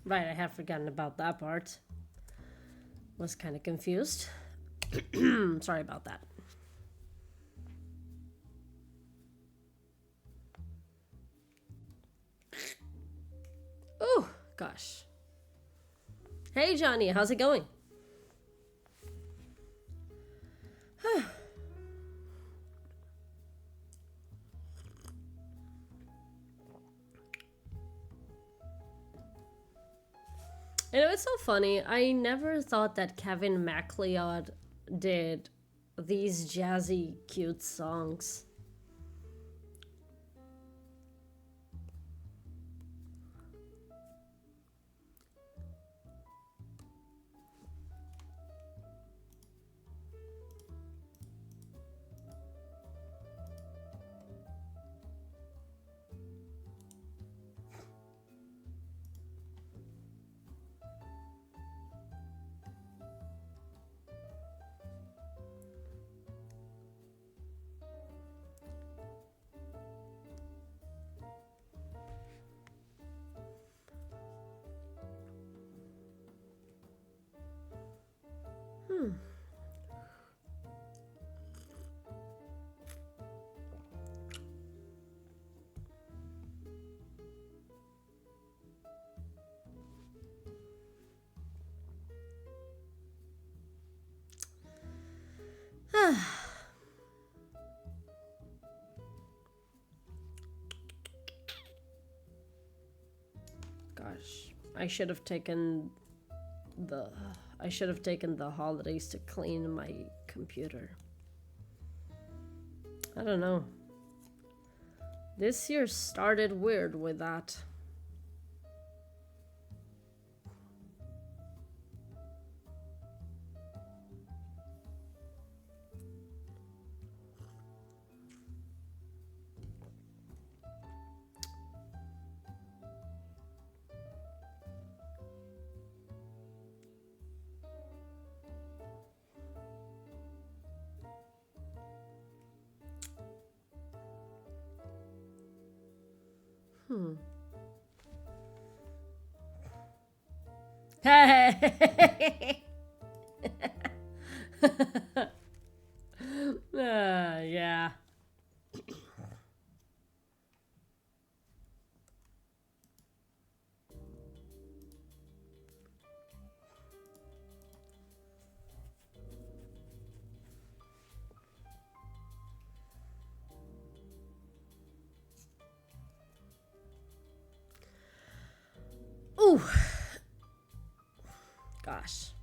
Right, I had forgotten about that part. Was kind of confused. Sorry about that. Oh, gosh. Hey, Johnny, how's it going? You know, it's so funny. I never thought that Kevin MacLeod did these jazzy, cute songs. Gosh, I should have taken the holidays to clean my computer. I don't know. This year started weird with that. Hey! Yeah. Ooh. Gosh.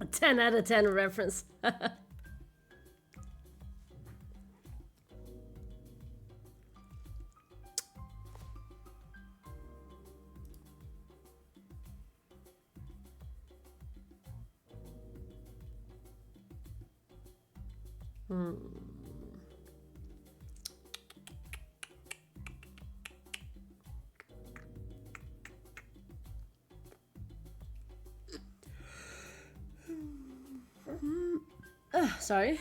A 10 out of 10 reference. Sorry.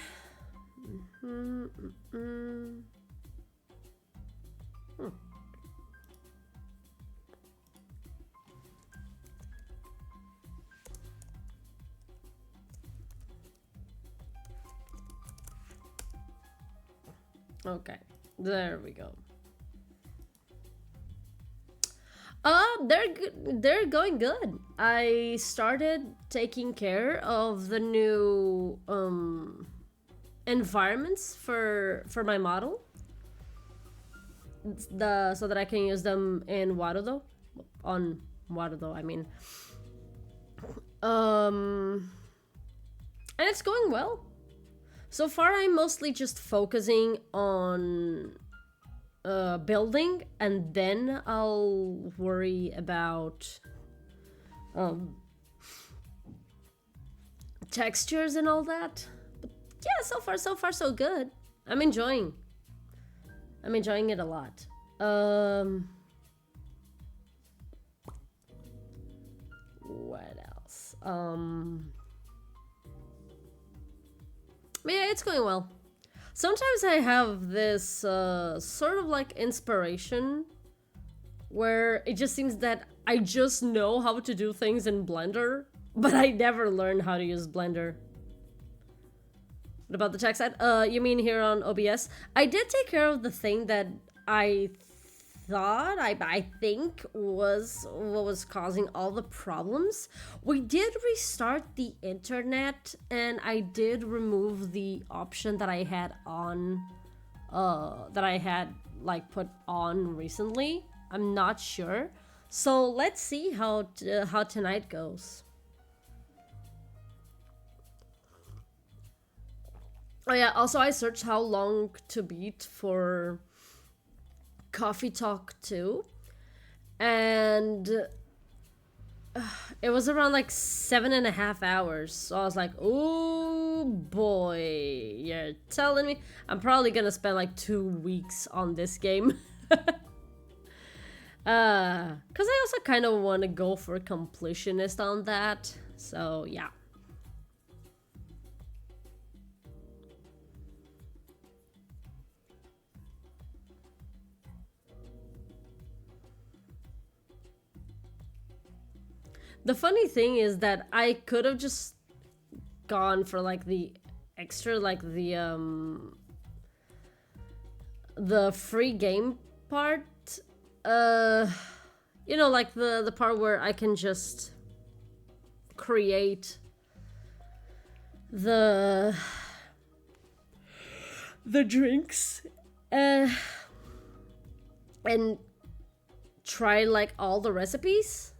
Okay, there we go. They're going good. I started taking care of the new environments for my model. So that I can use them in Warudo, on Warudo. I mean, and it's going well. So far, I'm mostly just focusing on building, and then I'll worry about textures and all that. But yeah, so far so good. I'm enjoying it a lot. What else? But yeah, it's going well. Sometimes I have this sort of like inspiration where it just seems that I just know how to do things in Blender, but I never learned how to use Blender. What about the tech side? You mean here on OBS? I did take care of the thing that I thought, I think was what was causing all the problems. We did restart the internet, and I did remove the option that I had on, that I had like put on recently. I'm not sure. So let's see how tonight goes. Oh yeah, also I searched how long to beat for Coffee Talk 2, and it was around like 7.5 hours. So I was like, oh boy, you're telling me I'm probably gonna spend like 2 weeks on this game. Cause I also kind of want to go for completionist on that, so yeah. The funny thing is that I could have just gone for like the extra, like the free game part. You know, like the part where I can just create the drinks and try like all the recipes.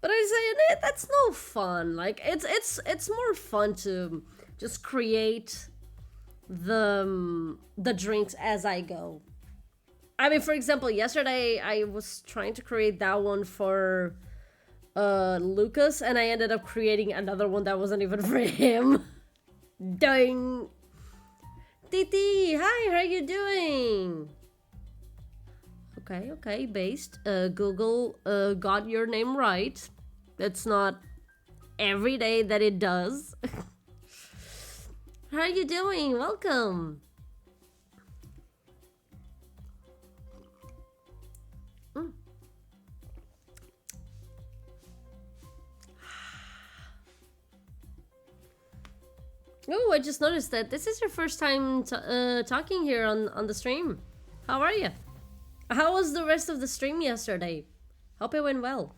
But I say that's no fun. Like it's more fun to just create the drinks as I go. I mean, for example, yesterday I was trying to create that one for Lucas, and I ended up creating another one that wasn't even for him. Dang. Titi, hi, how are you doing? Okay, based. Google got your name right. That's not every day that it does. How are you doing? Welcome. Oh, I just noticed that this is your first time talking here on the stream. How are you? How was the rest of the stream yesterday? Hope it went well.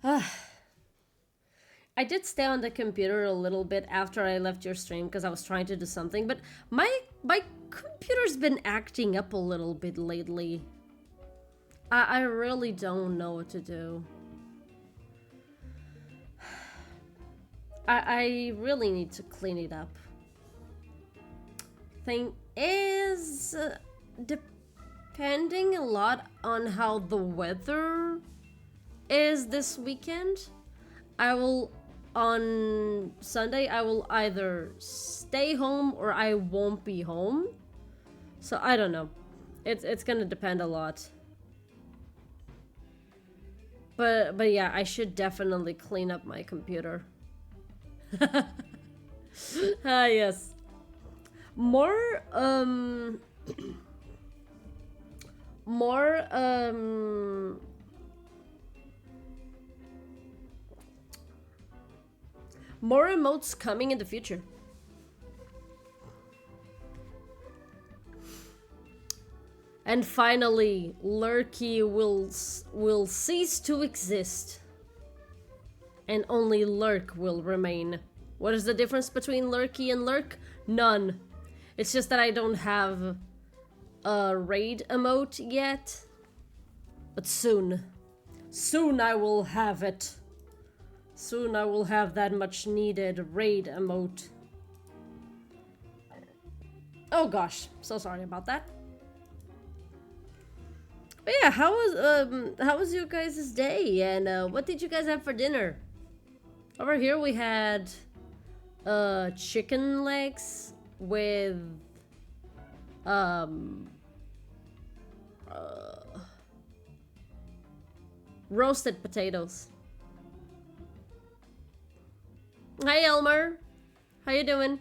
I did stay on the computer a little bit after I left your stream because I was trying to do something, but my computer's been acting up a little bit lately. I really don't know what to do. I really need to clean it up. Thing is, depending a lot on how the weather is this weekend, on Sunday, I will either stay home or I won't be home. So I don't know. It's gonna depend a lot. But yeah, I should definitely clean up my computer. Ah, yes. More emotes coming in the future. And finally, Lurky will cease to exist. And only Lurk will remain. What is the difference between Lurky and Lurk? None. It's just that I don't have a raid emote yet. But soon. Soon I will have it. Soon I will have that much needed raid emote. Oh gosh, so sorry about that. But yeah, how was your guys' day, and what did you guys have for dinner? Over here we had chicken legs with roasted potatoes. Hi Elmer. How you doing?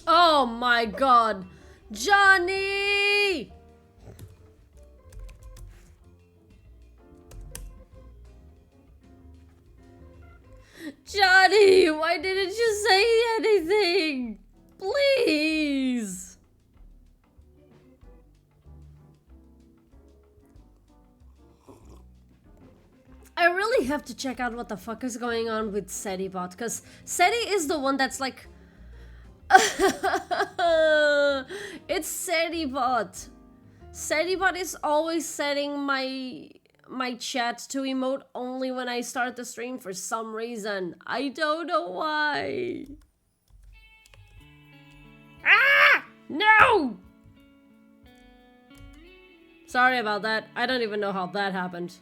Oh my god. Johnny! Johnny, why didn't you say anything? Please. I really have to check out what the fuck is going on with SetiBot, because Seti is the one that's like... It's SetiBot. SetiBot is always setting my chat to emote only when I start the stream for some reason. I don't know why. Ah! No! Sorry about that. I don't even know how that happened.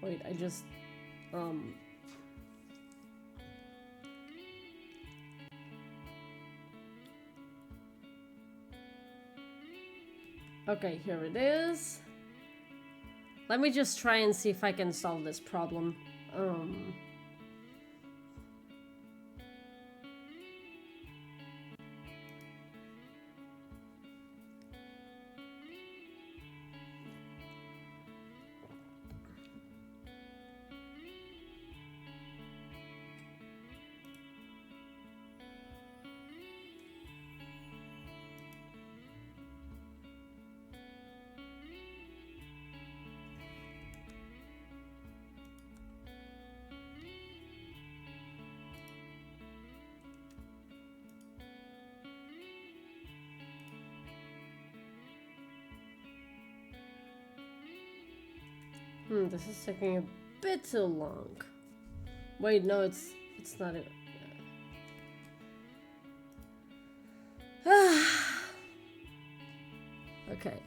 Wait, I just, Okay, here it is. Let me just try and see if I can solve this problem. This is taking a bit too long. Wait, no, it's not it. Okay.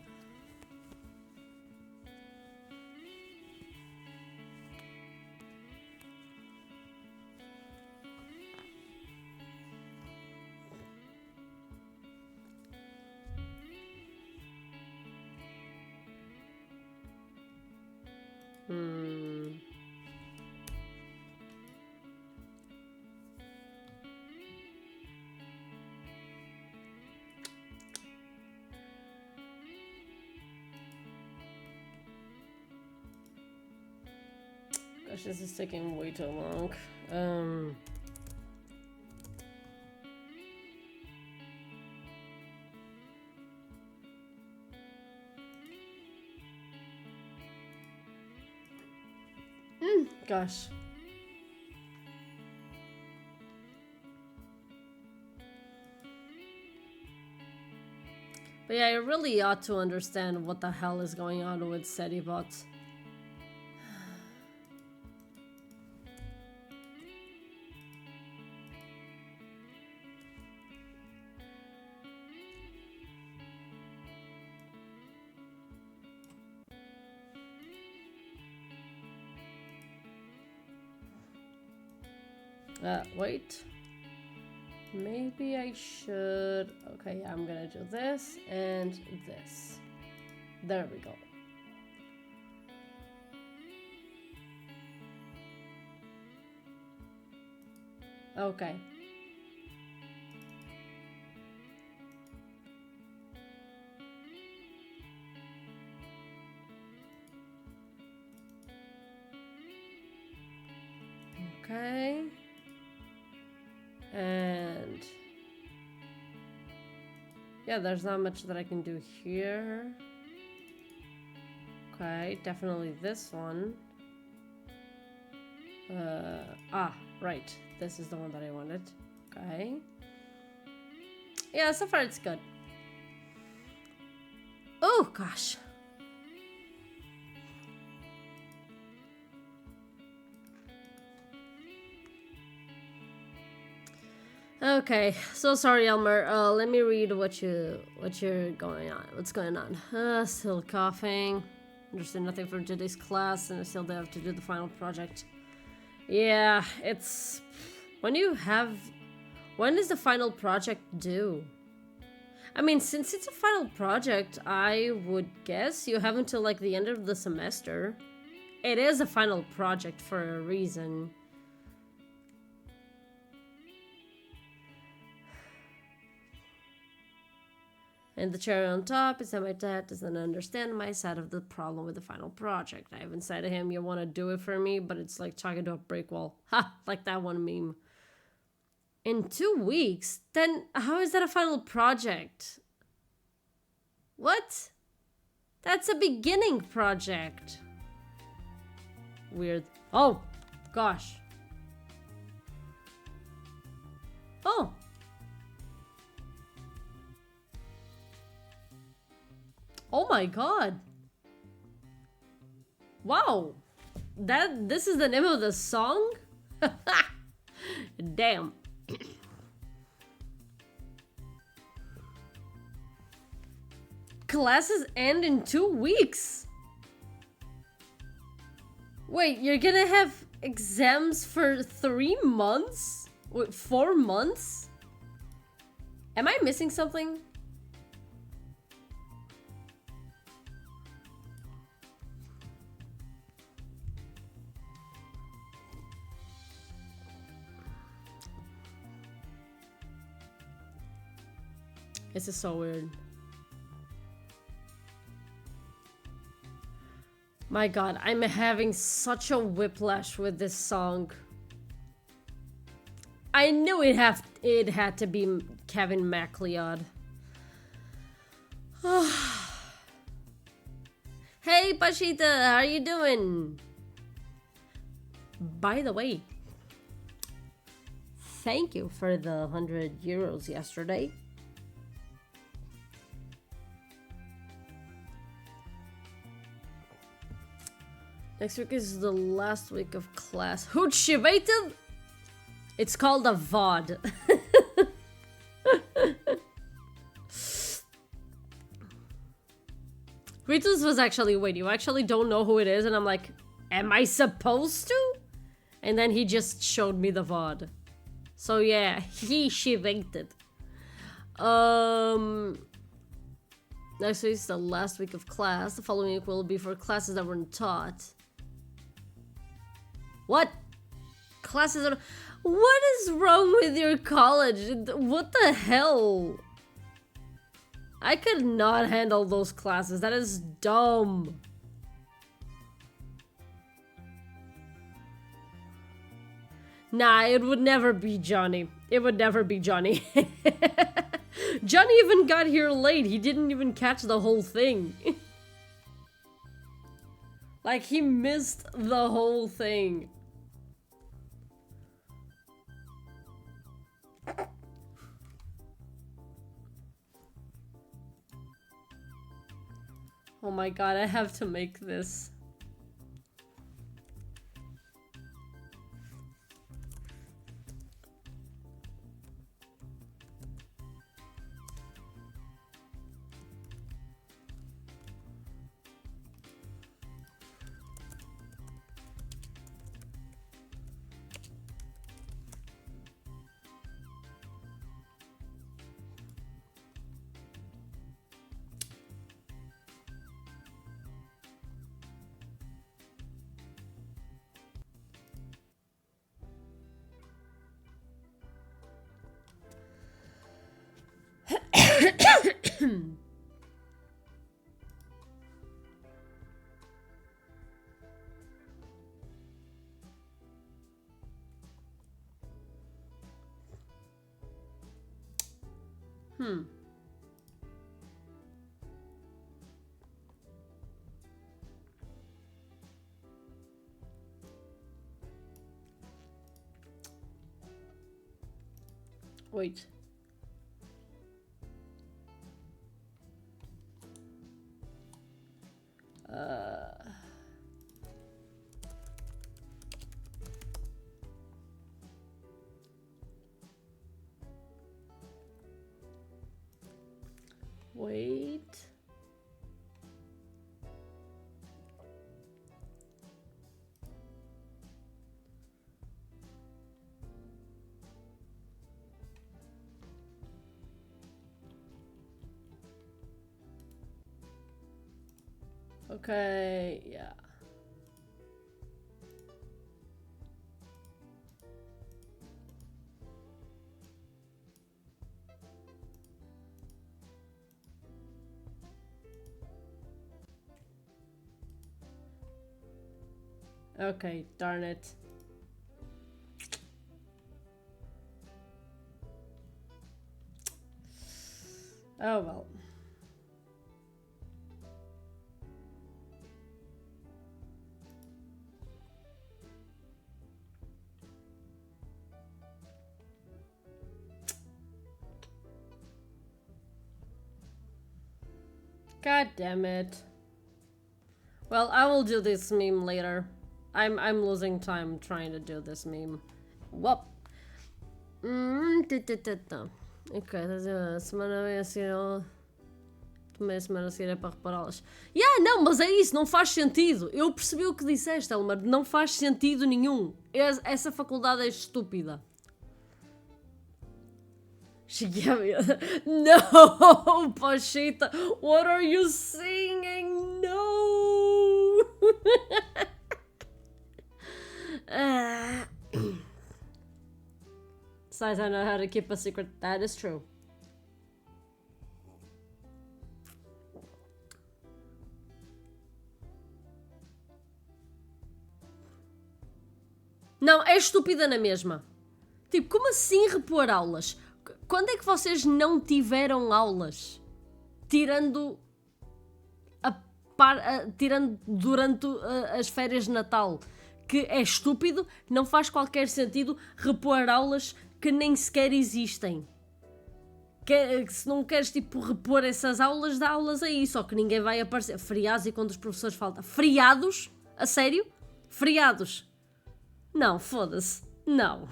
Gosh, this is taking way too long. Gosh. But yeah, I really ought to understand what the hell is going on with SetiBot. Wait. Maybe I should... Okay, I'm gonna do this and this. There we go. Okay. Okay. And yeah, there's not much that I can do here. Okay, definitely this one. Right. This is the one that I wanted. Okay. Yeah, so far it's good. Oh, gosh. Okay, so sorry, Elmer. Let me read what's going on. What's going on? Still coughing. Understood nothing from today's class, and I still have to do the final project. Yeah, it's when is the final project due? I mean, since it's a final project, I would guess you have until like the end of the semester. It is a final project for a reason. And the cherry on top is that my dad doesn't understand my side of the problem with the final project. I even said to him, you want to do it for me, but it's like talking to a brick wall. Ha! Like that one meme. In 2 weeks? Then how is that a final project? What? That's a beginning project. Weird. Oh, gosh. Oh. Oh my god. Wow. This is the name of the song? Damn. Classes end in 2 weeks. Wait, you're gonna have exams for 3 months? Wait, 4 months? Am I missing something? This is so weird. My god, I'm having such a whiplash with this song. I knew it had to be Kevin MacLeod. Hey, Pashita, how are you doing? By the way, thank you for the 100 euros yesterday. Next week is the last week of class. Who'd she waited? It's called a VOD. Ritus was actually, wait, you actually don't know who it is? And I'm like, am I supposed to? And then he just showed me the VOD. So yeah, she waited. Next week is the last week of class. The following week will be for classes that weren't taught. What? Classes are... What is wrong with your college? What the hell? I could not handle those classes. That is dumb. Nah, it would never be Johnny. It would never be Johnny. Johnny even got here late. He didn't even catch the whole thing. Like, he missed the whole thing. Oh my god, I have to make this. Wait. Wait. Okay, yeah. Okay, darn it. Oh well. God damn it. Well, I will do this meme later. I'm losing time trying to do this meme. Whoop. Ok, a semana vem a seguir. Tomei a semana a seguir é para repará-las. Não, mas é isso, não faz sentido. Eu percebi o que disseste, Elmer. Não faz sentido nenhum. Essa faculdade é estúpida. No, Pachita, what are you singing? No. Besides, I know how to keep a secret. That is true. Não, é estúpida na mesma. Tipo, como assim repor aulas? Quando é que vocês não tiveram aulas? Tirando durante as férias de Natal. Que é estúpido, não faz qualquer sentido repor aulas que nem sequer existem. Se não queres, tipo, repor essas aulas, dá aulas aí, só que ninguém vai aparecer. Feriados e quando os professores faltam. Feriados? A sério? Feriados? Não, foda-se. Não.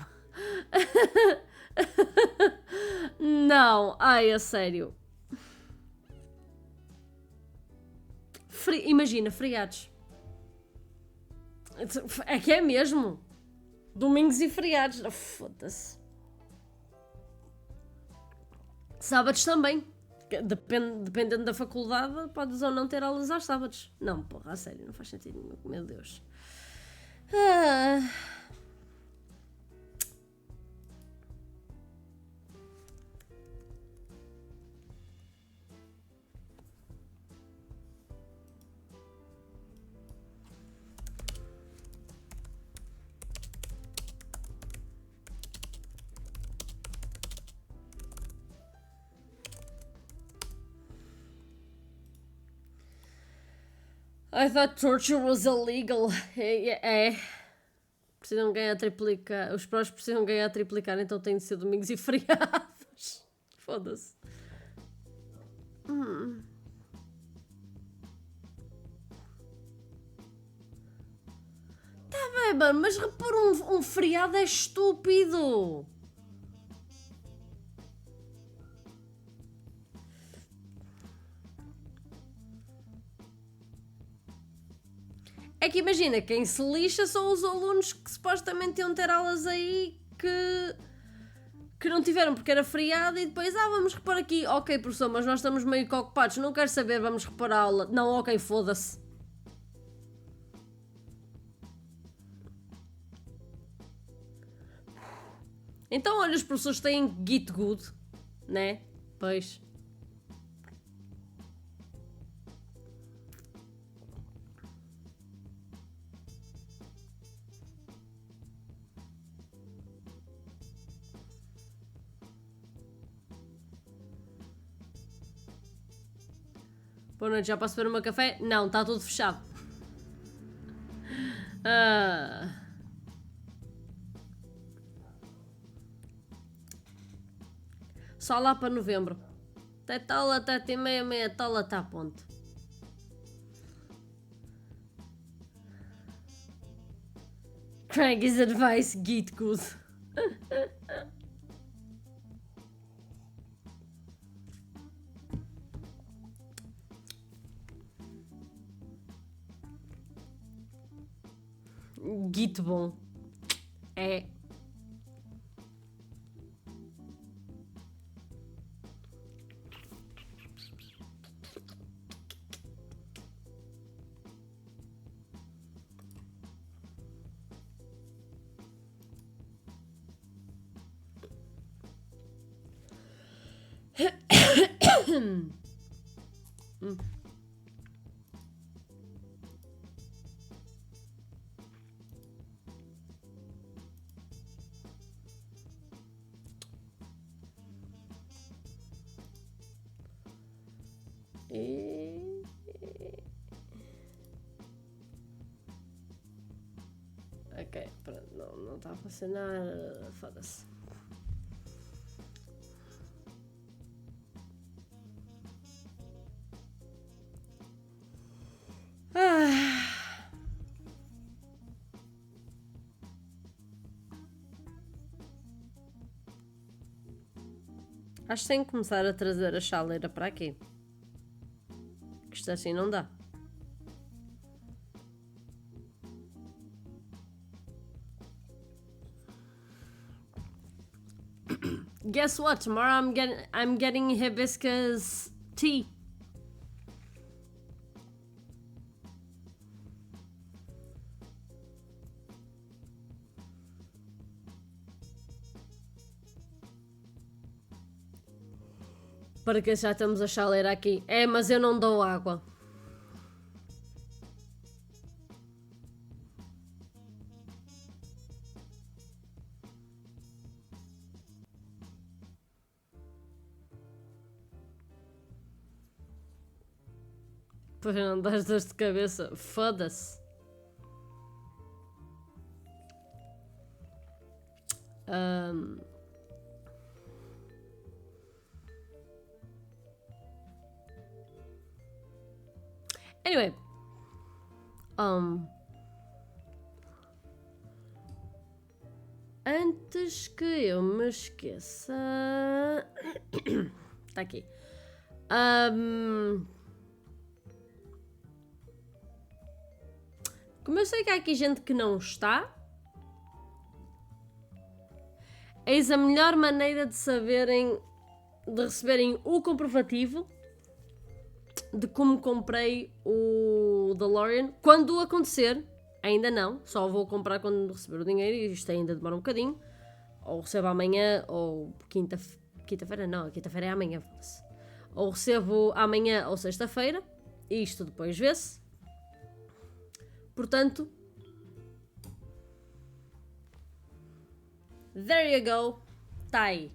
Não, ai, a sério. Imagina, feriados. É que é mesmo. Domingos e feriados. Oh, foda-se. Sábados também. Dependendo da faculdade, podes ou não ter aulas aos sábados. Não, porra, a sério, não faz sentido nenhum. Meu Deus. I thought torture was illegal. É. Precisam ganhar triplicar. Os prós precisam ganhar triplicar, então tem de ser domingos e feriados. Foda-se. Tá bem, mano, mas repor um feriado é estúpido. É que imagina, quem se lixa são os alunos que supostamente iam ter aulas aí que não tiveram porque era feriado e depois, vamos repor aqui. Ok, professor, mas nós estamos meio que ocupados, não quero saber, vamos repor a aula. Não, ok, foda-se. Então, olha, os professores têm git good, né? Pois. Boa noite, já posso beber o meu café? Não, está tudo fechado. Ah. Só lá para novembro. Até tola, até tem meia tola, está a ponto. Craig's advice, get good. Git bom. É. Ok, pronto, não está a funcionar. Foda-se. Acho que tenho que começar a trazer a chaleira para aqui. Que isto assim não dá. Guess what? Tomorrow I'm getting hibiscus tea. Para que já temos a chaleira aqui. É, mas eu não dou água. Para não dar dores de cabeça. Foda-se. Anyway. Antes que eu me esqueça. Está aqui. Como eu sei que há aqui gente que não está, eis a melhor maneira de saberem, de receberem o comprovativo de como comprei o DeLorean. Quando acontecer, ainda não, só vou comprar quando receber o dinheiro e isto ainda demora um bocadinho. Ou recebo amanhã, ou quinta-feira não, quinta-feira é amanhã. Ou recebo amanhã ou sexta-feira, e isto depois vê-se. Portanto, there you go, tá aí.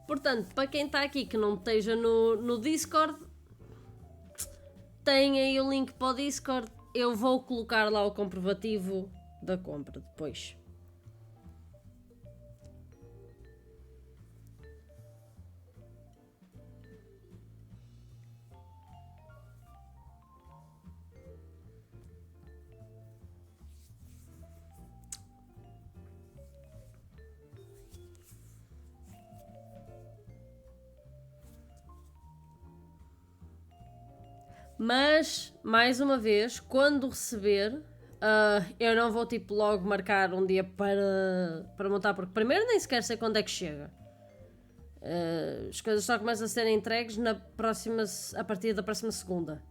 Portanto, para quem está aqui que não esteja no Discord, tem aí o link para o Discord. Eu vou colocar lá o comprovativo da compra depois. Mas, mais uma vez, quando receber, eu não vou tipo logo marcar um dia para montar, porque primeiro nem sequer sei quando é que chega. As coisas só começam a ser entregues a partir da próxima segunda.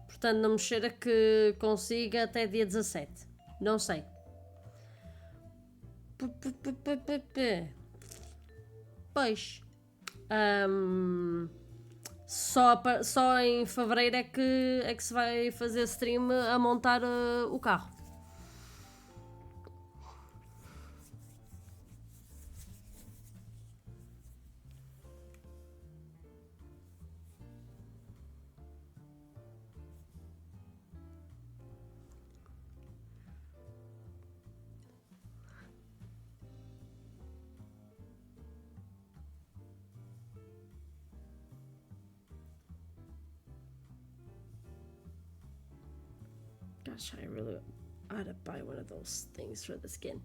Portanto, não me cheira que consiga até dia 17. Não sei. peixe. Só em fevereiro é que se vai fazer stream a montar o carro. Gosh, I really ought to buy one of those things for the skin.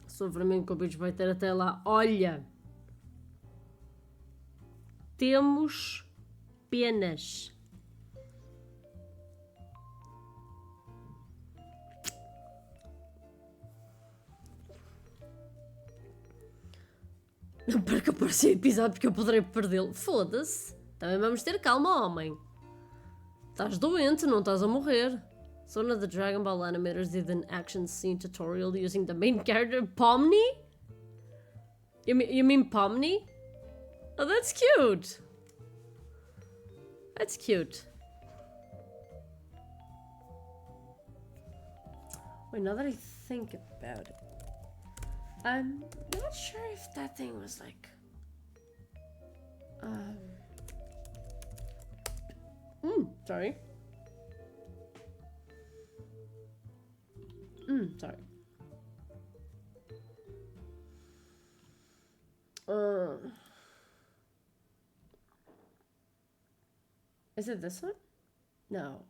Sofrimento que o bicho vai ter até lá. Olha! Temos penas. Não perca para o episódio porque eu poderei perdê-lo. Foda-se. Também vamos ter calma, homem. Estás doente, não estás a morrer. So one of the Dragon Ball animators did an action scene tutorial using the main character Pomni? You mean Pomni? Oh, that's cute. That's cute. Wait, now that I think about it, I'm not sure if that thing was like... sorry. Sorry. Is it this one? No.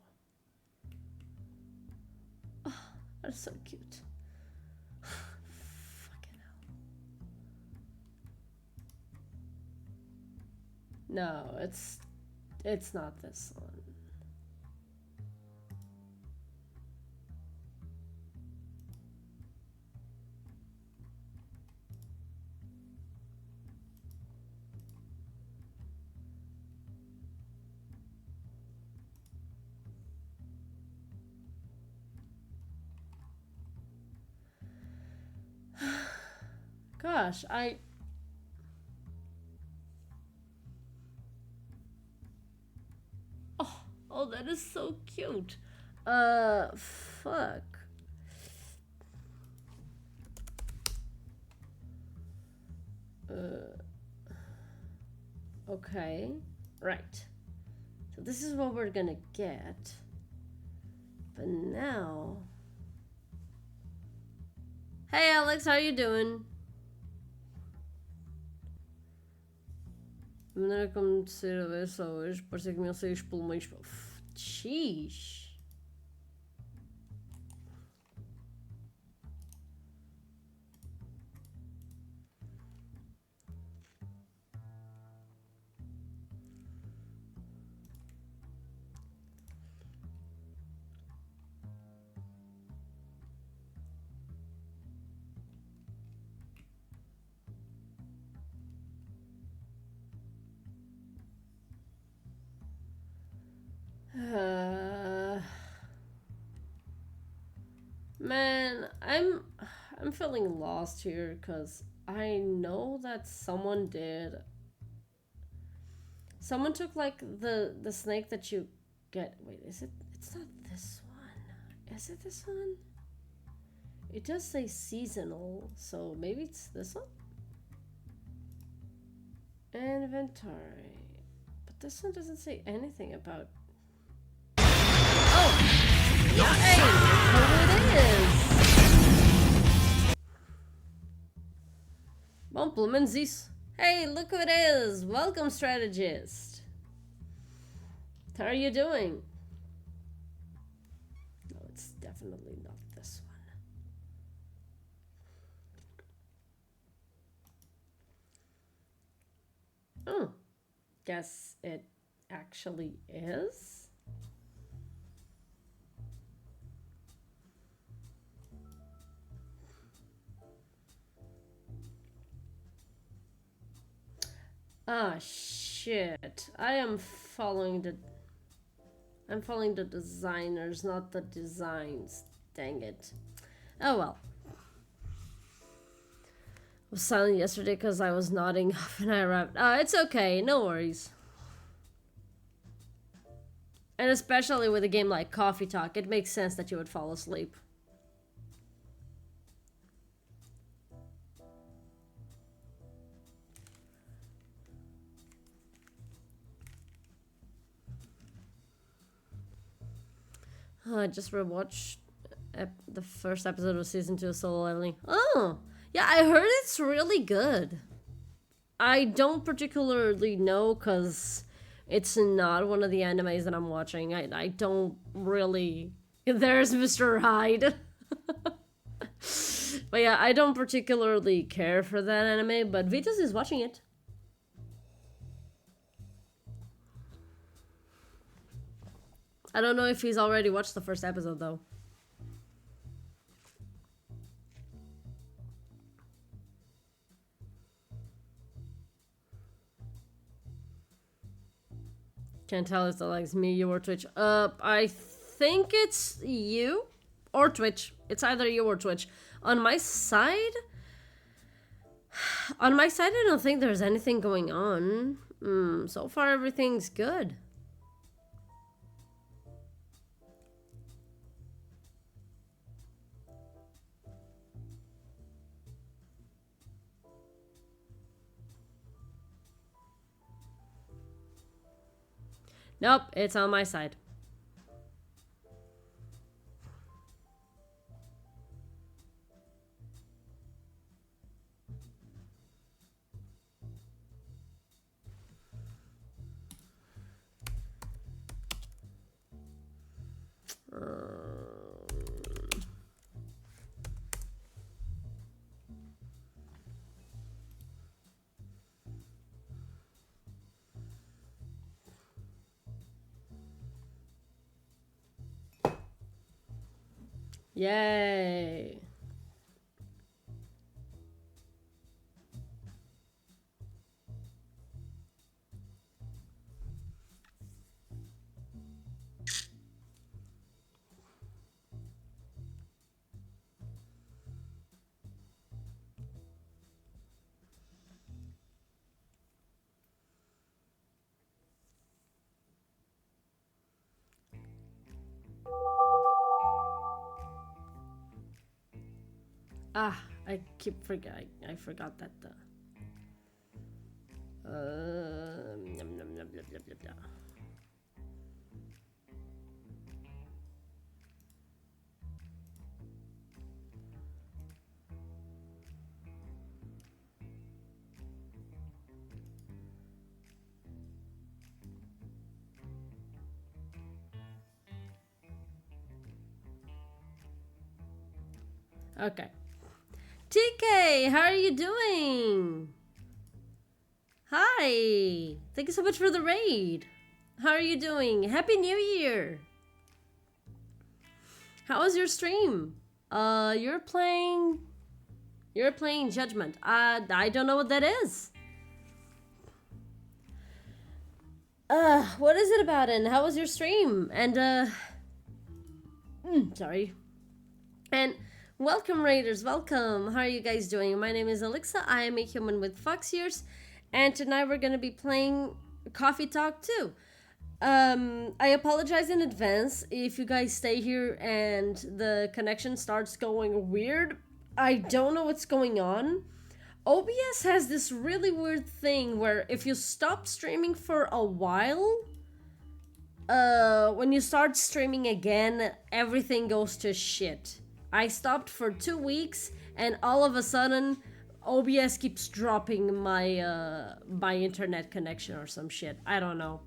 Oh, that's so cute. Fucking hell. No, it's not this one. Gosh, Oh, that is so cute. Fuck. Okay, right. So this is what we're gonna get. But now... Hey Alex, how you doing? A maneira como de ser a ver só hoje, parecia que me iam sair os pulmões. Jeez. Man, I'm feeling lost here because I know that someone took like the snake that you get. Wait, is it? It's not this one. Is it this one? It does say seasonal, so maybe it's this one. Inventory, but this one doesn't say anything about. Oh. Yeah, hey, it is. Bom, pelo menos isso. Hey, look who it is. Welcome, strategist. How are you doing? No, it's definitely not this one. Oh, guess it actually is. Ah, shit. I'm following the designers, not the designs. Dang it. Oh well. was silent yesterday because I was nodding off and I arrived. It's okay, no worries. And especially with a game like Coffee Talk, it makes sense that you would fall asleep. I just rewatched the first episode of season 2 of Solo Leveling. Oh, yeah, I heard it's really good. I don't particularly know because it's not one of the animes that I'm watching. I don't really... There's Mr. Hyde. But yeah, I don't particularly care for that anime, but Vitas is watching it. I don't know if he's already watched the first episode, though. Can't tell if that likes me, you, or Twitch. I think it's you or Twitch. It's either you or Twitch. On my side, I don't think there's anything going on. So far, everything's good. Nope, it's on my side. Yay. I keep forgetting. I forgot that. Nom, nom, nom, blah, blah, blah, blah. Okay. TK, how are you doing? Hi. Thank you so much for the raid. How are you doing? Happy New Year. How was your stream? You're playing Judgment. I don't know what that is. What is it about and how was your stream? And sorry. And welcome, Raiders, welcome. How are you guys doing? My name is Alexa. I am a human with fox ears, and tonight we're gonna be playing Coffee Talk 2. I apologize in advance if you guys stay here and the connection starts going weird. I don't know what's going on. OBS has this really weird thing where if you stop streaming for a while, when you start streaming again, everything goes to shit. I stopped for 2 weeks, and all of a sudden, OBS keeps dropping my my internet connection or some shit. I don't know.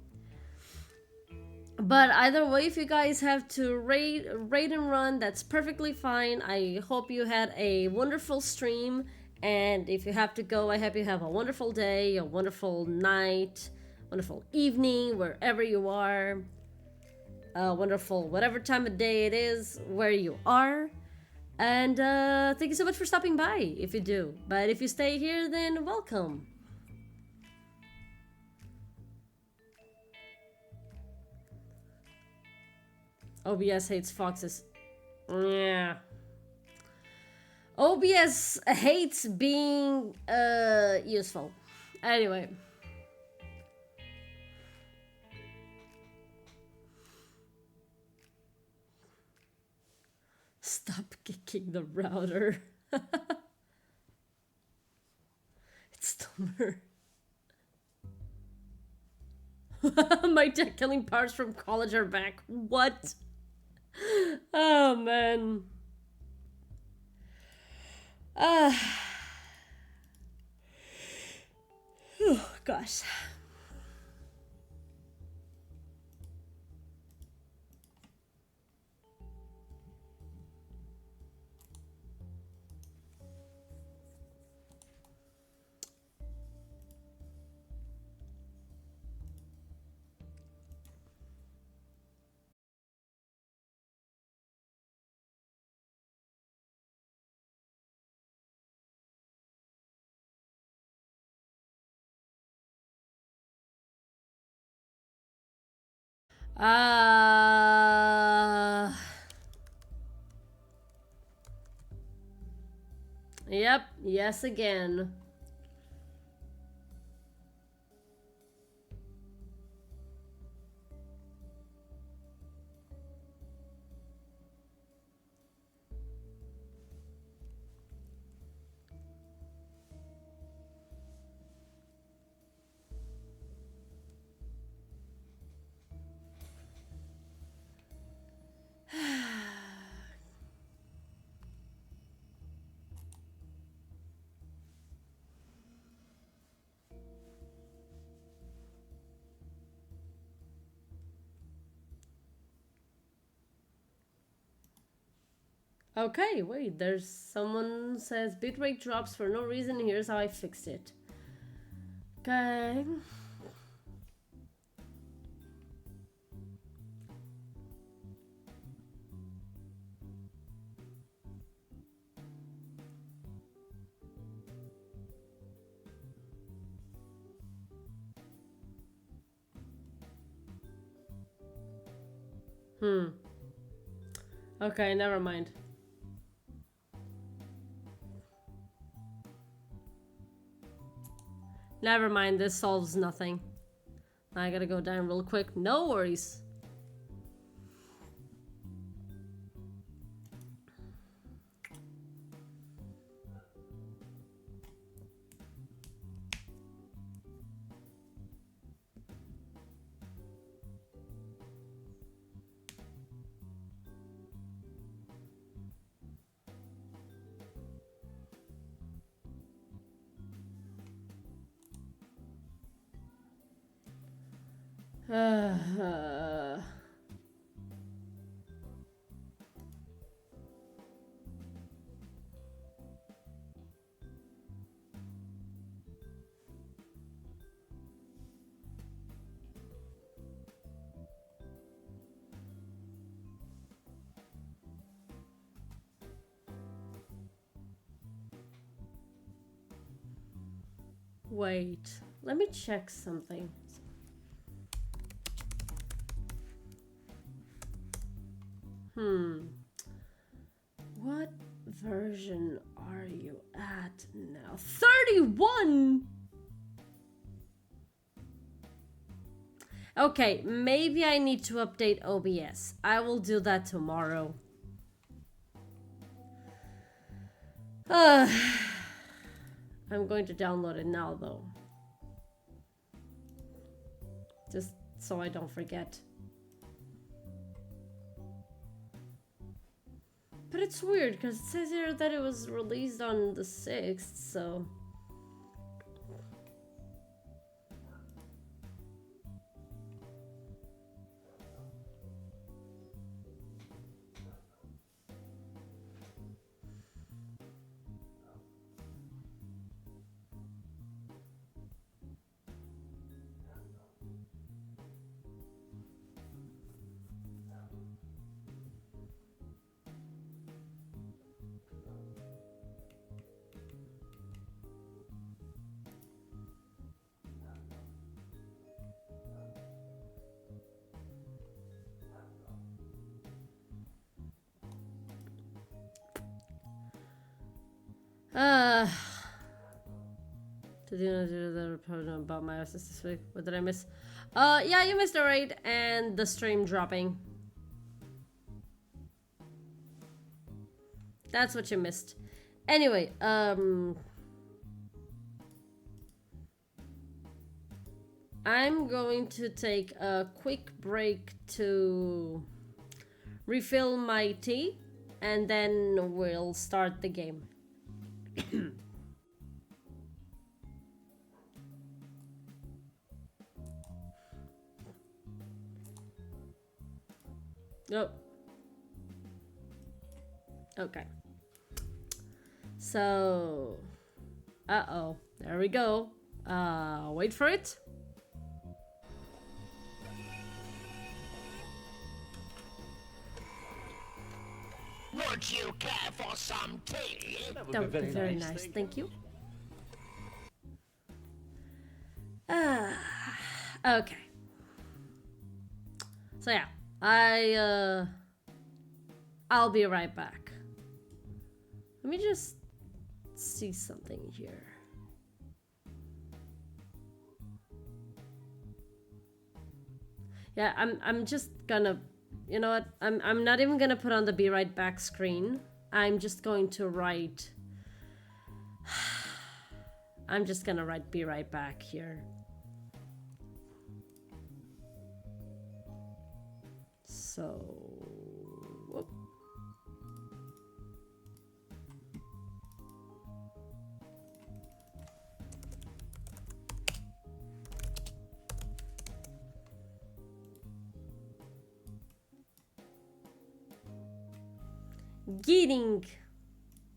But either way, if you guys have to raid and run, that's perfectly fine. I hope you had a wonderful stream, and if you have to go, I hope you have a wonderful day, a wonderful night, wonderful evening, wherever you are. Wonderful whatever time of day it is, where you are. And thank you so much for stopping by, if you do. But if you stay here, then welcome. OBS hates foxes. Yeah. OBS hates being useful. Anyway. Stop kicking the router. It's dumber. My tech killing parts from college are back. What? Oh man. Oh gosh. Yep, yes again. Okay, wait, there's someone says bitrate drops for no reason. Here's how I fixed it. Okay. Okay, never mind. Never mind, this solves nothing. I gotta go down real quick. No worries. Wait, let me check something. What version are you at now? 31! Okay, maybe I need to update OBS. I will do that tomorrow. I'm going to download it now, though. Just so I don't forget. But it's weird, because it says here that it was released on the 6th, so... Uh, did you not do the report about my assist this week? What did I miss? Yeah, you missed the raid and the stream dropping. That's what you missed. Anyway, I'm going to take a quick break to refill my tea, and then we'll start the game. Nope. Okay. So, uh-oh, there we go. Wait for it. Would you care for some tea? That would be very nice. Thank you. Okay. So yeah, I'll be right back. Let me just see something here. Yeah, I'm just gonna, you know what? I'm not even gonna put on the be right back screen. I'm just going to write. I'm just gonna write be right back here. So, whoop. Geeting.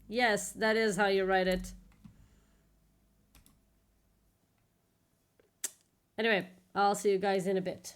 Yes, that is how you write it. Anyway, I'll see you guys in a bit.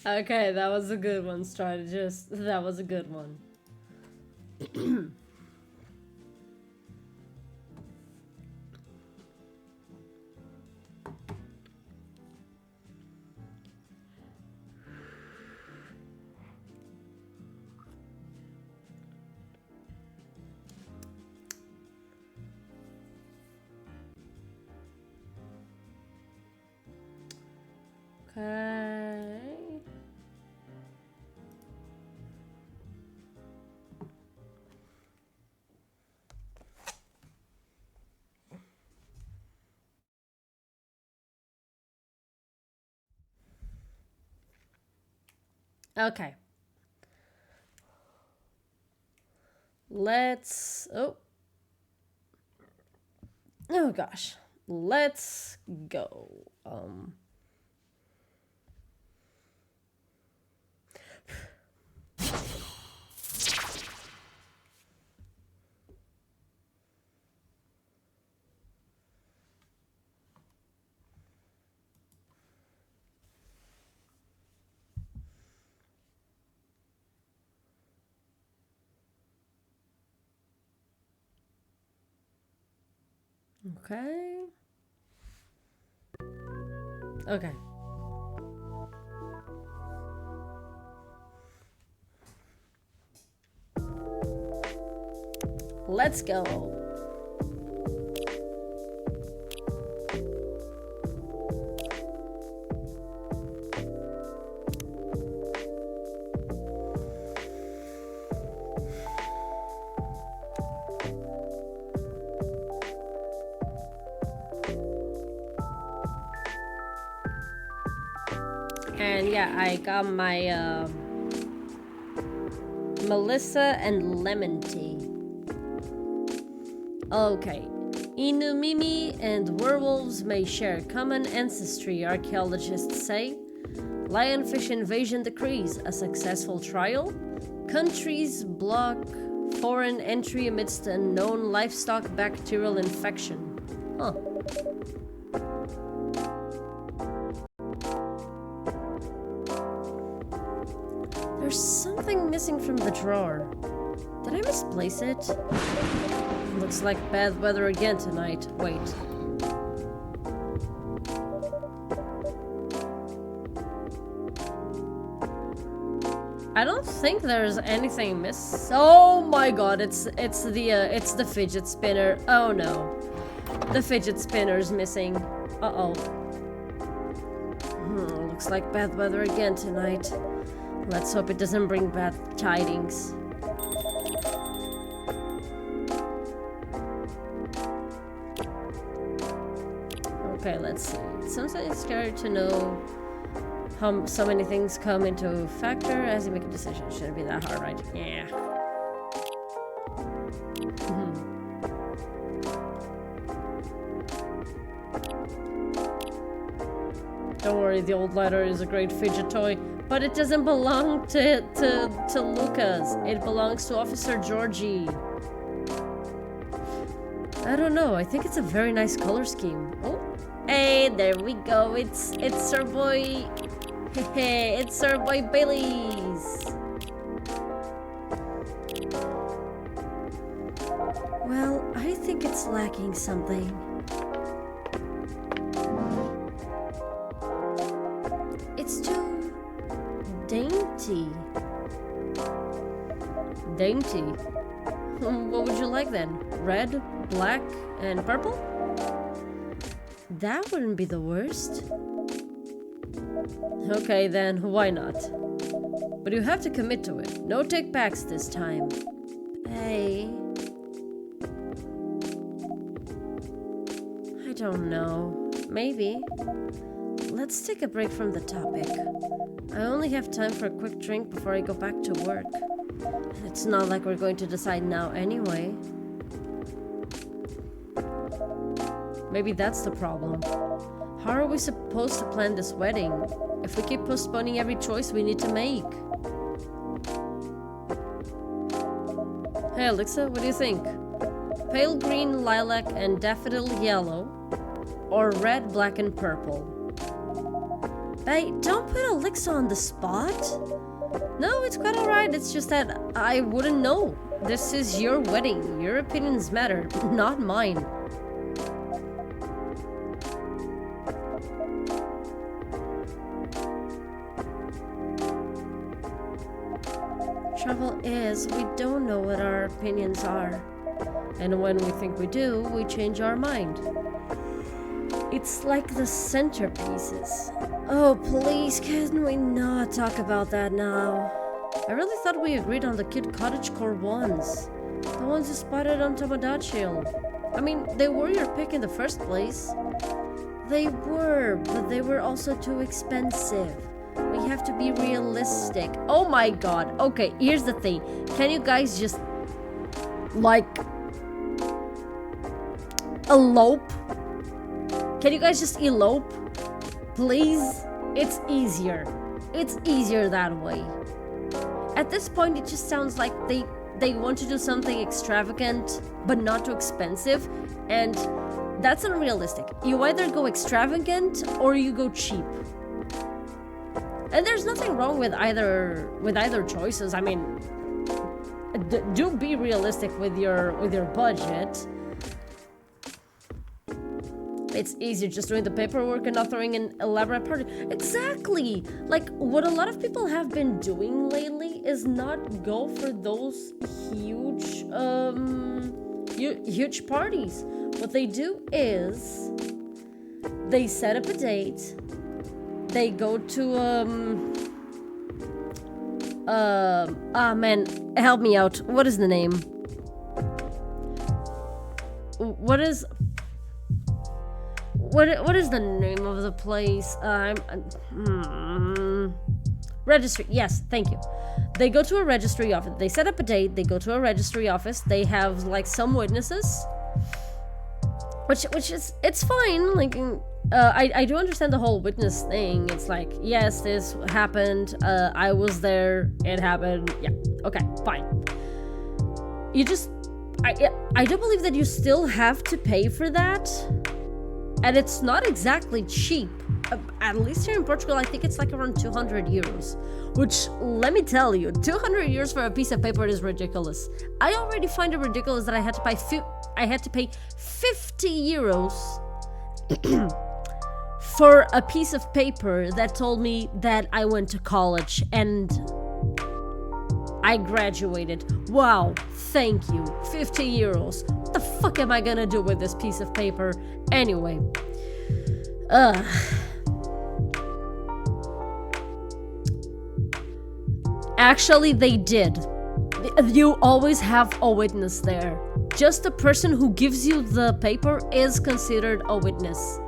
Okay, that was a good one, strategist. That was a good one. Okay. Okay. Let's... Oh gosh. Let's go. Okay. Okay. Let's go. And yeah, I got my Melissa and lemon tea. Okay. Inumimi and werewolves may share common ancestry, archaeologists say. Lionfish invasion decrees a successful trial. Countries block foreign entry amidst a known livestock bacterial infection. Huh. There's something missing from the drawer. Did I misplace it? Looks like bad weather again tonight. Wait. I don't think there's anything miss. Oh my god, it's the fidget spinner. Oh no. The fidget spinner's missing. Uh-oh. Looks like bad weather again tonight. Let's hope it doesn't bring bad tidings. Okay, let's see. It's sometimes scary to know how so many things come into factor as you make a decision. Shouldn't be that hard, right? Yeah. Don't worry, the old ladder is a great fidget toy, but it doesn't belong to Lucas. It belongs to Officer Georgie. I don't know. I think it's a very nice color scheme. Oh, hey, there we go. It's Sir Boy. It's Sir Boy Bailey's. Well, I think it's lacking something. It's too dainty. Dainty? What would you like then? Red, black, and purple? That wouldn't be the worst. Okay then, why not? But you have to commit to it. No take-backs this time. Hey. I don't know. Maybe. Let's take a break from the topic. I only have time for a quick drink before I go back to work. And it's not like we're going to decide now anyway. Maybe that's the problem. How are we supposed to plan this wedding if we keep postponing every choice we need to make? Hey Alexa, what do you think? Pale green, lilac, and daffodil yellow, or red, black, and purple? Hey, don't put Alexa on the spot. No, it's quite alright. It's just that I wouldn't know. This is your wedding. Your opinions matter, not mine. Trouble is, we don't know what our opinions are. And when we think we do, we change our mind. It's like the centerpieces. Oh, please, can we not talk about that now? I really thought we agreed on the cute cottagecore ones. The ones you spotted on Tomodachi. I mean, they were your pick in the first place. They were, but they were also too expensive. We have to be realistic. Oh my god. Okay, here's the thing. Can you guys just, like, elope? Can you guys just elope? Please? It's easier. It's easier that way. At this point, it just sounds like they want to do something extravagant, but not too expensive, and that's unrealistic. You either go extravagant or you go cheap. And there's nothing wrong with either choices. I mean, do be realistic with your budget. It's easier just doing the paperwork and not throwing an elaborate party. Exactly! Like, what a lot of people have been doing lately is not go for those huge, huge parties. What they do is they set up a date, they go to, man, help me out. What is the name? What is the name of the place? Registry. Yes, thank you. They go to a registry office. They set up a date. They go to a registry office. They have like some witnesses, which is it's fine. Like, I do understand the whole witness thing. It's like, yes, this happened. I was there. It happened. Yeah. Okay. Fine. You just, I do believe that you still have to pay for that. And it's not exactly cheap. At least here in Portugal, I think it's like around 200 euros. Which, let me tell you, 200 euros for a piece of paper is ridiculous. I already find it ridiculous that I had to pay 50 euros for a piece of paper that told me that I went to college and I graduated. Wow, thank you. 50 euros. What the fuck am I gonna do with this piece of paper? Anyway. Actually, they did. You always have a witness there. Just the person who gives you the paper is considered a witness.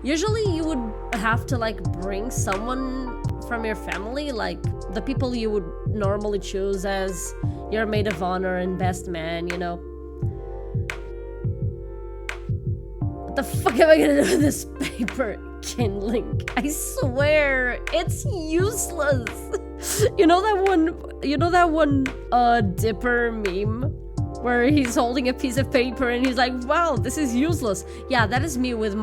Usually you would have to like bring someone from your family, like the people you would normally choose as your maid of honor and best man, you know. What the fuck am I gonna do with this paper kindling? I swear, it's useless. You know that one Dipper meme where he's holding a piece of paper and he's like, wow, this is useless. Yeah, that is me with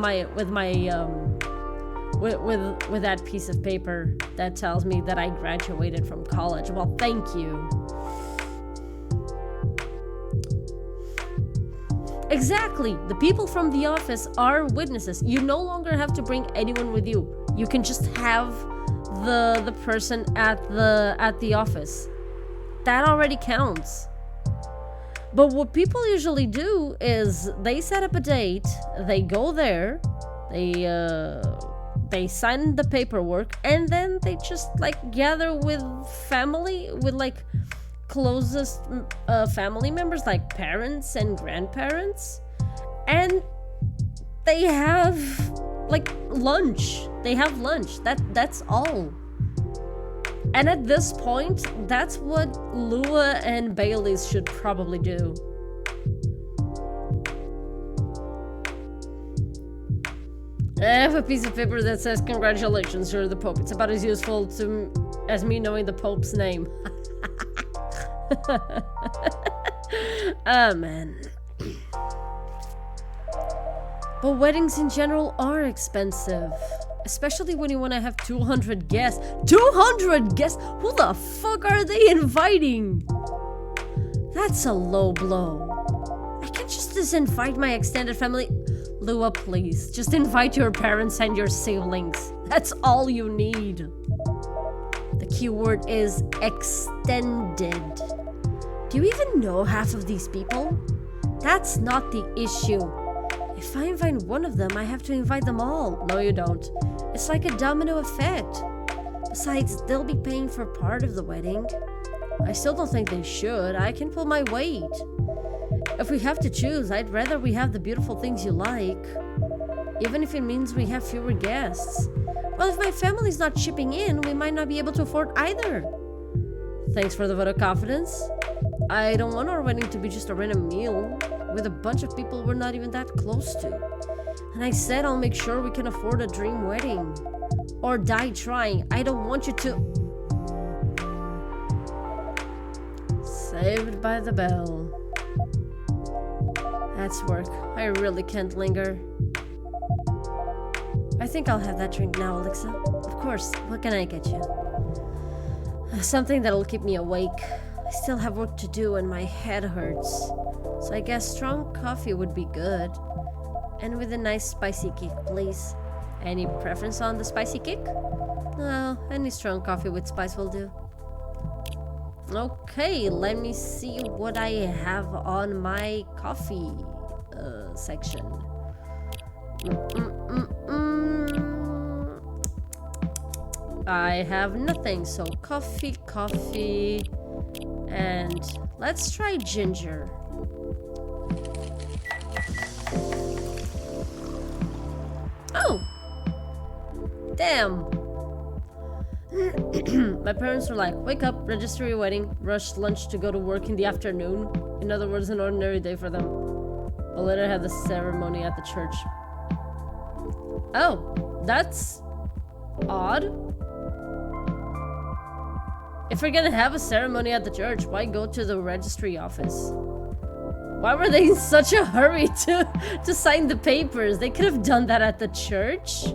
that piece of paper that tells me that I graduated from college. Well, thank you. Exactly. The people from the office are witnesses. You no longer have to bring anyone with you. You can just have the person at the office. That already counts. But what people usually do is they set up a date, they go there, they sign the paperwork, and then they just like gather with family, with like closest family members like parents and grandparents, and they have like lunch. They have lunch. That's all. And at this point, that's what Lua and Bailey's should probably do. I have a piece of paper that says, congratulations, you're the Pope. It's about as useful as me knowing the Pope's name. Oh, man. But weddings in general are expensive. Especially when you want to have 200 guests. 200 guests? Who the fuck are they inviting? That's a low blow. I can't just disinvite my extended family. Lua, please. Just invite your parents and your siblings. That's all you need. The key word is extended. Do you even know half of these people? That's not the issue. If I invite one of them, I have to invite them all. No, you don't. It's like a domino effect. Besides, they'll be paying for part of the wedding. I still don't think they should. I can pull my weight. If we have to choose, I'd rather we have the beautiful things you like. Even if it means we have fewer guests. Well, if my family's not chipping in, we might not be able to afford either. Thanks for the vote of confidence. I don't want our wedding to be just a random meal with a bunch of people we're not even that close to. And I said I'll make sure we can afford a dream wedding. Or die trying. I don't want you to... Saved by the bell. That's work. I really can't linger. I think I'll have that drink now, Alexa. Of course. What can I get you? Something that'll keep me awake. I still have work to do and my head hurts. So I guess strong coffee would be good. And with a nice spicy kick, please. Any preference on the spicy kick? No, any strong coffee with spice will do. Okay, let me see what I have on my coffee section. I have nothing, so coffee, and let's try ginger. Oh! Damn! My parents were like, wake up, register your wedding, rush lunch to go to work in the afternoon. In other words, an ordinary day for them. But later had the ceremony at the church. Oh, that's odd. If we're gonna have a ceremony at the church, why go to the registry office? Why were they in such a hurry to sign the papers? They could have done that at the church.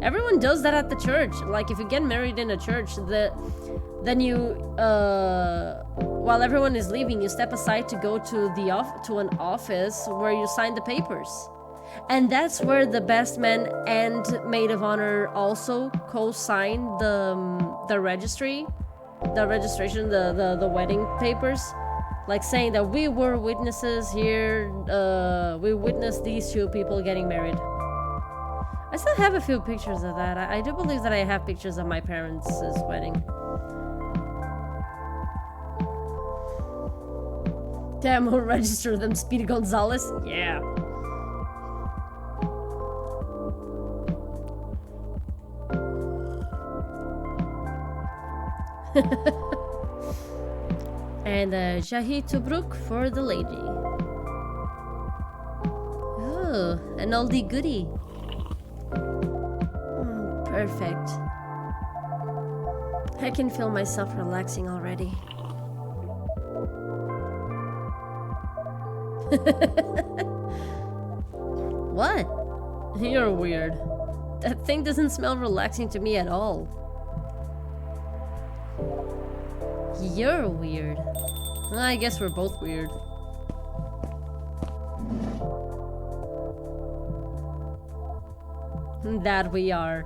Everyone does that at the church. Like, if you get married in a church, then you, while everyone is leaving, you step aside to go to an office where you sign the papers. And that's where the best man and maid of honor also co-sign the registration, the wedding papers. Like saying that we were witnesses here, we witnessed these two people getting married. I still have a few pictures of that. I do believe that I have pictures of my parents' wedding. Damn, who registered them? Speedy Gonzalez? Yeah. And Jahi Tobruk for the lady. Oh, an oldie goodie. Perfect. I can feel myself relaxing already. What? You're weird. That thing doesn't smell relaxing to me at all. You're weird. I guess we're both weird. That we are.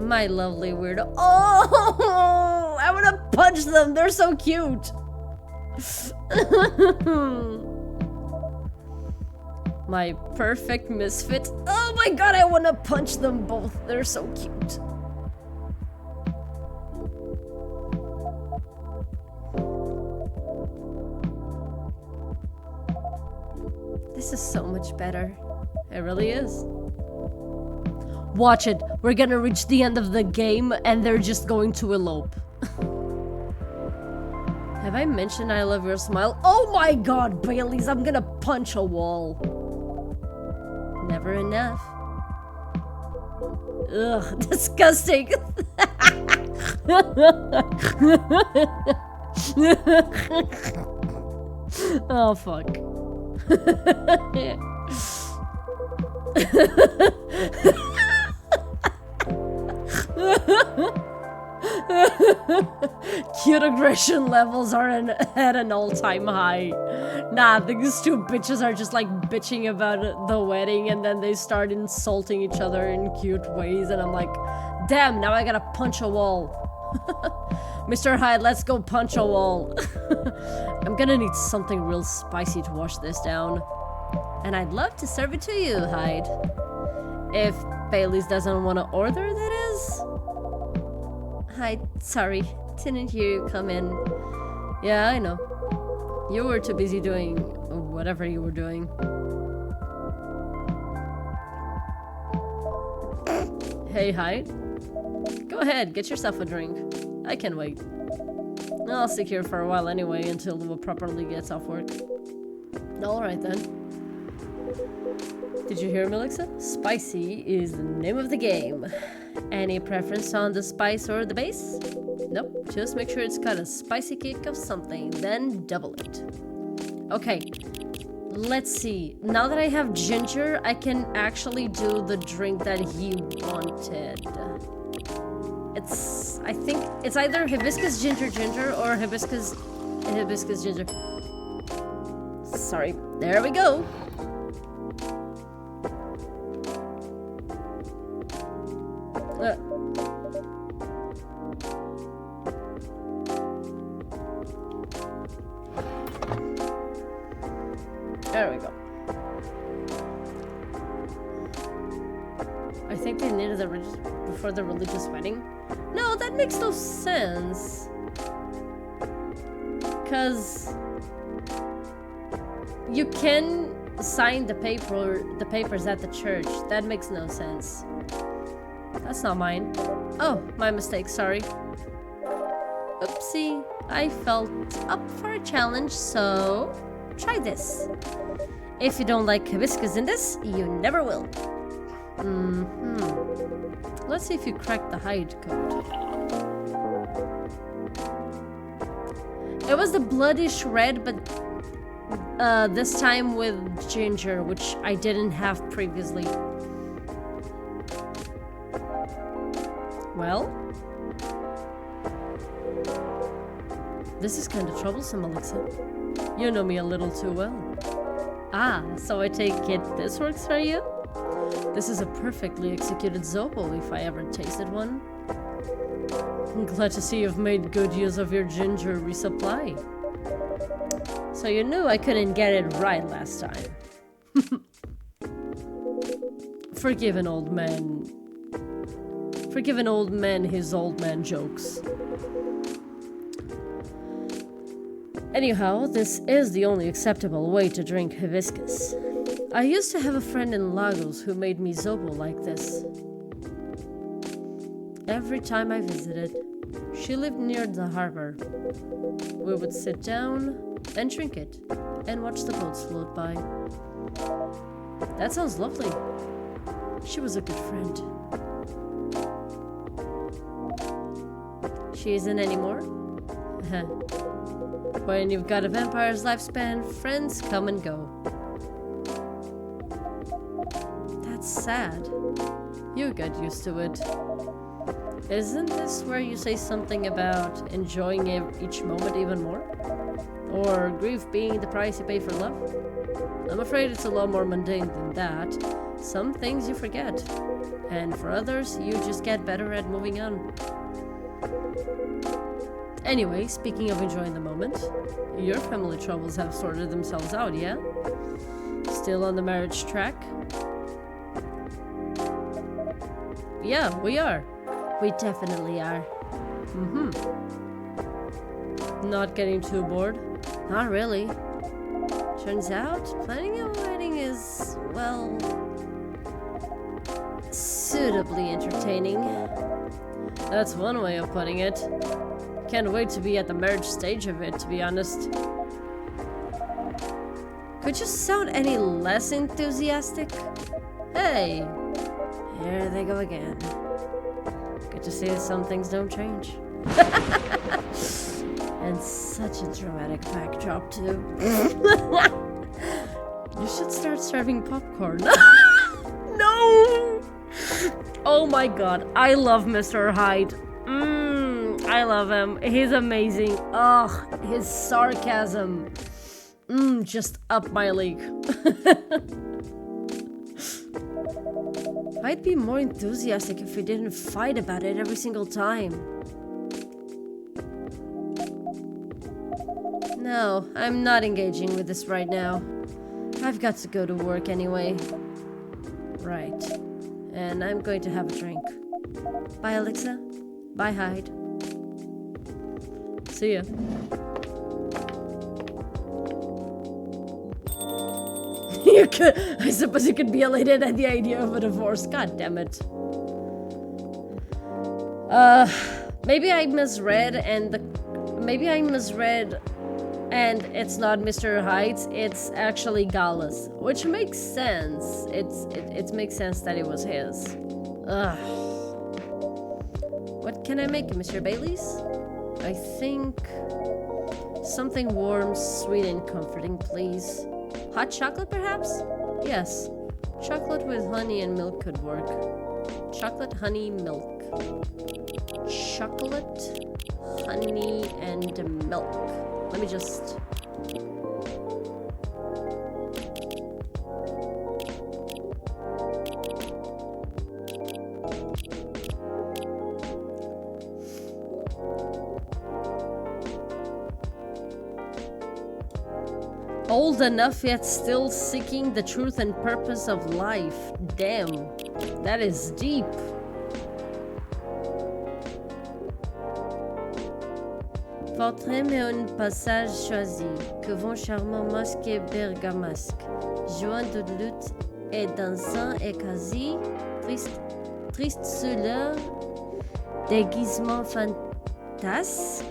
My lovely weirdo. Oh! I want to punch them! They're so cute! My perfect misfit. Oh my god, I want to punch them both. They're so cute. This is so much better. It really is. Watch it. We're gonna reach the end of the game and they're just going to elope. Have I mentioned I love your smile? Oh my god, Baileys, I'm gonna punch a wall. Never enough. Ugh, disgusting. Oh, fuck. Cute aggression levels are at an all-time high. Nah, these two bitches are just like bitching about the wedding and then they start insulting each other in cute ways and I'm like, damn, now I gotta punch a wall. Mr. Hyde, let's go punch a wall. I'm gonna need something real spicy to wash this down. And I'd love to serve it to you, Hyde. If Bailey's doesn't want to order, that is. Hi, sorry. Didn't hear you come in. Yeah, I know. You were too busy doing whatever you were doing. Hey, Hyde. Go ahead, get yourself a drink. I can wait. I'll stick here for a while anyway until Lua properly gets off work. Alright then. Did you hear, Melissa? Spicy is the name of the game. Any preference on the spice or the base? Nope, just make sure it's got a spicy kick of something, then double it. Okay, let's see. Now that I have ginger, I can actually do the drink that he wanted. I think it's either hibiscus ginger or hibiscus ginger. Sorry, there we go. There we go. I think they needed the before the religious wedding. No, that makes no sense. Cause you can sign the papers at the church. That makes no sense. That's not mine. Oh, my mistake, sorry. Oopsie. I felt up for a challenge, so try this. If you don't like hibiscus in this, you never will. Let's see if you crack the Hyde code. It was the bloodish red, but this time with ginger, which I didn't have previously. Well, this is kind of troublesome, Alexa. You know me a little too well. Ah, so I take it this works for you? This is a perfectly executed Zobo if I ever tasted one. I'm glad to see you've made good use of your ginger resupply. So you knew I couldn't get it right last time. Forgive an old man. Forgive an old man his old man jokes. Anyhow, this is the only acceptable way to drink hibiscus. I used to have a friend in Lagos who made me zobo like this. Every time I visited, she lived near the harbor. We would sit down and drink it and watch the boats float by. That sounds lovely. She was a good friend. She isn't anymore? When you've got a vampire's lifespan, friends come and go. That's sad. You get used to it. Isn't this where you say something about enjoying each moment even more? Or grief being the price you pay for love? I'm afraid it's a lot more mundane than that. Some things you forget. And for others, you just get better at moving on. Anyway, speaking of enjoying the moment, your family troubles have sorted themselves out, yeah? Still on the marriage track? Yeah, we are. We definitely are. Not getting too bored? Not really. Turns out, planning a wedding is, well, suitably entertaining. That's one way of putting it. Can't wait to be at the marriage stage of it, to be honest. Could you sound any less enthusiastic? Hey! Here they go again. Good to see that some things don't change. And such a dramatic backdrop, too. You should start serving popcorn. No! Oh my god, I love Mr. Hyde. I love him. He's amazing. Ugh, his sarcasm. Just up my league. I'd be more enthusiastic if we didn't fight about it every single time. No, I'm not engaging with this right now. I've got to go to work anyway. Right. And I'm going to have a drink. Bye, Alexa. Bye, Hyde. See ya. I suppose you could be elated at the idea of a divorce. God damn it. Maybe I misread and it's not Mr. Heights, it's actually Gallus, which makes sense. It makes sense that it was his. Ugh. What can I make, Mr. Bailey's? I think something warm, sweet, and comforting, please. Hot chocolate, perhaps? Yes. Chocolate with honey and milk could work. Chocolate, honey, milk. Chocolate, honey, and milk. Let me just... Old enough yet still seeking the truth and purpose of life. Damn, that is deep. Votre est un passage choisi, que vont charmant masque et bergamasque, joint de lutte et dansant et quasi, triste sous leur déguisement fantasque.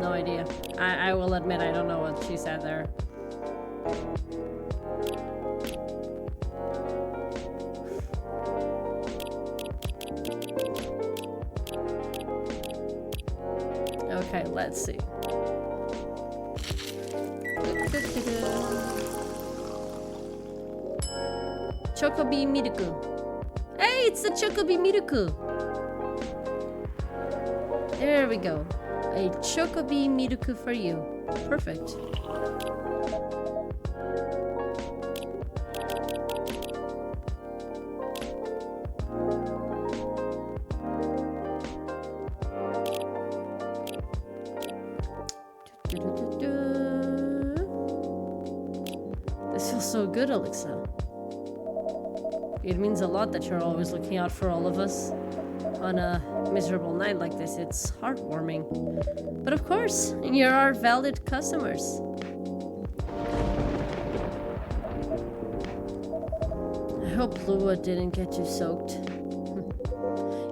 No idea. I will admit I don't know what she said there. Okay, let's see. Chocobi Miruku. Hey, it's the Chocobi Miruku. There we go. A Chocobi Miruku for you. Perfect. This feels so good, Alexa. It means a lot that you're always looking out for all of us. On a miserable night like this, it's heartwarming. But of course, you're our valued customers. I hope Lua didn't get you soaked.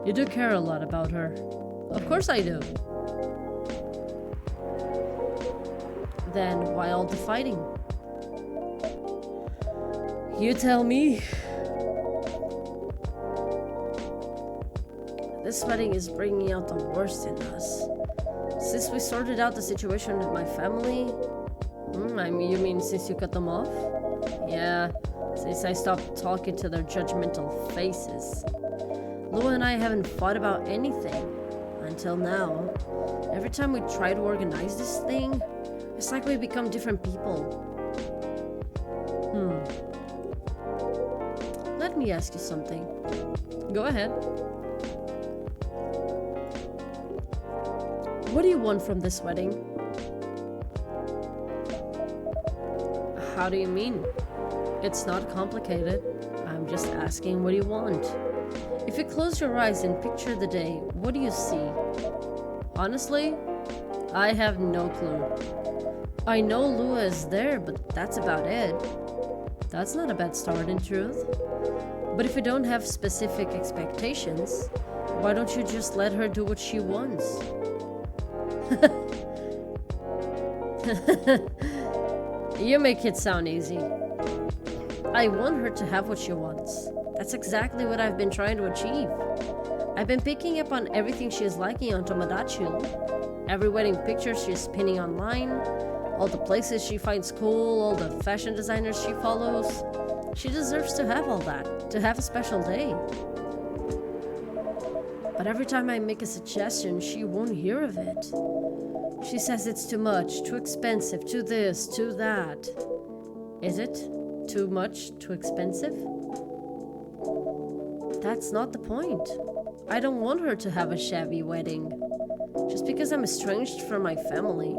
You do care a lot about her. Of course I do. Then why all the fighting? You tell me. This wedding is bringing out the worst in us. Since we sorted out the situation with my family... you mean since you cut them off? Yeah, since I stopped talking to their judgmental faces. Lua and I haven't fought about anything. Until now. Every time we try to organize this thing, it's like we become different people. Let me ask you something. Go ahead. What do you want from this wedding? How do you mean? It's not complicated. I'm just asking, what do you want? If you close your eyes and picture the day, what do you see? Honestly, I have no clue. I know Lua is there, but that's about it. That's not a bad start, in truth. But if you don't have specific expectations, why don't you just let her do what she wants? You make it sound easy. I want her to have what she wants. That's exactly what I've been trying to achieve. I've been picking up on everything she's liking on Tomodachi. Every wedding picture she's pinning online, all the places she finds cool, all the fashion designers she follows. She deserves to have all that, to have a special day. But every time I make a suggestion, she won't hear of it. She says it's too much, too expensive, too this, too that. Is it too much, too expensive? That's not the point. I don't want her to have a shabby wedding. Just because I'm estranged from my family.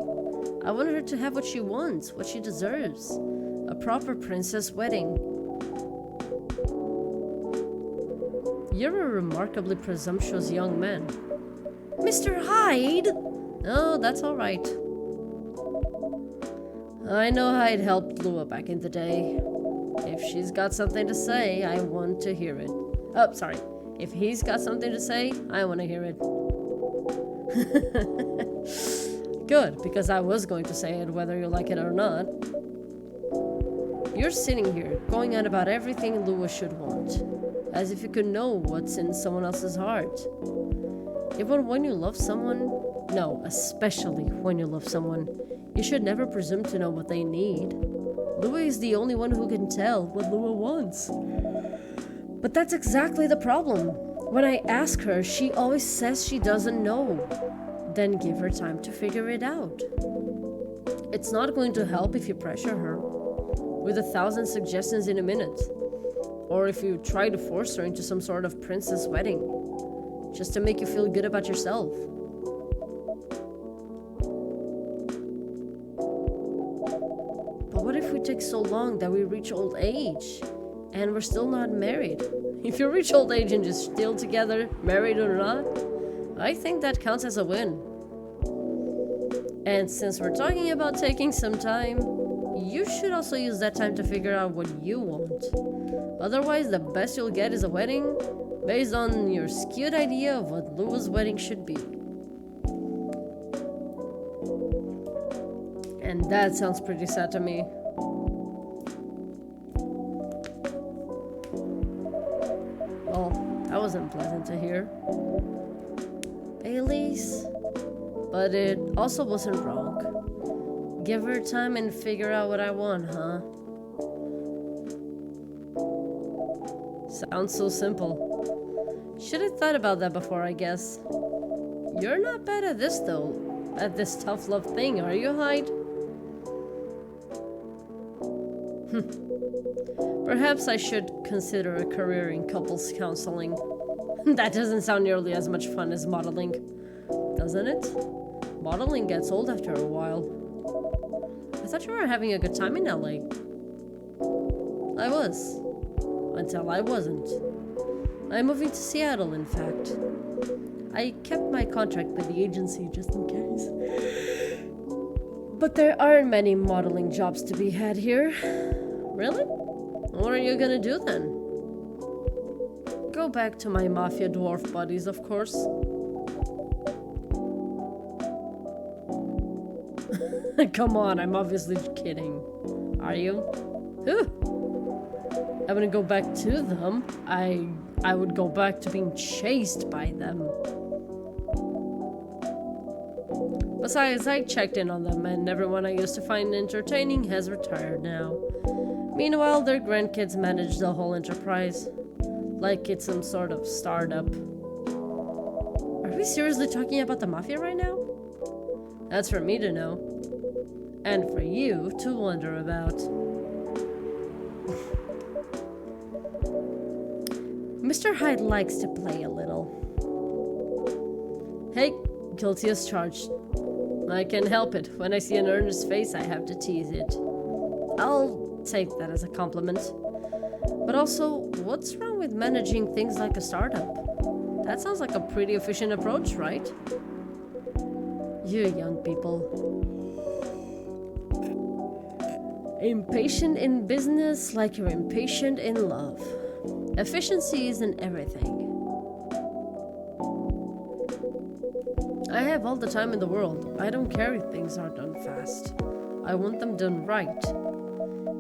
I want her to have what she wants, what she deserves. A proper princess wedding. You're a remarkably presumptuous young man. Mr. Hyde! Oh, that's alright. I know Hyde helped Lua back in the day. If she's got something to say, I want to hear it. Oh, sorry. If he's got something to say, I want to hear it. Good, because I was going to say it whether you like it or not. You're sitting here, going on about everything Lua should want. As if you could know what's in someone else's heart. Even when you love someone, no, especially when you love someone, you should never presume to know what they need. Lua is the only one who can tell what Lua wants. But that's exactly the problem. When I ask her, she always says she doesn't know. Then give her time to figure it out. It's not going to help if you pressure her with 1,000 suggestions in a minute. Or if you try to force her into some sort of princess wedding, just to make you feel good about yourself. But what if we take so long that we reach old age, and we're still not married? If you reach old age and you're still together, married or not, I think that counts as a win. And since we're talking about taking some time, you should also use that time to figure out what you want. Otherwise, the best you'll get is a wedding based on your skewed idea of what Lua's wedding should be. And that sounds pretty sad to me. Well, that wasn't pleasant to hear. Elise? But it also wasn't wrong. Give her time and figure out what I want, huh? Sounds so simple. Should have thought about that before, I guess. You're not bad at this, though. At this tough love thing, are you, Hyde? Perhaps I should consider a career in couples counseling. That doesn't sound nearly as much fun as modeling, doesn't it? Modeling gets old after a while. I thought you were having a good time in LA. I was. Until I wasn't. I'm moving to Seattle, in fact. I kept my contract with the agency just in case. But there aren't many modeling jobs to be had here. Really? What are you gonna do then? Go back to my mafia dwarf buddies, of course. Come on, I'm obviously kidding. Are you? I wouldn't go back to them. I would go back to being chased by them. Besides, I checked in on them, and everyone I used to find entertaining has retired now. Meanwhile, their grandkids manage the whole enterprise. Like it's some sort of startup. Are we seriously talking about the mafia right now? That's for me to know. And for you to wonder about. Mr. Hyde likes to play a little. Hey, guilty as charged. I can't help it. When I see an earnest face, I have to tease it. I'll take that as a compliment. But also, what's wrong with managing things like a startup? That sounds like a pretty efficient approach, right? You young people. Impatient in business like you're impatient in love. Efficiency isn't everything. I have all the time in the world. I don't care if things are done fast. I want them done right.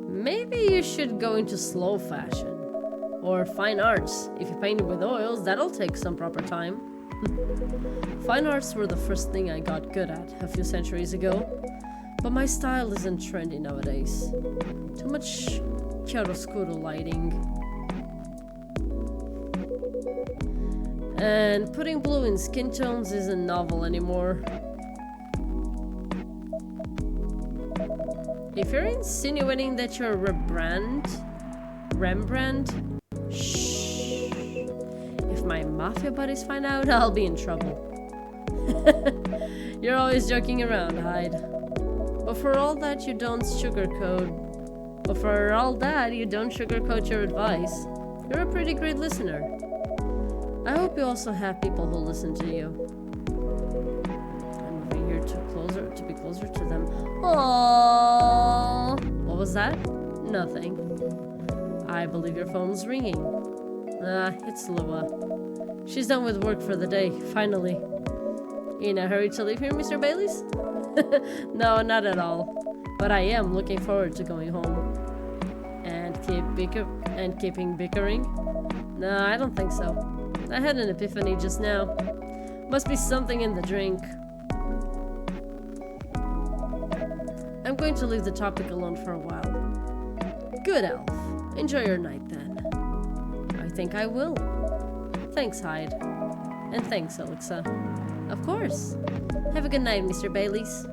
Maybe you should go into slow fashion. Or fine arts. If you paint with oils, that'll take some proper time. Fine arts were the first thing I got good at a few centuries ago. But my style isn't trendy nowadays. Too much chiaroscuro lighting. And putting blue in skin tones isn't novel anymore. If you're insinuating that you're Rembrandt? Shh. If my mafia buddies find out, I'll be in trouble. You're always joking around, Hyde. But for all that, you don't sugarcoat your advice. You're a pretty great listener. I hope you also have people who listen to you. I'm moving here to be closer to them. Aww. What was that? Nothing. I believe your phone's ringing. It's Lua. She's done with work for the day, finally. In a hurry to leave here, Mr. Baileys? No, not at all. But I am looking forward to going home. And keeping bickering? No, I don't think so. I had an epiphany just now. Must be something in the drink. I'm going to leave the topic alone for a while. Good elf. Enjoy your night then. I think I will. Thanks, Hyde. And thanks, Alexa. Of course. Have a good night, Mr. Baileys.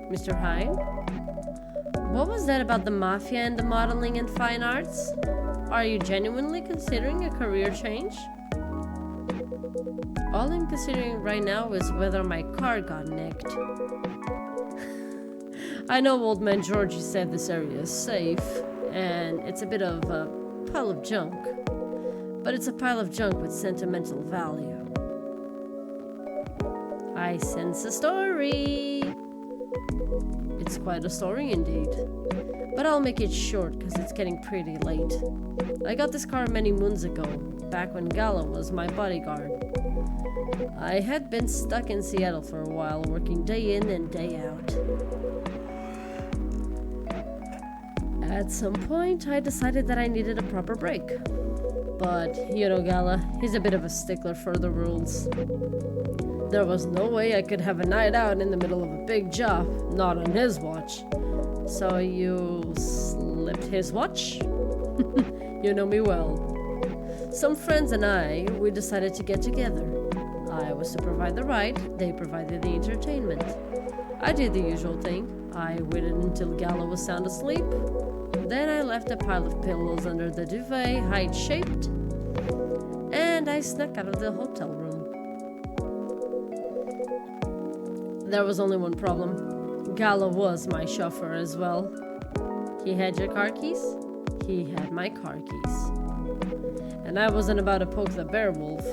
Mr. Hyde? What was that about the mafia and the modeling and fine arts? Are you genuinely considering a career change? All I'm considering right now is whether my car got nicked. I know old man Georgie said this area is safe, and it's a bit of a pile of junk. But it's a pile of junk with sentimental value. I sense a story. It's quite a story indeed. But I'll make it short because it's getting pretty late. I got this car many moons ago, back when Gala was my bodyguard. I had been stuck in Seattle for a while, working day in and day out. At some point, I decided that I needed a proper break. But, you know Gala, he's a bit of a stickler for the rules. There was no way I could have a night out in the middle of a big job, not on his watch. So you slipped his watch? You know me well. Some friends and I, we decided to get together. I was to provide the ride, they provided the entertainment. I did the usual thing. I waited until Gala was sound asleep. Then I left a pile of pillows under the duvet, height-shaped, and I snuck out of the hotel room. There was only one problem. Gala was my chauffeur as well. He had your car keys, he had my car keys. And I wasn't about to poke the bear wolf.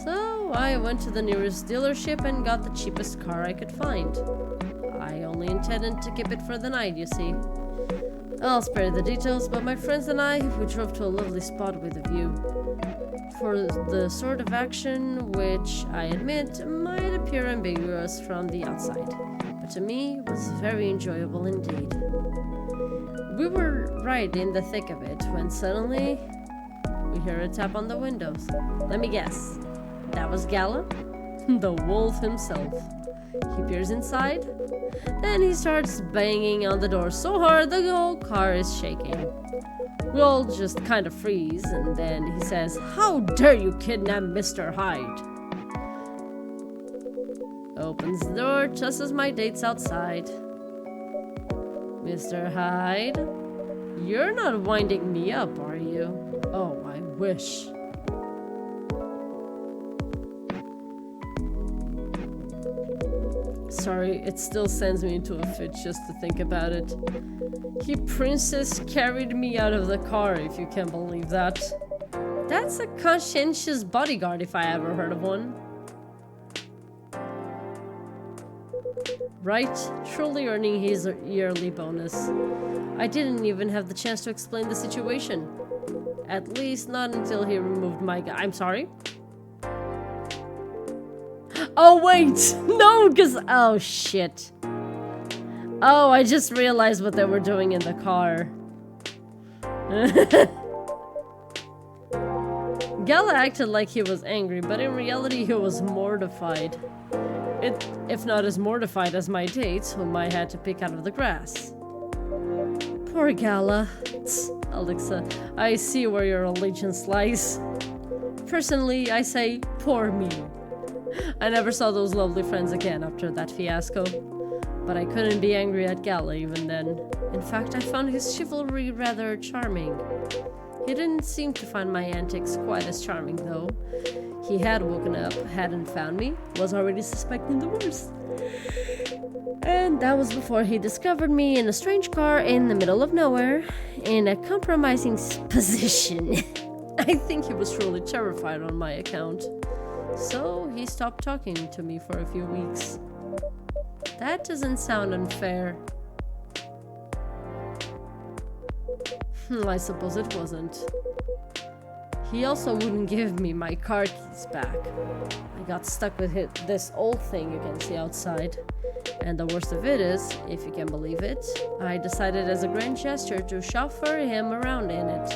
So I went to the nearest dealership and got the cheapest car I could find. I only intended to keep it for the night, you see. I'll spare the details, but my friends and I, we drove to a lovely spot with a view. For the sort of action which, I admit, might appear ambiguous from the outside, but to me was very enjoyable indeed. We were right in the thick of it when suddenly we hear a tap on the windows. Let me guess. That was Gala? The wolf himself. He peers inside. Then he starts banging on the door so hard the whole car is shaking. We all just kind of freeze, and then he says, "How dare you kidnap Mr. Hyde?" Opens the door just as my date's outside. Mr. Hyde? You're not winding me up, are you? Oh, I wish. Sorry, it still sends me into a fit just to think about it. He princess carried me out of the car, if you can believe that. That's a conscientious bodyguard if I ever heard of one. Right, truly earning his yearly bonus. I didn't even have the chance to explain the situation. At least not until he removed my I'm sorry? Oh wait! No, because oh shit. Oh, I just realized what they were doing in the car. Gala acted like he was angry, but in reality he was mortified. If not as mortified as my dates, whom I had to pick out of the grass. Poor Gala. Tsk, Alexa, I see where your allegiance lies. Personally, I say, poor me. I never saw those lovely friends again after that fiasco. But I couldn't be angry at Gala even then. In fact, I found his chivalry rather charming. He didn't seem to find my antics quite as charming, though. He had woken up, hadn't found me, was already suspecting the worst. And that was before he discovered me in a strange car in the middle of nowhere, in a compromising position. I think he was truly terrified on my account. So he stopped talking to me for a few weeks. That doesn't sound unfair. I suppose it wasn't. He also wouldn't give me my car keys back. I got stuck with this old thing you can see outside. And the worst of it is, if you can believe it, I decided as a grand gesture to chauffeur him around in it.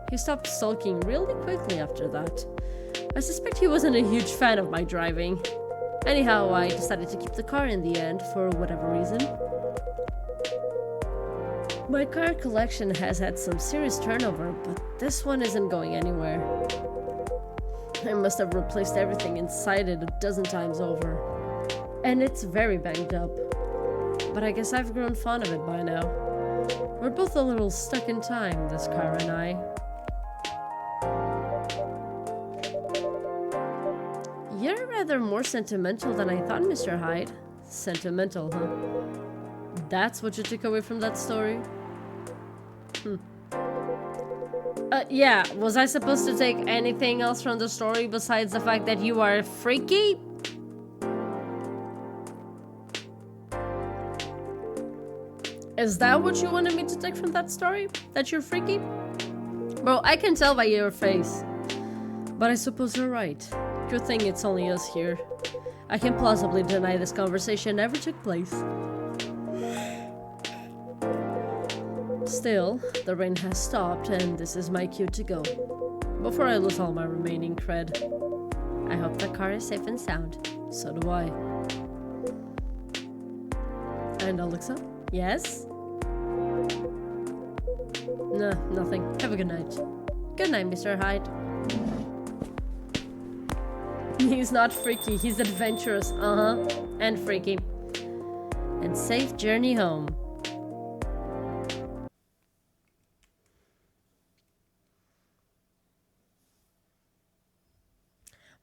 He stopped sulking really quickly after that. I suspect he wasn't a huge fan of my driving. Anyhow, I decided to keep the car in the end, for whatever reason. My car collection has had some serious turnover, but this one isn't going anywhere. I must have replaced everything inside it a dozen times over. And it's very banged up. But I guess I've grown fond of it by now. We're both a little stuck in time, this car and I. You're rather more sentimental than I thought, Mr. Hyde. Sentimental, huh? That's what you took away from that story? Yeah, was I supposed to take anything else from the story besides the fact that you are freaky? Is that what you wanted me to take from that story? That you're freaky? Bro, I can tell by your face. But I suppose you're right. Good thing it's only us here. I can plausibly deny this conversation ever took place. Still, the rain has stopped and this is my cue to go. Before I lose all my remaining cred. I hope the car is safe and sound. So do I. And Alexa? Yes? No, nothing. Have a good night. Good night, Mr. Hyde. He's not freaky, he's adventurous. And freaky. And safe journey home.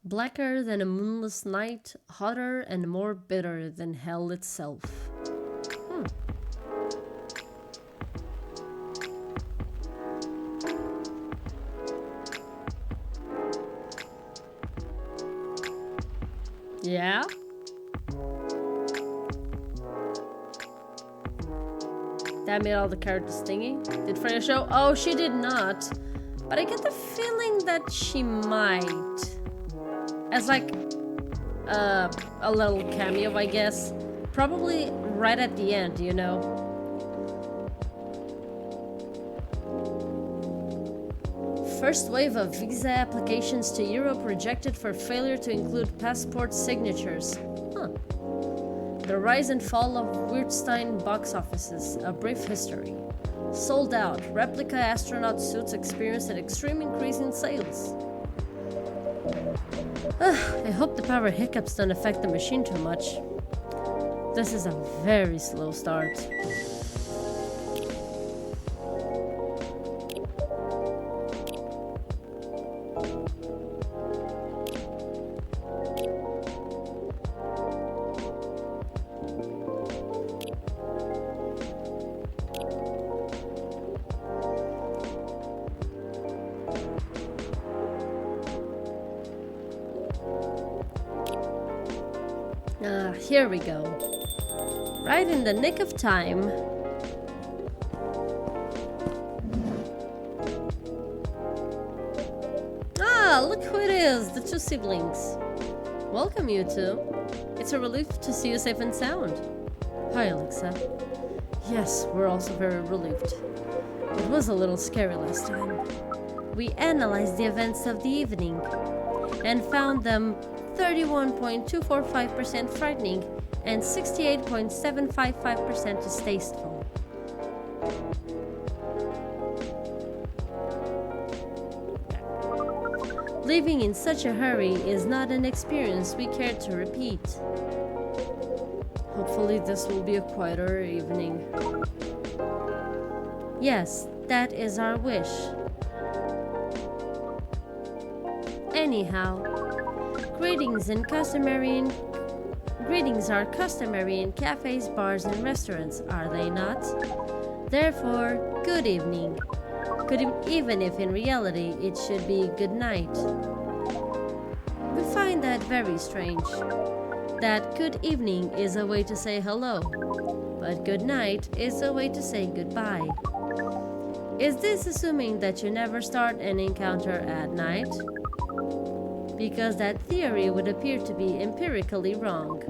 Blacker than a moonless night, hotter and more bitter than hell itself. Yeah? That made all the characters stingy? Did Freya show? Oh, she did not. But I get the feeling that she might. As like a little cameo, I guess. Probably right at the end, you know. First wave of visa applications to Europe rejected for failure to include passport signatures. The rise and fall of Wirtstein box offices, a brief history. Sold out, replica astronaut suits experienced an extreme increase in sales. I hope the power hiccups don't affect the machine too much. This is a very slow start. Here we go. Right in the nick of time. Look who it is, the two siblings. Welcome, you two. It's a relief to see you safe and sound. Hi, Alexa. Yes, we're also very relieved. It was a little scary last time. we analyzed the events of the evening and found them 31.245% frightening and 68.755% distasteful. Leaving in such a hurry is not an experience we care to repeat. Hopefully this will be a quieter evening. Yes, that is our wish. Anyhow, greetings are customary in cafes, bars, and restaurants, are they not? Therefore, good evening. Even if in reality it should be good night. We find that very strange. That good evening is a way to say hello, but good night is a way to say goodbye. Is this assuming that you never start an encounter at night? Because that theory would appear to be empirically wrong.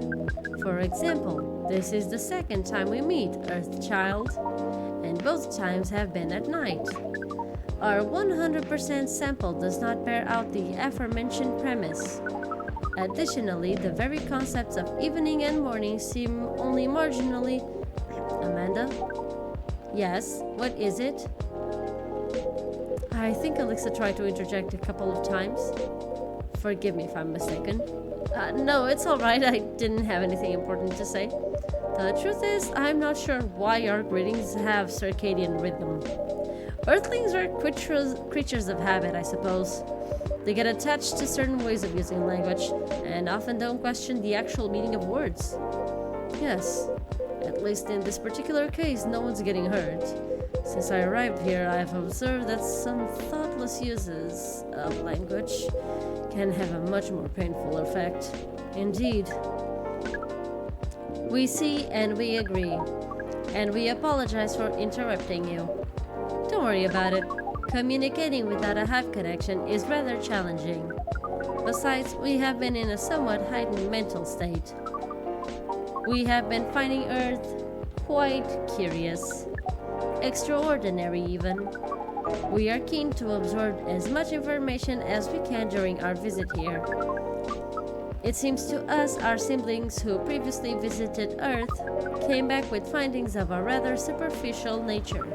For example, this is the second time we meet, Earthchild, and both times have been at night. Our 100% sample does not bear out the aforementioned premise. Additionally, the very concepts of evening and morning seem only marginally... Amanda? Yes, what is it? I think Alexa tried to interject a couple of times. Forgive me if I'm mistaken. No, it's alright, I didn't have anything important to say. The truth is, I'm not sure why our greetings have circadian rhythm. Earthlings are creatures of habit, I suppose. They get attached to certain ways of using language, and often don't question the actual meaning of words. Yes, at least in this particular case, no one's getting hurt. Since I arrived here, I've observed that some thoughtless uses of language can have a much more painful effect. Indeed. We see and we agree, and we apologize for interrupting you. Don't worry about it. Communicating without a hive connection is rather challenging. Besides, we have been in a somewhat heightened mental state. We have been finding Earth quite curious. Extraordinary, even. We are keen to absorb as much information as we can during our visit here. It seems to us our siblings who previously visited Earth came back with findings of a rather superficial nature.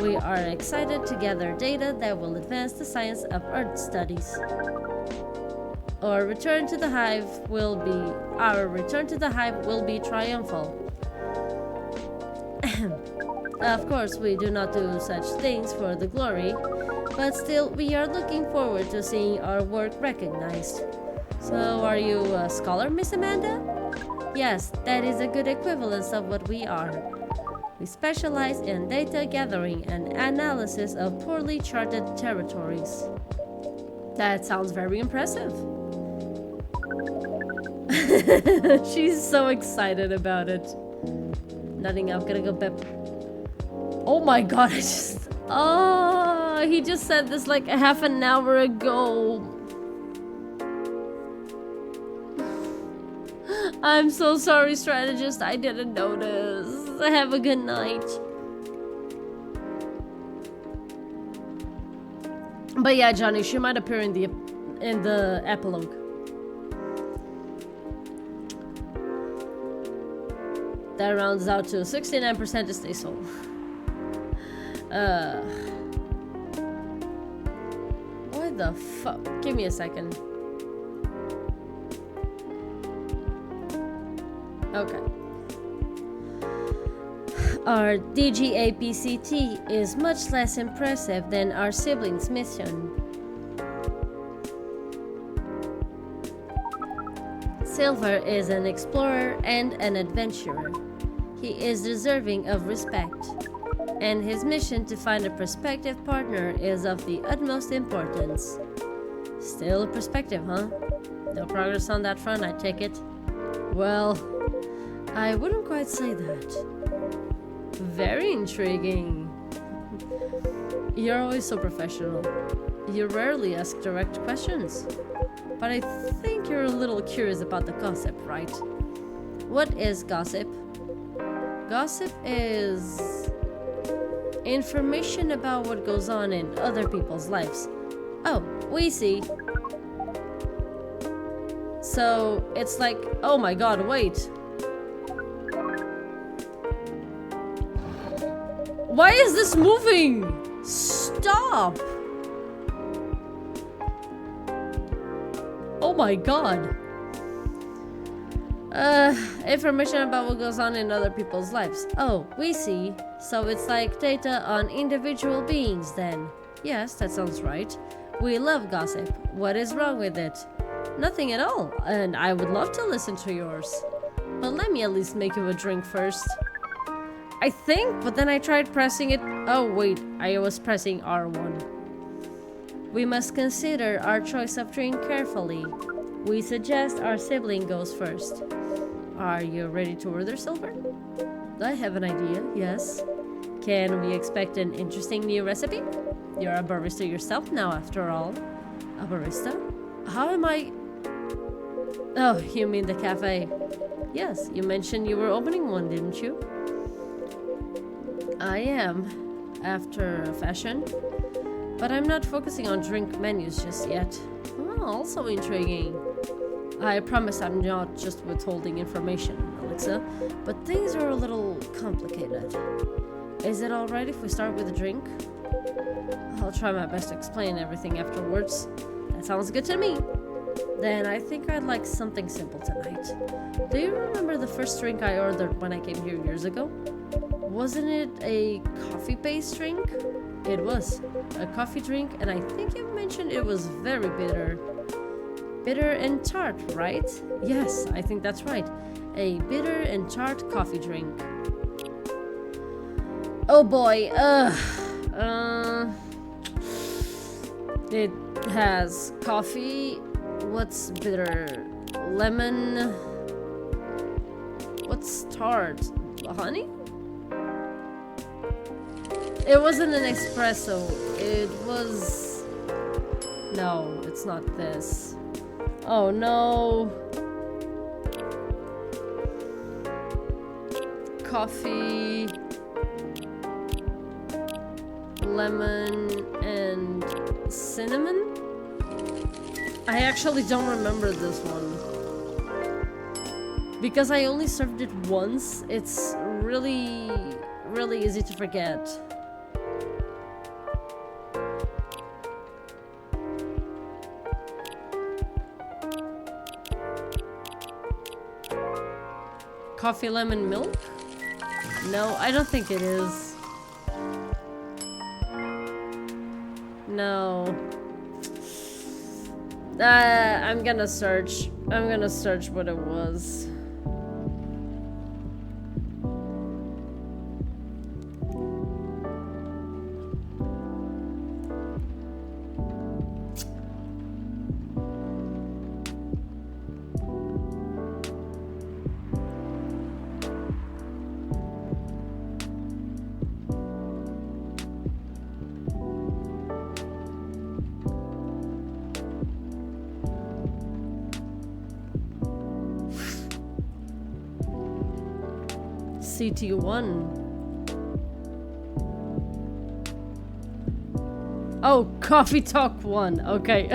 We are excited to gather data that will advance the science of Earth studies. Our return to the hive will be triumphal. Of course, we do not do such things for the glory, but still, we are looking forward to seeing our work recognized. So, are you a scholar, Miss Amanda? Yes, that is a good equivalence of what we are. We specialize in data gathering and analysis of poorly charted territories. That sounds very impressive. She's so excited about it. Nothing, I'm gonna go back. Oh my god, he just said this like a half an hour ago. I'm so sorry, strategist, I didn't notice. Have a good night. But yeah, Johnny, she might appear in the epilogue. That rounds out to 69% to stay soul. What the fuck? Give me a second. Okay. Our DGAPCT is much less impressive than our siblings' mission. Silver is an explorer and an adventurer. He is deserving of respect, and his mission to find a prospective partner is of the utmost importance. Still a perspective, huh? No progress on that front, I take it? Well, I wouldn't quite say that. Very intriguing. You're always so professional. You rarely ask direct questions. But I think you're a little curious about the gossip, right? What is gossip? Gossip is... Information about what goes on in other people's lives. Oh, we see. So it's like, oh my god, wait. Why is this moving? Stop! Oh my god. Information about what goes on in other people's lives. Oh, we see. So it's like data on individual beings then. Yes, that sounds right. We love gossip. What is wrong with it? Nothing at all, and I would love to listen to yours. But let me at least make you a drink first. I think, but then I tried pressing it. Oh wait, I was pressing R1. We must consider our choice of drink carefully. We suggest our sibling goes first. Are you ready to order, Silver? I have an idea, yes. Can we expect an interesting new recipe? You're a barista yourself now, after all. A barista? How am I... Oh, you mean the cafe? Yes, you mentioned you were opening one, didn't you? I am, after a fashion. But I'm not focusing on drink menus just yet. Oh, also intriguing. I promise I'm not just withholding information, Alexa, but things are a little complicated. Is it alright if we start with a drink? I'll try my best to explain everything afterwards. That sounds good to me. Then I think I'd like something simple tonight. Do you remember the first drink I ordered when I came here years ago? Wasn't it a coffee-based drink? It was. A coffee drink, and I think you mentioned it was very bitter. Bitter and tart, right? Yes, I think that's right. A bitter and tart coffee drink. Oh boy, it has coffee. What's bitter? Lemon. What's tart? Honey? It wasn't an espresso. It was... No, it's not this. Oh no. Coffee, lemon, and cinnamon? I actually don't remember this one. Because I only served it once, it's really easy to forget. Coffee lemon milk? No, I don't think it is. No. I'm gonna search what it was. CT1. Oh, Coffee Talk 1. Okay.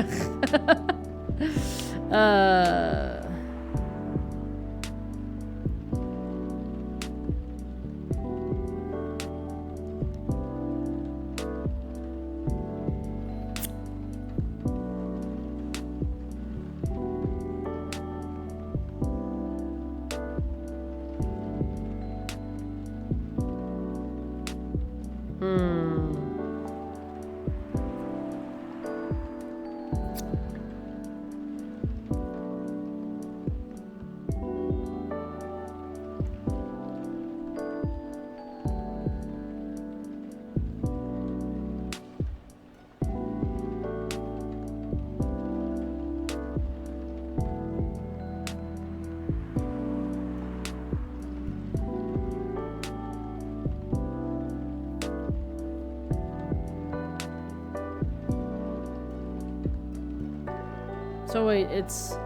So wait, it's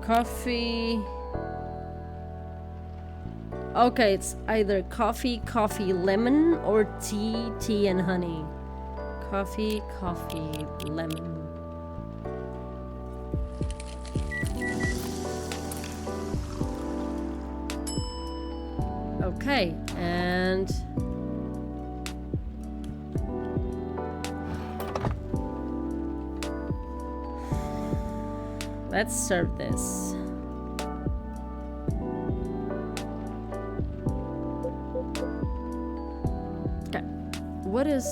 coffee, Okay, it's either coffee, coffee, lemon, or tea, tea, and honey. Coffee, coffee, lemon. Okay, and... let's serve this. Okay, what is...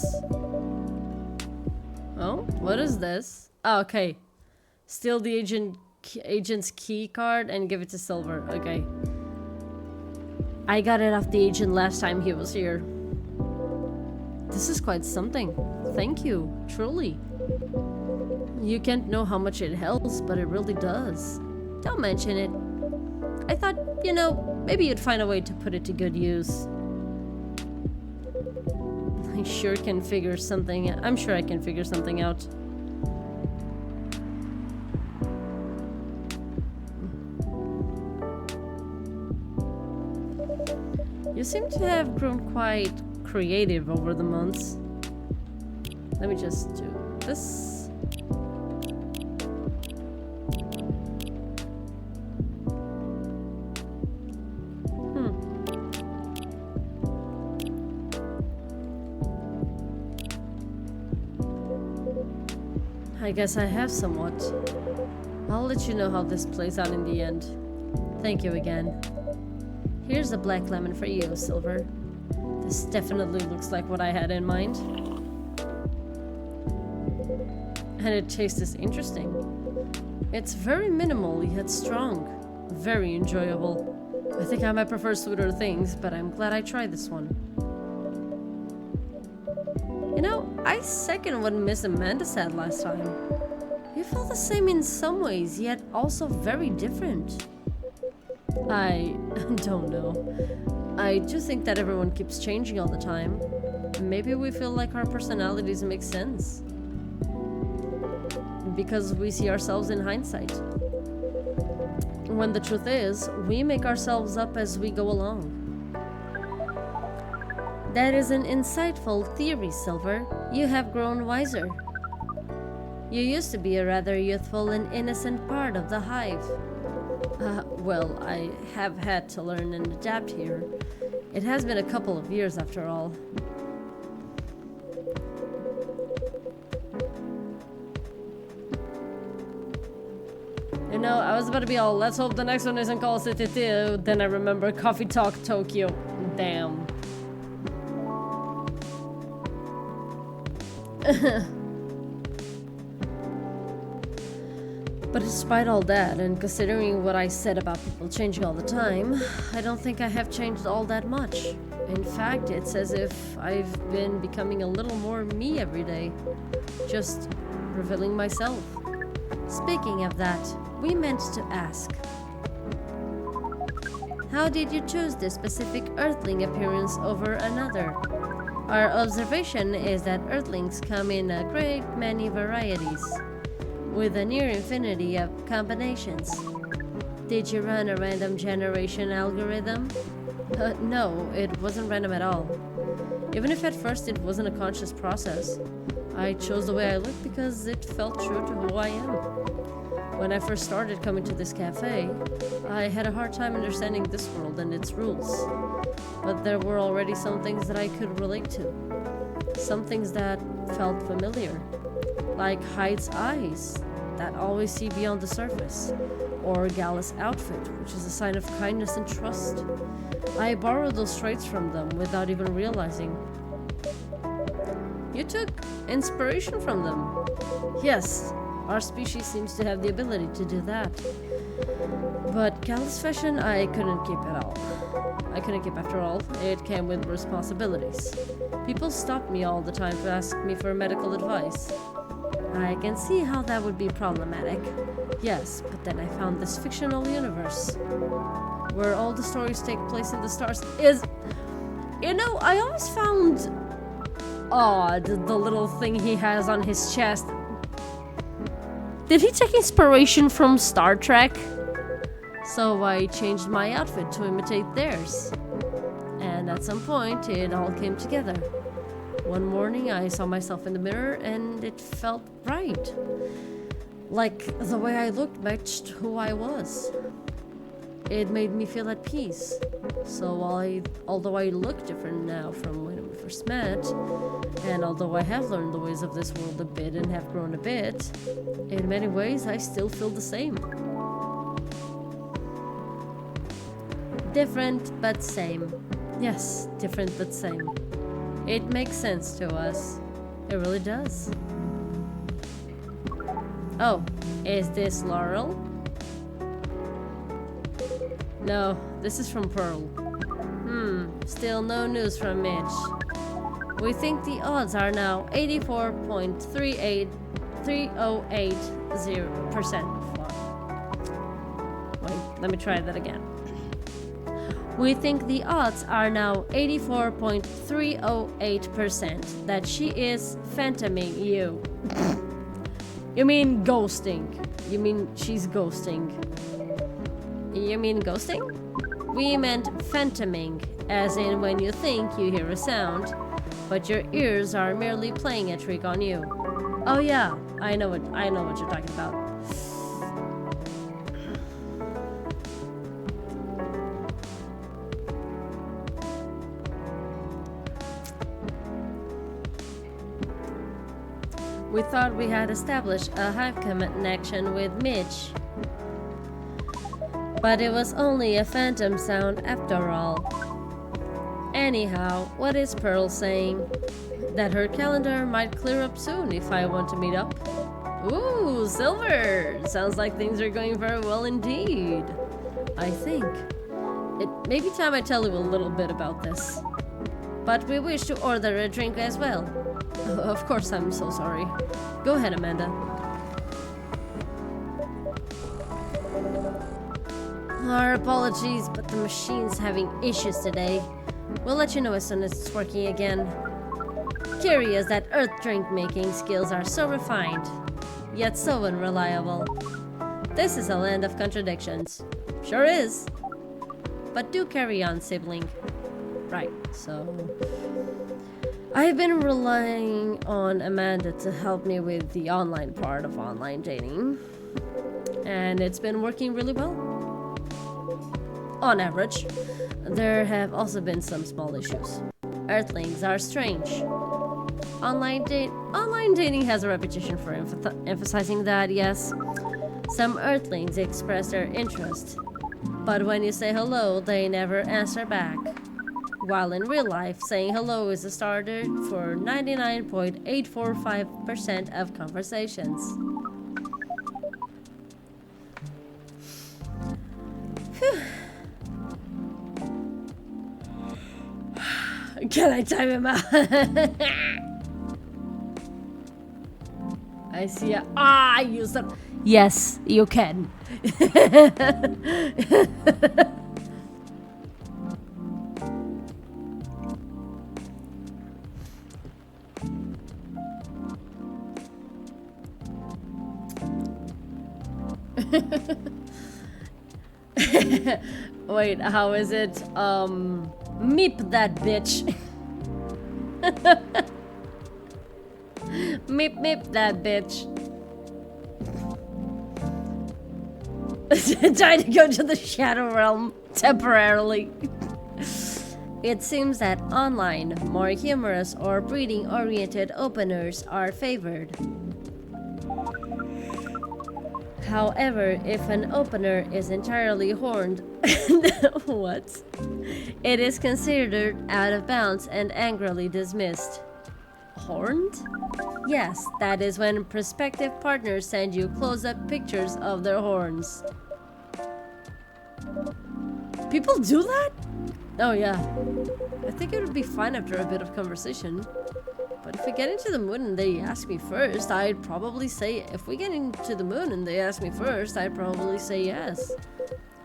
oh, what is this? Oh, okay. Steal the agent's key card and give it to Silver. Okay. I got it off the agent last time he was here. This is quite something. Thank you, truly. You can't know how much it helps, but it really does. Don't mention it. I thought, you know, maybe you'd find a way to put it to good use. I sure can figure something. I'm sure I can figure something out. You seem to have grown quite creative over the months. Let me just do this. I guess I have somewhat. I'll let you know how this plays out in the end. Thank you again. Here's a black lemon for you, Silver. This definitely looks like what I had in mind. And it tastes interesting. It's very minimal yet strong. Very enjoyable. I think I might prefer sweeter things, but I'm glad I tried this one. You know, I second what Miss Amanda said last time. You feel the same in some ways, yet also very different. I don't know. I do think that everyone keeps changing all the time. Maybe we feel like our personalities make sense. Because we see ourselves in hindsight. When the truth is, we make ourselves up as we go along. That is an insightful theory, Silver. You have grown wiser. You used to be a rather youthful and innocent part of the hive. Well, I have had to learn and adapt here. It has been a couple of years after all. You know, I was about to be all, let's hope the next one isn't called City 2. Then I remember Coffee Talk Tokyo. Damn. But despite all that, and considering what I said about people changing all the time, I don't think I have changed all that much. In fact, it's as if I've been becoming a little more me every day. Just revealing myself. Speaking of that, we meant to ask. How did you choose this specific Earthling appearance over another? Our observation is that Earthlings come in a great many varieties, with a near infinity of combinations. Did you run a random generation algorithm? No, it wasn't random at all. Even if at first it wasn't a conscious process, I chose the way I look because it felt true to who I am. When I first started coming to this cafe, I had a hard time understanding this world and its rules. But there were already some things that I could relate to. Some things that felt familiar. Like Hyde's eyes, that always see beyond the surface. Or Gallus' outfit, which is a sign of kindness and trust. I borrowed those traits from them without even realizing. You took inspiration from them. Yes, our species seems to have the ability to do that. But Gallus' fashion, I couldn't keep at all. I couldn't keep after all. It came with responsibilities. People stopped me all the time to ask me for medical advice. I can see how that would be problematic. Yes, but then I found this fictional universe where all the stories take place in the stars. You know, I always found odd the little thing he has on his chest. Did he take inspiration from Star Trek? So I changed my outfit to imitate theirs. And at some point, it all came together. One morning, I saw myself in the mirror and it felt right. Like the way I looked matched who I was. It made me feel at peace. So although I look different now from when we first met, and although I have learned the ways of this world a bit and have grown a bit, in many ways I still feel the same. Different but same. Yes, different but same. It makes sense to us. It really does. Oh, is this Laurel? No, this is from Pearl. Still no news from Mitch. We think the odds are now 84.308%. Wait, let me try that again. We think the odds are now 84.308% that she is phantoming you. You mean ghosting. You mean she's ghosting. You mean ghosting? We meant phantoming, as in when you think you hear a sound, but your ears are merely playing a trick on you. Oh yeah, I know what you're talking about. We thought we had established a hive connection with Mitch. But it was only a phantom sound after all. Anyhow, what is Pearl saying? That her calendar might clear up soon if I want to meet up. Ooh, Silver! Sounds like things are going very well indeed. I think. It may be time I tell you a little bit about this. But we wish to order a drink as well. Of course, I'm so sorry. Go ahead, Amanda. Our apologies, but the machine's having issues today. We'll let you know as soon as it's working again. Curious that Earth drink making skills are so refined, yet so unreliable. This is a land of contradictions. Sure is. But do carry on, sibling. Right, so... I've been relying on Amanda to help me with the online part of online dating. And it's been working really well. On average. There have also been some small issues. Earthlings are strange. Online dating has a reputation for emphasizing that, yes. Some Earthlings express their interest. But when you say hello, they never answer back. While in real life, saying hello is a starter for 99.845% of conversations. Phew. Can I time him out? I see a... I used them. Yes, you can. Wait, how is it? Meep that bitch. Meep that bitch. Trying to go to the Shadow Realm temporarily. It seems that online, more humorous or breeding-oriented openers are favored. However, if an opener is entirely horned, what? It is considered out of bounds and angrily dismissed. Horned? Yes, that is when prospective partners send you close-up pictures of their horns. People do that? Oh yeah. I think it would be fine after a bit of conversation. But if we get into the mood and they ask me first, I'd probably say... If we get into the mood and they ask me first, I'd probably say yes.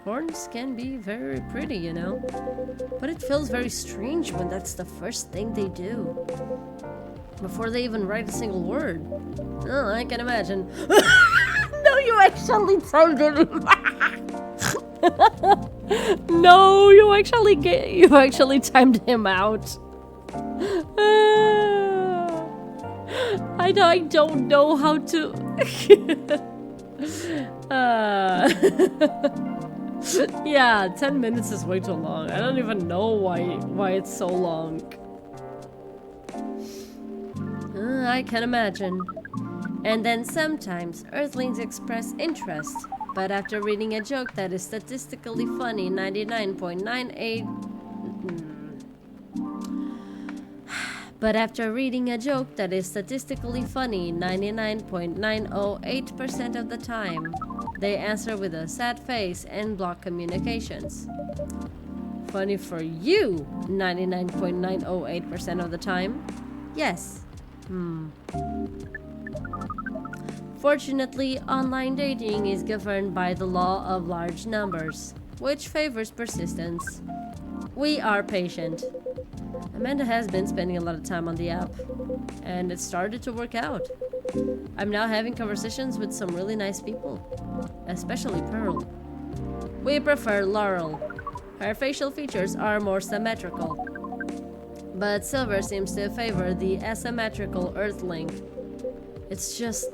Horns can be very pretty, you know? But it feels very strange when that's the first thing they do. Before they even write a single word. Oh, I can imagine. No, you actually told him. No, you actually timed him out. I don't know how to. Yeah, 10 minutes is way too long. I don't even know why it's so long. I can imagine. And then sometimes Earthlings express interest, but after reading a joke that is statistically funny 99.98 But after reading a joke that is statistically funny 99.908% of the time, they answer with a sad face and block communications. Funny for you 99.908% of the time? Yes. Fortunately, online dating is governed by the law of large numbers, which favors persistence. We are patient. Amanda has been spending a lot of time on the app, and it started to work out. I'm now having conversations with some really nice people, especially Pearl. We prefer Laurel. Her facial features are more symmetrical, but Silver seems to favor the asymmetrical Earthling. It's just,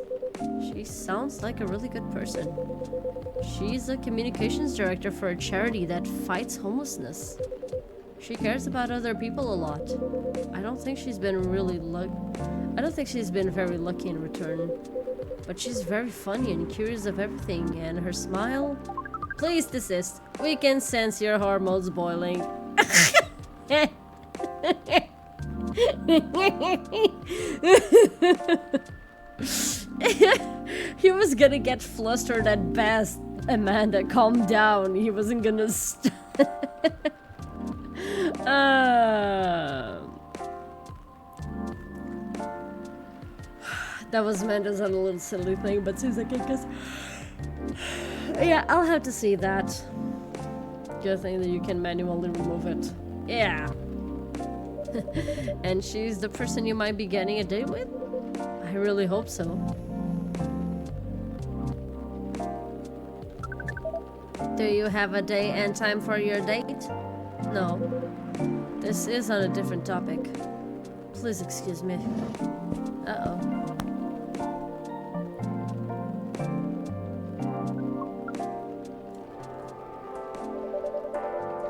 she sounds like a really good person. She's a communications director for a charity that fights homelessness. She cares about other people a lot. I don't think she's been very lucky in return. But she's very funny and curious of everything, and her smile... Please desist. We can sense your hormones boiling. He was gonna get flustered at best. Amanda, calm down. He wasn't gonna that was meant as a little silly thing, but seems like it goes. Yeah, I'll have to see that. Good thing that you can manually remove it. Yeah. And she's the person you might be getting a date with? I really hope so. Do you have a day and time for your date? No. This is on a different topic. Please excuse me. Uh-oh.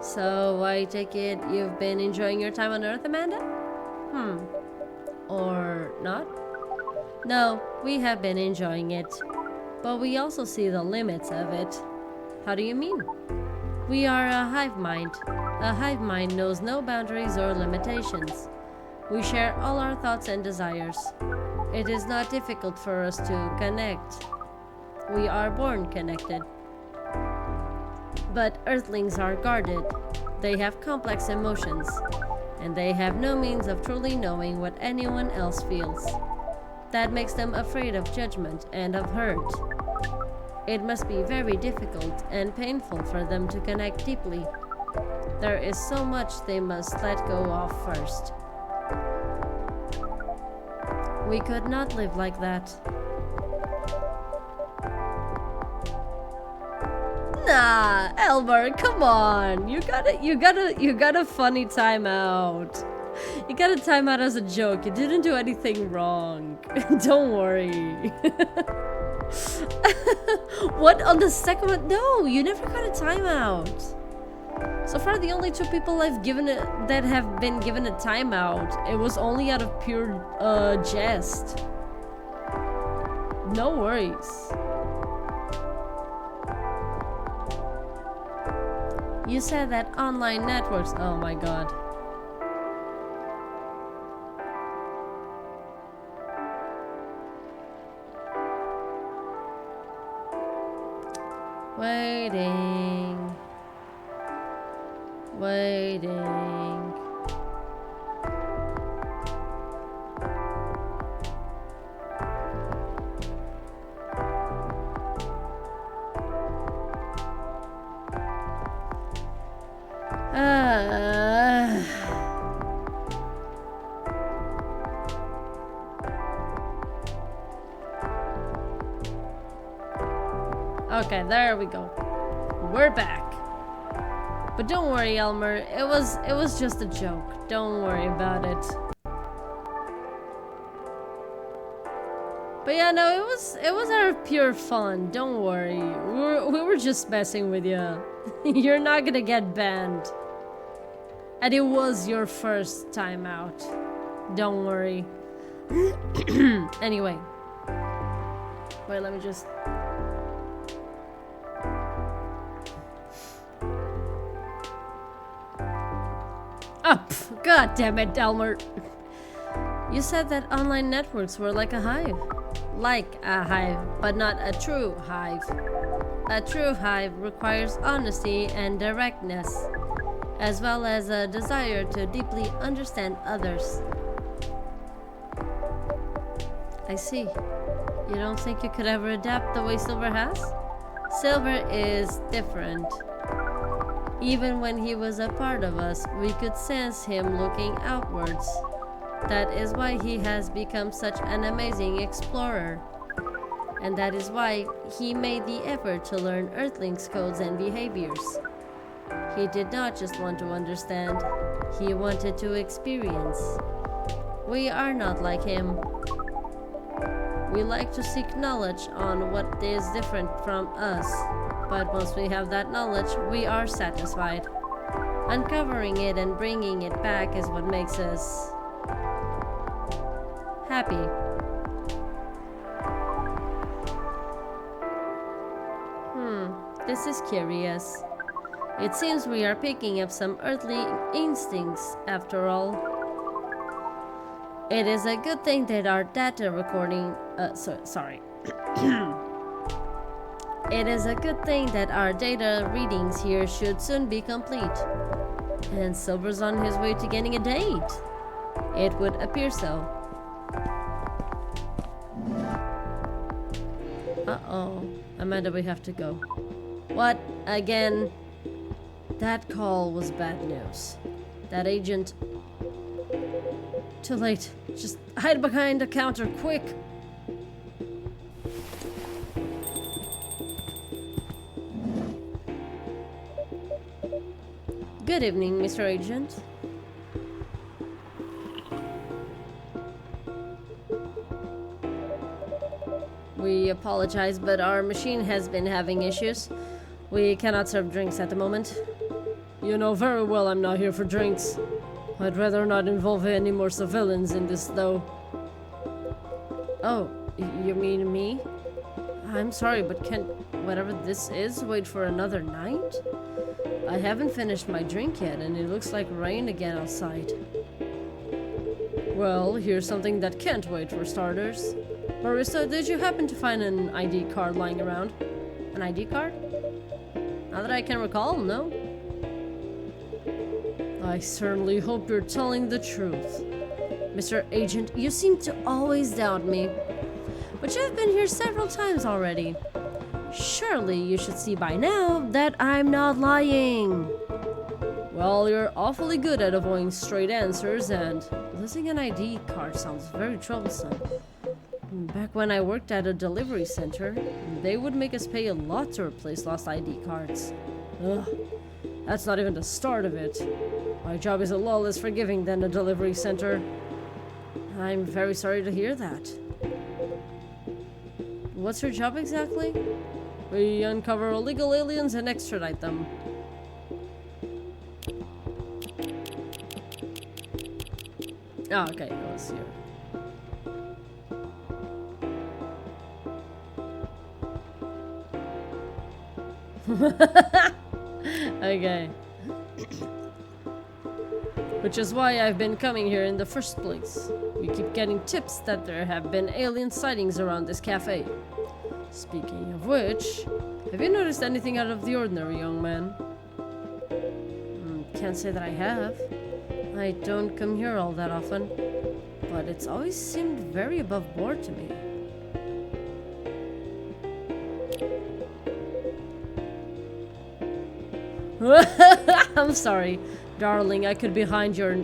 So, I take it you've been enjoying your time on Earth, Amanda? Or not? No, we have been enjoying it. But we also see the limits of it. How do you mean? We are a hive mind. A hive mind knows no boundaries or limitations. We share all our thoughts and desires. It is not difficult for us to connect. We are born connected. But Earthlings are guarded. They have complex emotions, and they have no means of truly knowing what anyone else feels. That makes them afraid of judgment and of hurt. It must be very difficult and painful for them to connect deeply. There is so much they must let go of first. We could not live like that. Nah, Elmer, come on. You got a funny timeout. You got a timeout as a joke. You didn't do anything wrong. Don't worry. What, on the second one? No, you never got a timeout. So far, the only two people I've given that have been given a timeout, it was only out of pure jest. No worries. You said that online networks. Oh my god. Waiting. Waiting. Okay, there we go. We're back. But don't worry, Elmer. It was just a joke. Don't worry about it. But yeah, no, it was out of pure fun. Don't worry. We were just messing with you. You're not gonna get banned. And it was your first time out. Don't worry. Anyway. Wait, let me just... Oh, god damn it, Elmer. You said that online networks were like a hive. Like a hive, but not a true hive. A true hive requires honesty and directness, as well as a desire to deeply understand others. I see. You don't think you could ever adapt the way Silver has? Silver is different. Even when he was a part of us, we could sense him looking outwards. That is why he has become such an amazing explorer. And that is why he made the effort to learn Earthlings' codes and behaviors. He did not just want to understand, he wanted to experience. We are not like him. We like to seek knowledge on what is different from us, but once we have that knowledge, we are satisfied. Uncovering it and bringing it back is what makes us happy. This is curious. It seems we are picking up some earthly instincts after all. It is a good thing that our data recording... sorry. It is a good thing that our data readings here should soon be complete. And Silver's on his way to getting a date. It would appear so. Uh-oh. Amanda, we have to go. What? Again? That call was bad news. That agent... Too late. Just hide behind the counter, quick! Good evening, Mr. Agent. We apologize, but our machine has been having issues. We cannot serve drinks at the moment. You know very well I'm not here for drinks. I'd rather not involve any more civilians in this, though. Oh, you mean me? I'm sorry, but can whatever this is wait for another night? I haven't finished my drink yet, and it looks like rain again outside. Well, here's something that can't wait for starters. Barista, did you happen to find an ID card lying around? An ID card? Not that I can recall, no. I certainly hope you're telling the truth. Mr. Agent, you seem to always doubt me. But you've been here several times already. Surely you should see by now that I'm not lying. Well, you're awfully good at avoiding straight answers, and losing an ID card sounds very troublesome. Back when I worked at a delivery center, they would make us pay a lot to replace lost ID cards. Ugh, that's not even the start of it. My job is a lot less forgiving than a delivery center. I'm very sorry to hear that. What's your job exactly? We uncover illegal aliens and extradite them. Oh, okay, that was here. Okay. Which is why I've been coming here in the first place. We keep getting tips that there have been alien sightings around this cafe. Speaking of which, have you noticed anything out of the ordinary, young man? Can't say that I have. I don't come here all that often, but it's always seemed very above board to me. I'm sorry, darling. I could be behind your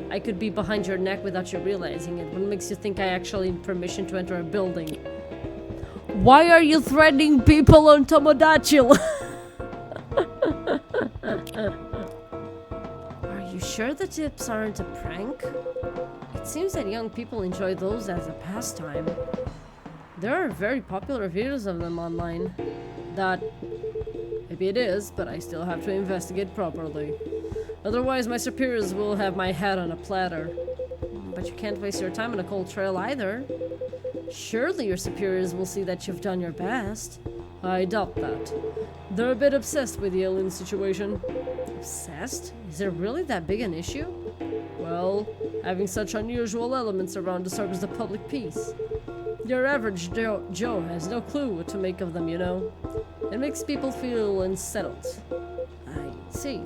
neck without you realizing it. What makes you think I actually need permission to enter a building? Why are you threatening people on Tomodachi? sure the tips aren't a prank? It seems that young people enjoy those as a pastime. There are very popular videos of them online. That... maybe it is, but I still have to investigate properly. Otherwise, my superiors will have my head on a platter. But you can't waste your time on a cold trail either. Surely your superiors will see that you've done your best. I doubt that. They're a bit obsessed with the alien situation. Obsessed? Is it really that big an issue? Well, having such unusual elements around disturbs the public peace. Your average Joe has no clue what to make of them, you know. It makes people feel unsettled. I see.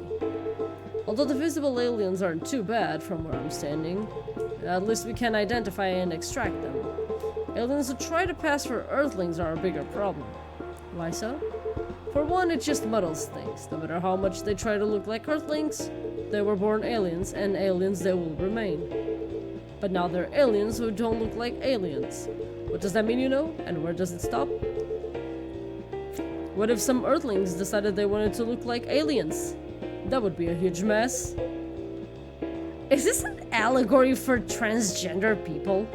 Although the visible aliens aren't too bad from where I'm standing, at least we can identify and extract them. Aliens who try to pass for Earthlings are a bigger problem. Why so? For one, it just muddles things. No matter how much they try to look like Earthlings, they were born aliens, and aliens they will remain. But now they're aliens who don't look like aliens. What does that mean, you know? And where does it stop? What if some Earthlings decided they wanted to look like aliens? That would be a huge mess. Is this an allegory for transgender people?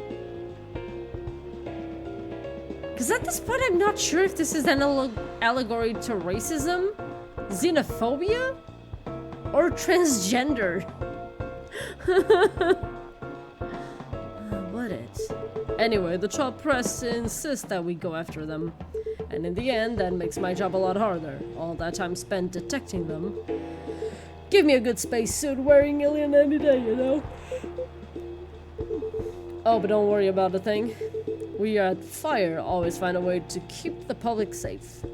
Because at this point I'm not sure if this is an allegory to racism, xenophobia, or transgender. What it? Anyway, the trial press insists that we go after them. And in the end, that makes my job a lot harder. All that time spent detecting them. Give me a good spacesuit wearing alien any day, you know? Oh, but don't worry about a thing. We at Fire always find a way to keep the public safe.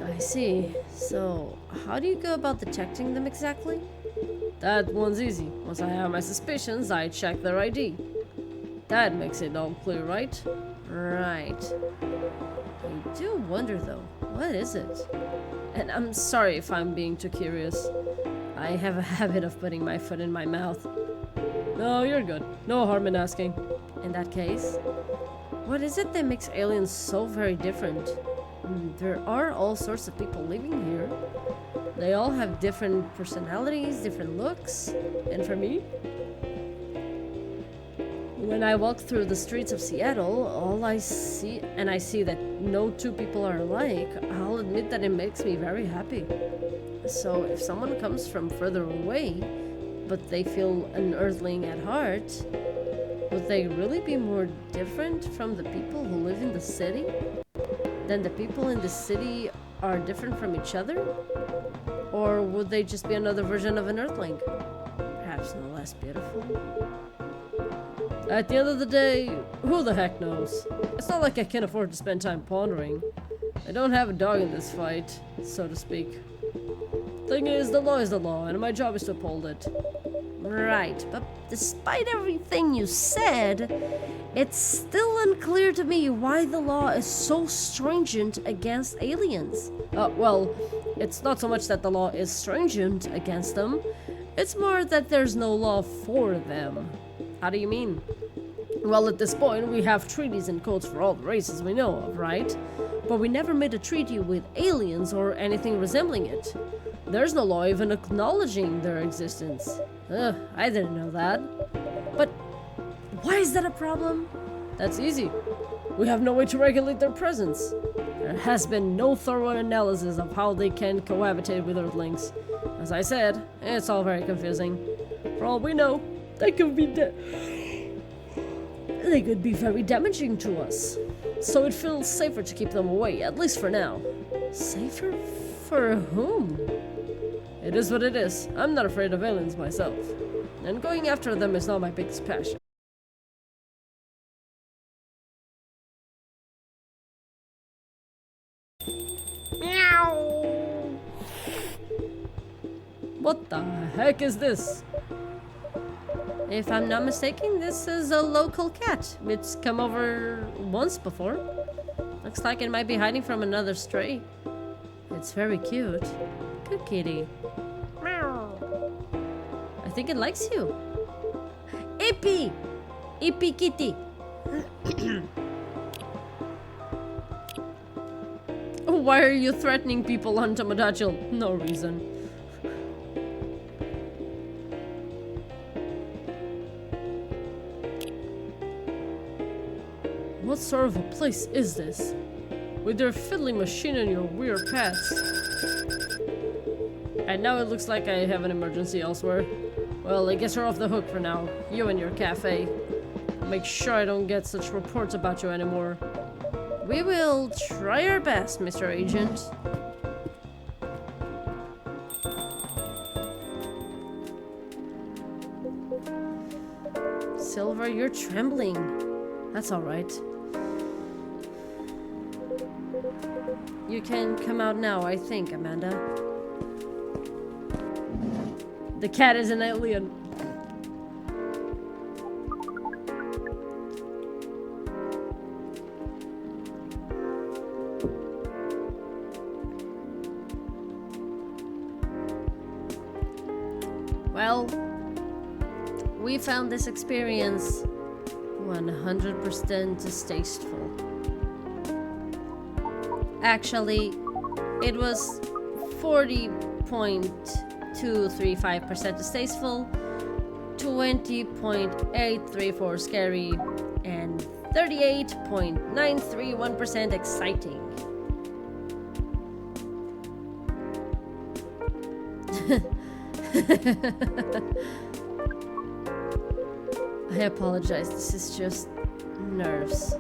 I see. So, how do you go about detecting them exactly? That one's easy. Once I have my suspicions, I check their ID. That makes it all clear, right? Right. I do wonder though, what is it? And I'm sorry if I'm being too curious. I have a habit of putting my foot in my mouth. No, you're good. No harm in asking. In that case, what is it that makes aliens so very different? There are all sorts of people living here. They all have different personalities, different looks. And for me, when I walk through the streets of Seattle, all I see that no two people are alike, I'll admit that it makes me very happy. So if someone comes from further away, but they feel an Earthling at heart, would they really be more different from the people who live in the city? Than the people in the city are different from each other? Or would they just be another version of an Earthling? Perhaps no less beautiful? At the end of the day, who the heck knows? It's not like I can afford to spend time pondering. I don't have a dog in this fight, so to speak. Thing is the law, and my job is to uphold it. Right, but despite everything you said, it's still unclear to me why the law is so stringent against aliens. Well, it's not so much that the law is stringent against them, it's more that there's no law for them. How do you mean? Well, at this point, we have treaties and codes for all the races we know of, right? But we never made a treaty with aliens or anything resembling it. There's no law even acknowledging their existence. I didn't know that. But why is that a problem? That's easy. We have no way to regulate their presence. There has been no thorough analysis of how they can cohabitate with Earthlings. As I said, it's all very confusing. For all we know, they could be very damaging to us. So it feels safer to keep them away, at least for now. Safer for whom? It is what it is. I'm not afraid of aliens myself. And going after them is not my biggest passion. Meow! What the heck is this? If I'm not mistaken, this is a local cat. It's come over once before. Looks like it might be hiding from another stray. It's very cute. Good kitty. Meow. I think it likes you. Empy! Empy kitty! Why are you threatening people on Tomodachi? No reason. sort of a place is this? With your fiddly machine and your weird pets. And now it looks like I have an emergency elsewhere. Well, I guess you're off the hook for now. You and your cafe. Make sure I don't get such reports about you anymore. We will try our best, Mr. Agent. Silver, you're trembling. That's alright. You can come out now, I think, Amanda. The cat is an alien. Well, we found this experience 100% distasteful. Actually, it was 40.235% distasteful, 20.834 scary, and 38.931% exciting. I apologize, this is just nerves.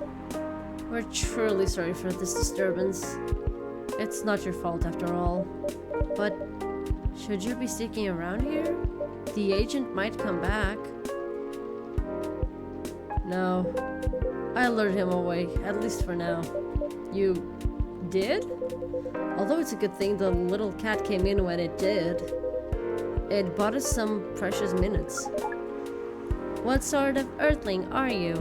We're truly sorry for this disturbance. It's not your fault after all. But should you be sticking around here? The agent might come back. No, I lured him away, at least for now. You did? Although it's a good thing the little cat came in when it did. It bought us some precious minutes. What sort of earthling are you?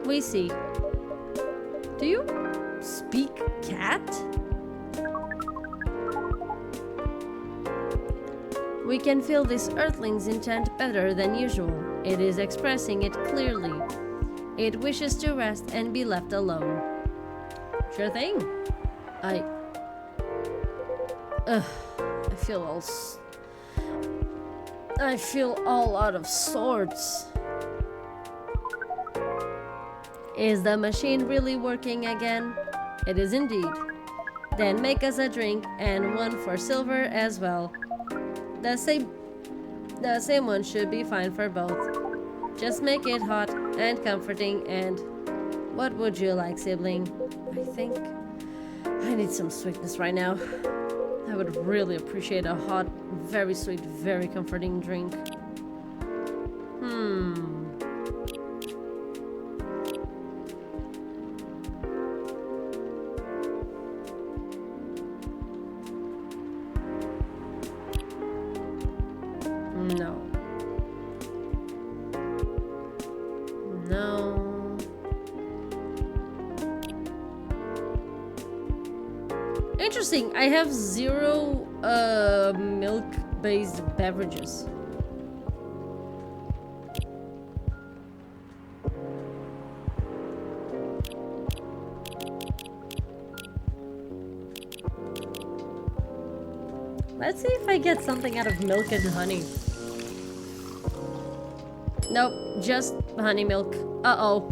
We see. Do you speak cat? We can feel this earthling's intent better than usual. It is expressing it clearly. It wishes to rest and be left alone. Sure thing. I feel all out of sorts. Is the machine really working again? It is indeed. Then make us a drink and one for Silver as well. The same one should be fine for both. Just make it hot and comforting. And what would you like, sibling? I think I need some sweetness right now. I would really appreciate a hot, very sweet, very comforting drink. No. No. Interesting. I have 0 milk-based beverages. Let's see if I get something out of milk and honey. Nope, just honey milk. Uh-oh.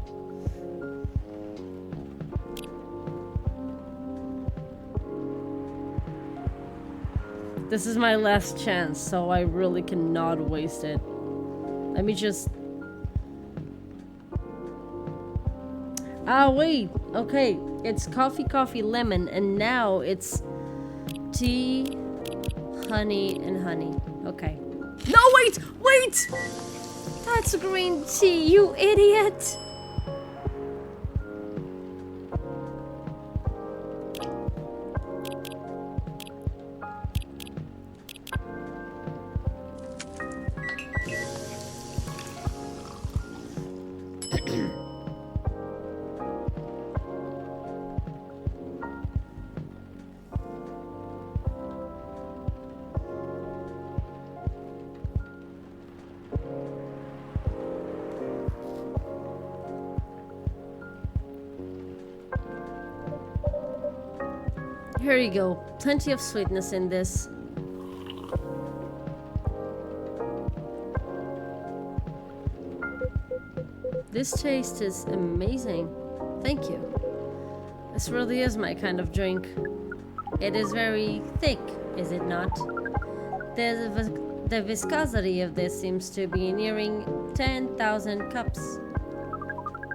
This is my last chance, so I really cannot waste it. Let me just... Ah, wait. Okay, it's coffee, lemon, and now it's tea, honey, and honey. Okay. No, wait! Wait! That's green tea, you idiot! Here you go. Plenty of sweetness in this. This taste is amazing. Thank you. This really is my kind of drink. It is very thick, is it not? The viscosity of this seems to be nearing 10,000 cups.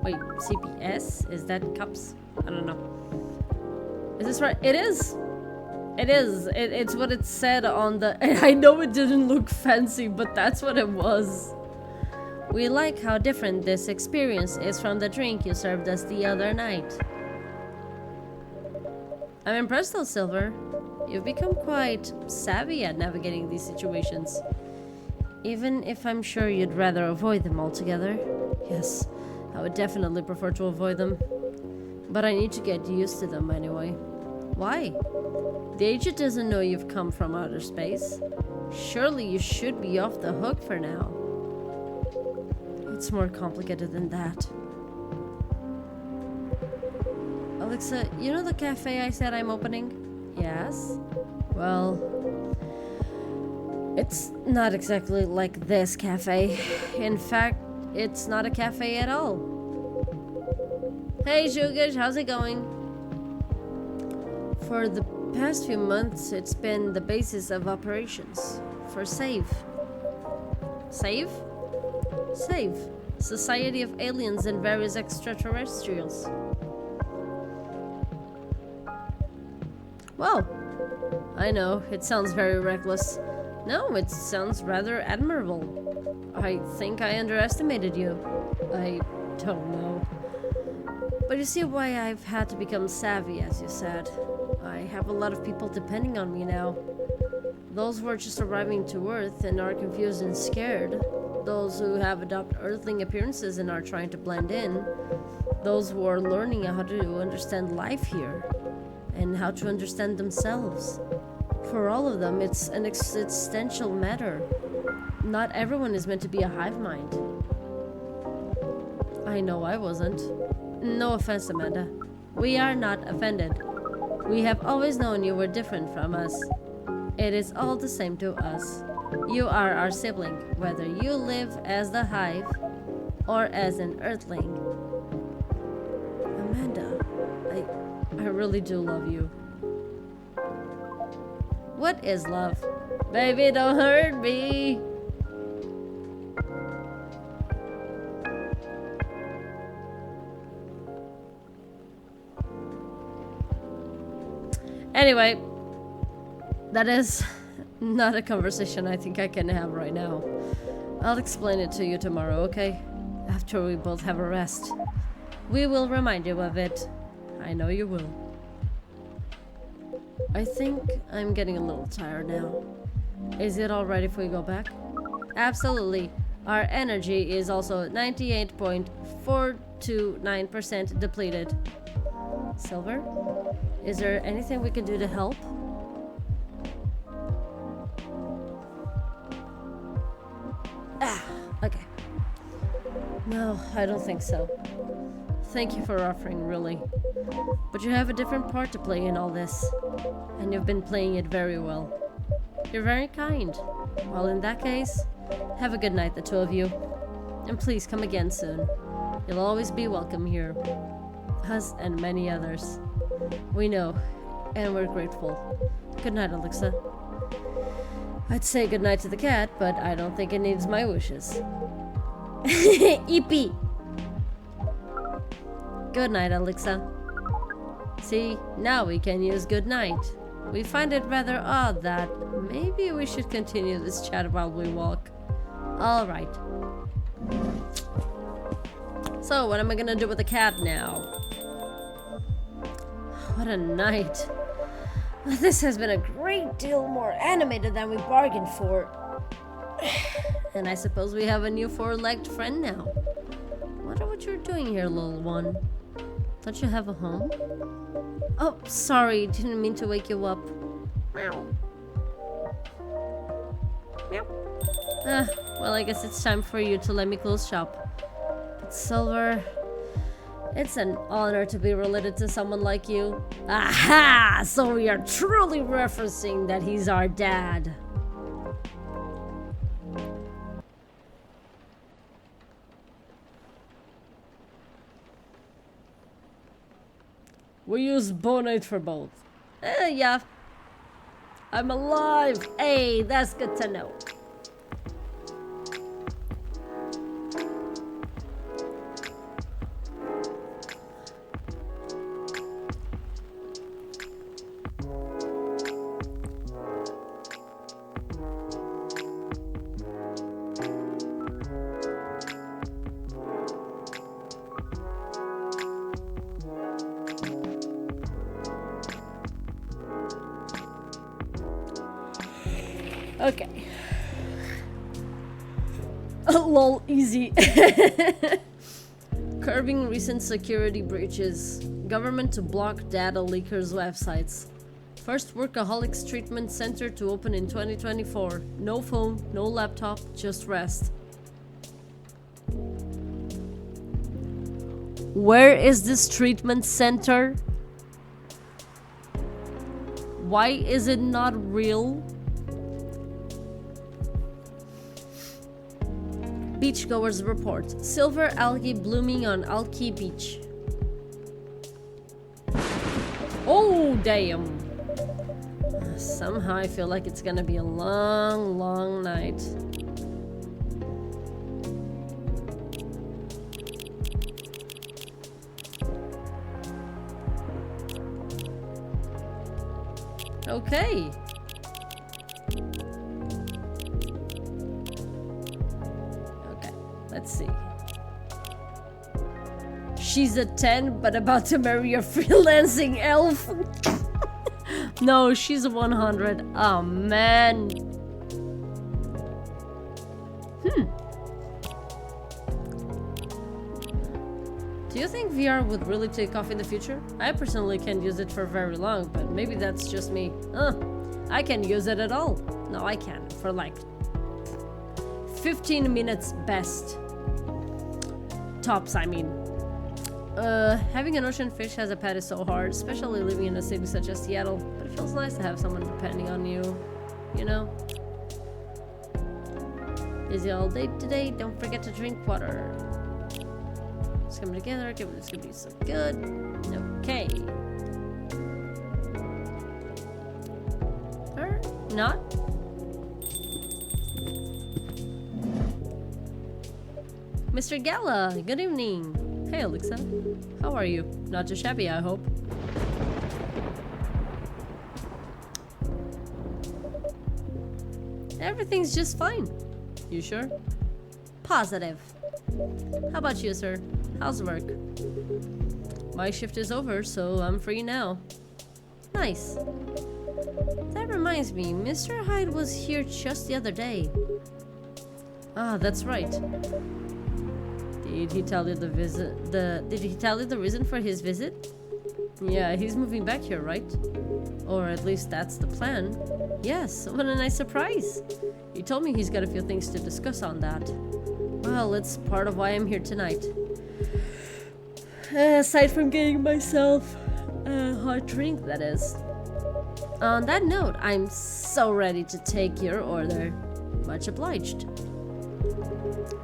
Wait, CPS? Is that cups? I don't know. Is this right? It is! It is. It's what it said on the... I know it didn't look fancy, but that's what it was. We like how different this experience is from the drink you served us the other night. I'm impressed though, Silver. You've become quite savvy at navigating these situations. Even if I'm sure you'd rather avoid them altogether. Yes, I would definitely prefer to avoid them. But I need to get used to them anyway. Why? The agent doesn't know you've come from outer space. Surely you should be off the hook for now. It's more complicated than that. Alexa, you know the cafe I said I'm opening? Yes? Well, it's not exactly like this cafe. In fact, it's not a cafe at all. Hey, Shugish, how's it going? For the past few months, it's been the basis of operations for SAVE. SAVE? SAVE. Society of Aliens and Various Extraterrestrials. Well, I know, it sounds very reckless. No, it sounds rather admirable. I think I underestimated you. I don't know. But you see why I've had to become savvy, as you said. I have a lot of people depending on me now. Those who are just arriving to Earth and are confused and scared. Those who have adopted Earthling appearances and are trying to blend in. Those who are learning how to understand life here. And how to understand themselves. For all of them, it's an existential matter. Not everyone is meant to be a hive mind. I know I wasn't. No offense, Amanda. We are not offended. We have always known you were different from us. It is all the same to us. You are our sibling, whether you live as the hive or as an Earthling. Amanda, I really do love you. What is love? Baby, don't hurt me. Anyway, that is not a conversation I think I can have right now. I'll explain it to you tomorrow, okay? After we both have a rest. We will remind you of it. I know you will. I think I'm getting a little tired now. Is it alright if we go back? Absolutely. Our energy is also 98.429% depleted. Silver? Is there anything we can do to help? Okay. No, I don't think so. Thank you for offering, really. But you have a different part to play in all this. And you've been playing it very well. You're very kind. Well, in that case, have a good night, the two of you. And please come again soon. You'll always be welcome here. Us and many others. We know, and we're grateful. Good night, Alexa. I'd say good night to the cat, but I don't think it needs my wishes. EP! Good night, Alexa. See, now we can use good night. We find it rather odd that maybe we should continue this chat while we walk. Alright. So, what am I gonna do with the cat now? What a night. This has been a great deal more animated than we bargained for. And I suppose we have a new four-legged friend now. Wonder what you're doing here, little one. Don't you have a home? Oh, sorry, didn't mean to wake you up. Meow. Meow. Well, I guess it's time for you to let me close shop. But Silver, it's an honor to be related to someone like you. Aha! So we are truly referencing that he's our dad. We use bonate for both. Yeah. I'm alive. Hey, that's good to know. Okay. Lol, easy. Curbing recent security breaches. Government to block data leakers' websites. First workaholics treatment center to open in 2024. No phone, no laptop, just rest. Where is this treatment center? Why is it not real? Beachgoers report. Silver algae blooming on Alki Beach. Oh, damn. Somehow I feel like it's gonna be a long, long night. Okay. Let's see. She's a 10, but about to marry a freelancing elf. No, she's a 100. Oh, man. Do you think VR would really take off in the future? I personally can't use it for very long, but maybe that's just me. I can't use it at all. No, I can. For like 15 minutes best. Tops, I mean. Having an ocean fish as a pet is so hard, especially living in a city such as Seattle, but it feels nice to have someone depending on you, you know? Busy all day today, don't forget to drink water. It's coming together, it's gonna be so good. Okay. Or not? Mr. Gala, good evening. Hey, Alexa. How are you? Not too shabby, I hope. Everything's just fine. You sure? Positive. How about you, sir? How's work? My shift is over, so I'm free now. Nice. That reminds me, Mr. Hyde was here just the other day. Ah, that's right. Did he tell you did he tell you the reason for his visit? Yeah, he's moving back here, right? Or at least that's the plan. Yes, what a nice surprise. He told me he's got a few things to discuss on that. Well, it's part of why I'm here tonight. Aside from getting myself a hot drink, that is. On that note, I'm so ready to take your order. Much obliged.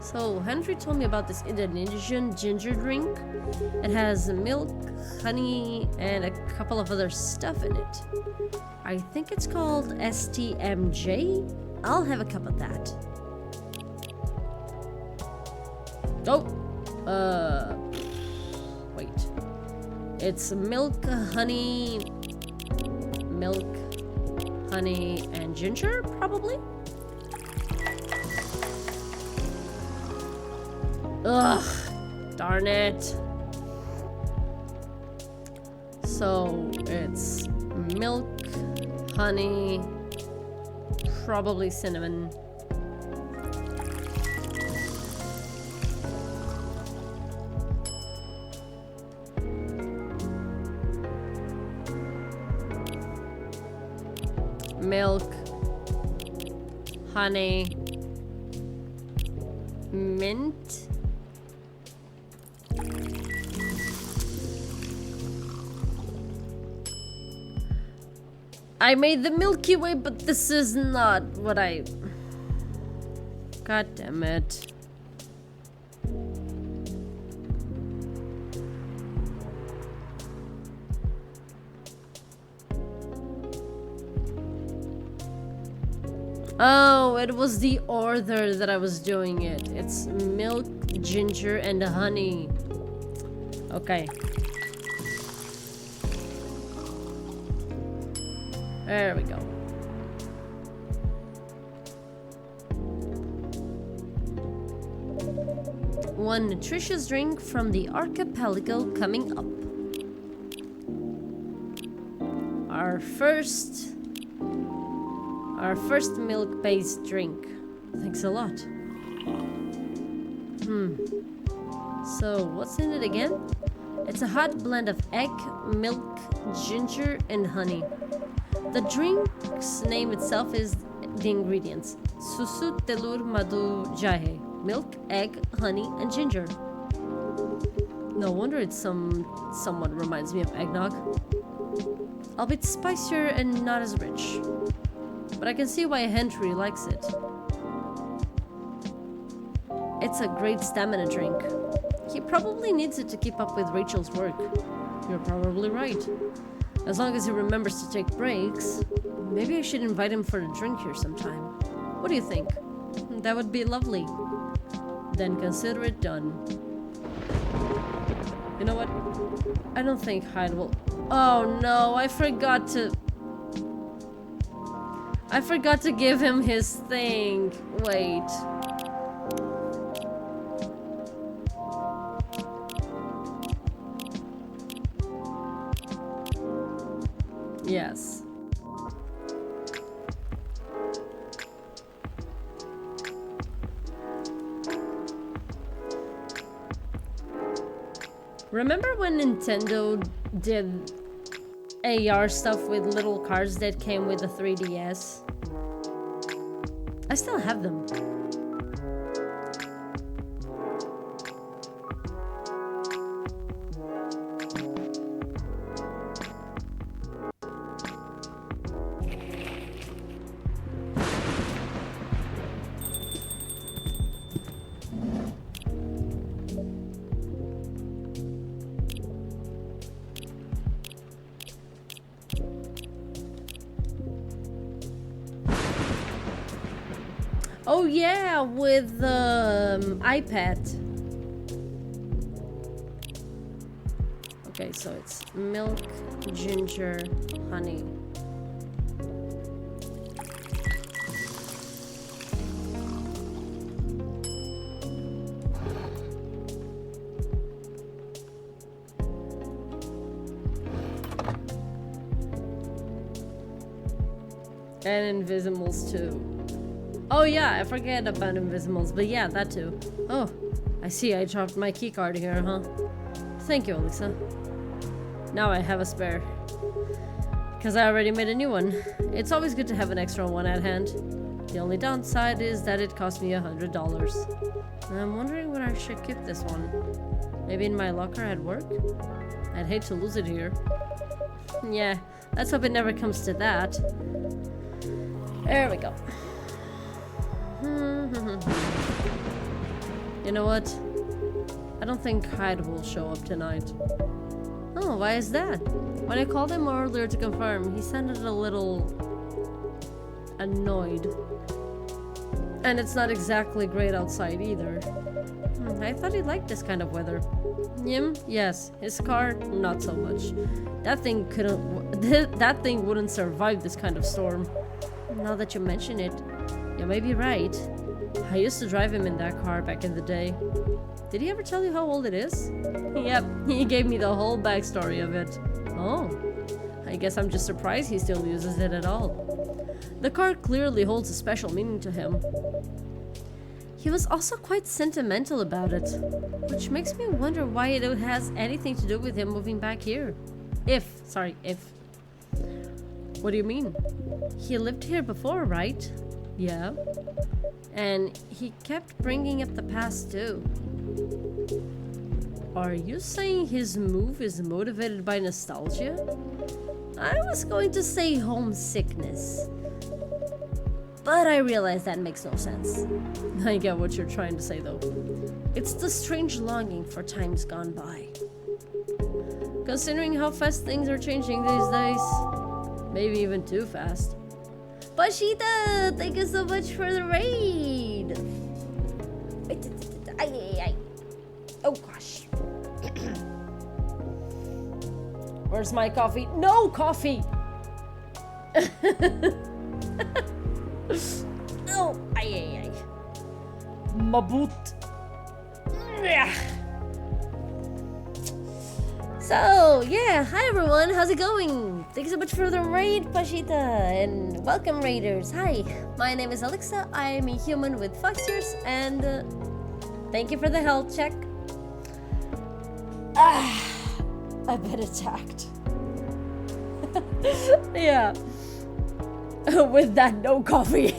So, Henry told me about this Indonesian ginger drink. It has milk, honey, and a couple of other stuff in it. I think it's called STMJ. I'll have a cup of that. Oh! Wait. It's milk, honey, and ginger, probably? Ugh, darn it. So it's milk, honey, probably cinnamon. Milk, honey, mint. I made the Milky Way, but this is not what I... God damn it. Oh, it was the order that I was doing it. It's milk, ginger, and honey. Okay. There we go. One nutritious drink from the archipelago coming up. Our first milk-based drink. Thanks a lot. So, what's in it again? It's a hot blend of egg, milk, ginger, and honey. The drink's name itself is the ingredients. Susu telur madu jahe. Milk, egg, honey, and ginger. No wonder it somewhat reminds me of eggnog. Albeit spicier and not as rich. But I can see why Henry likes it. It's a great stamina drink. He probably needs it to keep up with Rachel's work. You're probably right. As long as he remembers to take breaks, maybe I should invite him for a drink here sometime. What do you think? That would be lovely. Then consider it done. You know what? I don't think Hyde will... Oh no, I forgot to give him his thing. Wait. Yes. Remember when Nintendo did AR stuff with little cards that came with the 3DS? I still have them. Oh yeah, with the iPad. Okay, so it's milk, ginger, honey. And Invisimals too. Oh yeah, I forget about Invisimals, but yeah, that too. Oh, I see I dropped my keycard here, huh? Thank you, Elisa. Now I have a spare. Because I already made a new one. It's always good to have an extra one at hand. The only downside is that it cost me $100. And I'm wondering where I should keep this one. Maybe in my locker at work? I'd hate to lose it here. Yeah, let's hope it never comes to that. There we go. You know what? I don't think Hyde will show up tonight. Oh, why is that? When I called him earlier to confirm, he sounded a little annoyed. And it's not exactly great outside either. I thought he liked this kind of weather. Him? Yes. His car? Not so much. That thing wouldn't survive this kind of storm. Now that you mention it, you may be right. I used to drive him in that car back in the day. Did he ever tell you how old it is? Yep, he gave me the whole backstory of it. Oh, I guess I'm just surprised he still uses it at all. The car clearly holds a special meaning to him. He was also quite sentimental about it, which makes me wonder why it has anything to do with him moving back here. If. What do you mean? He lived here before, right? Yeah. And he kept bringing up the past too. Are you saying his move is motivated by nostalgia? I was going to say homesickness. But I realize that makes no sense. I get what you're trying to say though. It's the strange longing for times gone by. Considering how fast things are changing these days, maybe even too fast. Pashita, thank you so much for the raid. Oh gosh. Where's my coffee? No coffee! Oh, ay. My boot. So, yeah, hi everyone, how's it going? Thank you so much for the raid, Pashita, and welcome raiders. Hi, my name is Alexa, I am a human with fox ears, and thank you for the health check. I've been attacked. Yeah. With that, no coffee.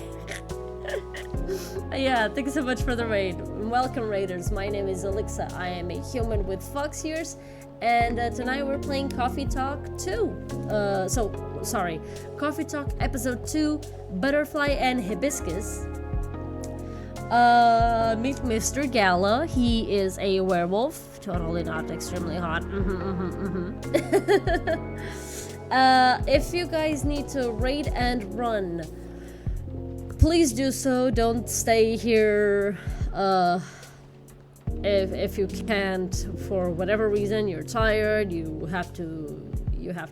Yeah, thank you so much for the raid. Welcome raiders, my name is Alexa, I am a human with fox ears, and tonight we're playing Coffee Talk 2. Coffee Talk Episode 2, Butterfly and Hibiscus. Meet Mr. Gala. He is a werewolf. Totally not extremely hot. If you guys need to raid and run, please do so. Don't stay here if you can't, for whatever reason, you're tired, you have to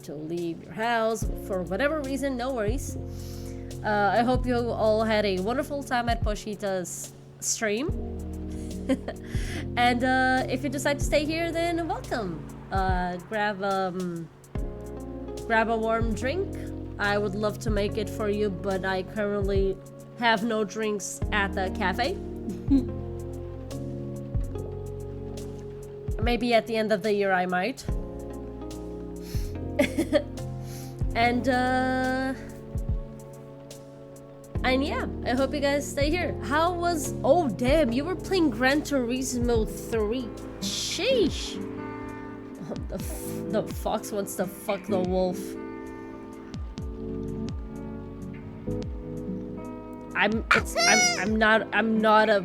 leave your house for whatever reason, no worries. I hope you all had a wonderful time at Poshita's stream. And if you decide to stay here, then welcome. Grab a warm drink. I would love to make it for you, but I currently have no drinks at the cafe. Maybe at the end of the year I might. And yeah, I hope you guys stay here. How was... Oh, damn, you were playing Gran Turismo 3. Sheesh. The fox wants to fuck the wolf. I'm not a...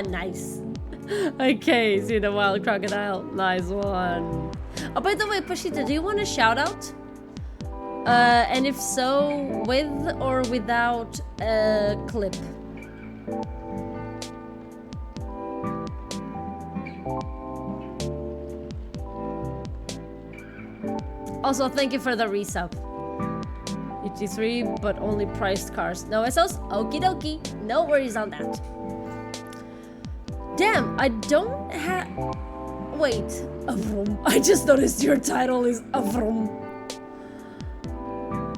Nice. Okay, see the wild crocodile. Nice one. Oh, by the way, Pashita, do you want a shout out? And if so, with or without a clip? Also, thank you for the resub. ET3, but only priced cars. No SOs? Okie dokie. No worries on that. Damn, I don't have... Wait, Avrom. I just noticed your title is Avrom.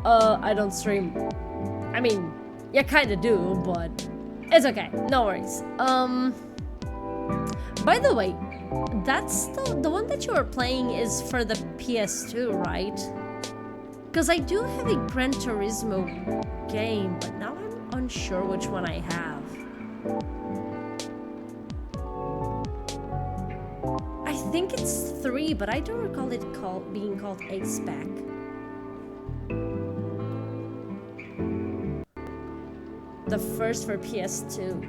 I don't stream. I mean, you kinda do, but it's okay. No worries. By the way, that's the one that you are playing is for the PS2, right? Because I do have a Gran Turismo game, but now I'm unsure which one I have. I think it's 3, but I don't recall it being called A-Spec. The first for PS2.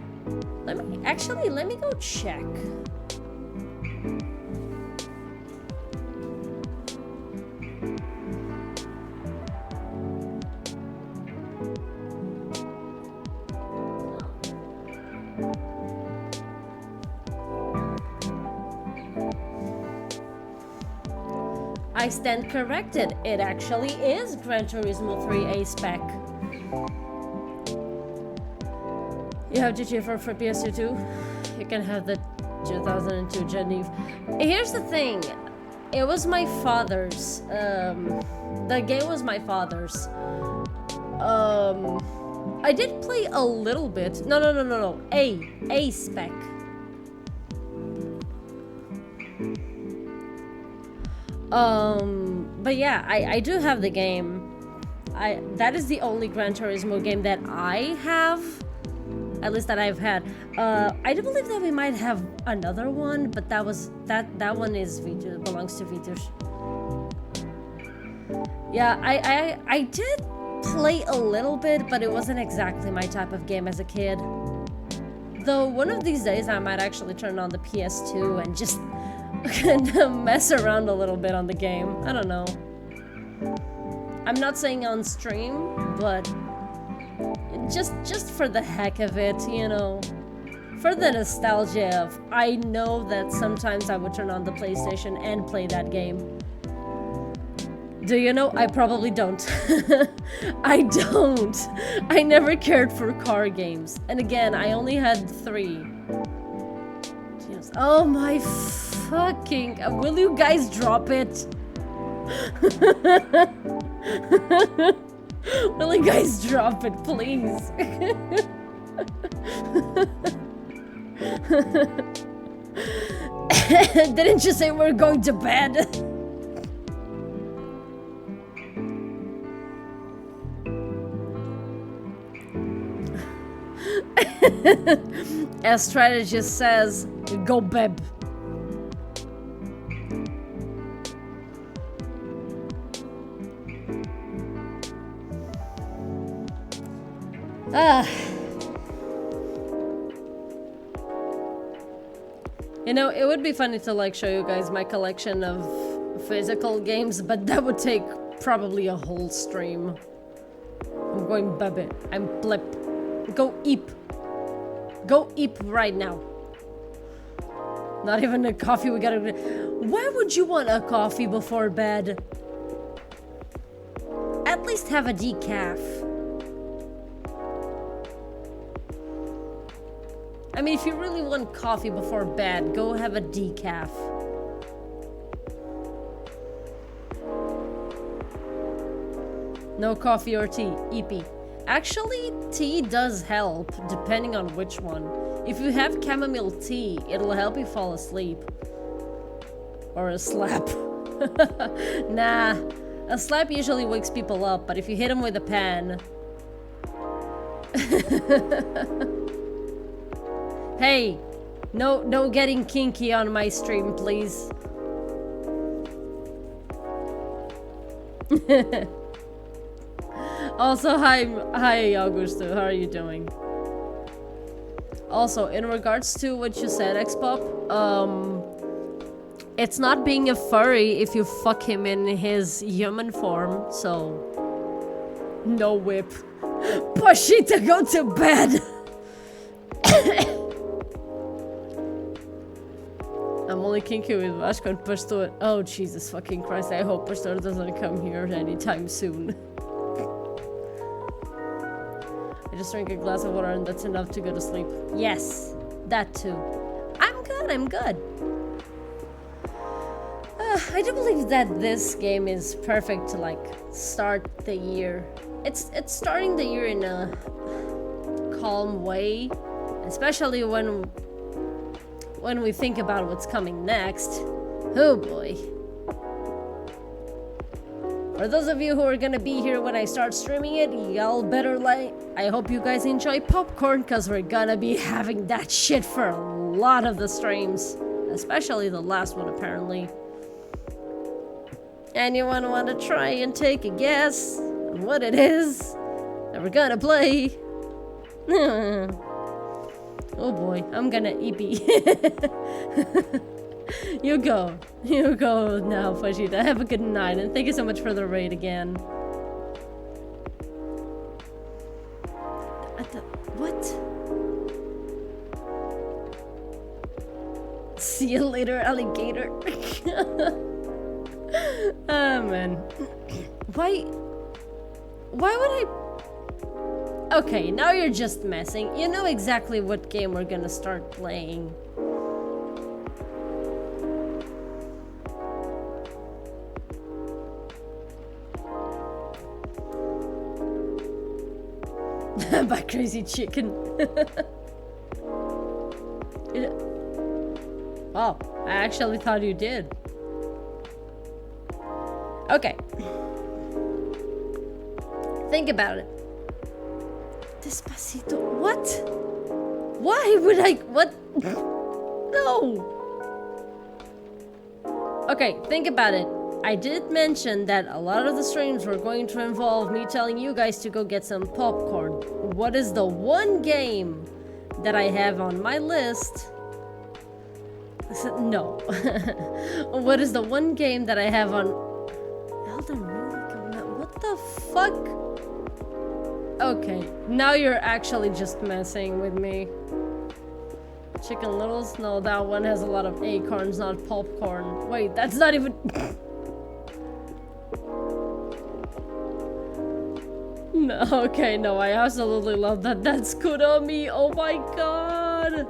Let me go check. I stand corrected. It actually is Gran Turismo 3 A-Spec. You have GTA 4 for PS2 too? You can have the 2002 Geneve. Here's the thing. It was my father's. The game was my father's. I did play a little bit. No. A-Spec. But yeah, I do have the game. That is the only Gran Turismo game that I have, at least that I've had. I do believe that we might have another one, but that one is Vitus, belongs to Vitus. Yeah, I did play a little bit, but it wasn't exactly my type of game as a kid. Though one of these days I might actually turn on the PS2 and just mess around a little bit on the game. I don't know. I'm not saying on stream, but just for the heck of it, you know. For the nostalgia of, I know that sometimes I would turn on the PlayStation and play that game. Do you know? I probably don't. I don't. I never cared for car games. And again, I only had 3. Jeez. Oh my fucking... will you guys drop it? Will you guys drop it, please? Didn't you say we're going to bed? As strategist says, go beb. You know, it would be funny to like show you guys my collection of physical games, but that would take probably a whole stream. I'm going bebe. I'm blip. Go eep. Go eep right now. Not even a coffee, we gotta... Why would you want a coffee before bed? At least have a decaf. I mean, if you really want coffee before bed, go have a decaf. No coffee or tea, eepy. Actually, tea does help, depending on which one. If you have chamomile tea, it'll help you fall asleep. Or a slap. Nah, a slap usually wakes people up, but if you hit them with a pan... Hey, no getting kinky on my stream, please. Also, hi Augusto, how are you doing? Also, in regards to what you said, Xpop, it's not being a furry if you fuck him in his human form, so no whip. Pushy to go to bed. I'm only kinky with Vasco and Pastor. Oh, Jesus fucking Christ. I hope Pastor doesn't come here anytime soon. I just drank a glass of water and that's enough to go to sleep. Yes, that too. I'm good. I do believe that this game is perfect to, like, start the year. It's starting the year in a calm way. Especially when we think about what's coming next. Oh boy. For those of you who are gonna be here when I start streaming it, y'all better like... I hope you guys enjoy popcorn, cause we're gonna be having that shit for a lot of the streams. Especially the last one, apparently. Anyone wanna try and take a guess on what it is that we're gonna play? Oh boy, I'm gonna EP. You go now, Fajita. Have a good night, and thank you so much for the raid again. What? See you later, alligator. Oh man. Why would I... Okay, now you're just messing. You know exactly what game we're gonna start playing. By crazy chicken. Oh, I actually thought you did. Okay. Think about it. Despacito. What? Why would I... What? No. Okay, think about it. I did mention that a lot of the streams were going to involve me telling you guys to go get some popcorn. What is the one game that I have on my list No. What is the one game that I have on Elden Ring? What the fuck? Okay, now you're actually just messing with me. Chicken Littles? No, that one has a lot of acorns, not popcorn. Wait, that's not even... No, okay, no, I absolutely love that. That's Kuromi. Oh my god.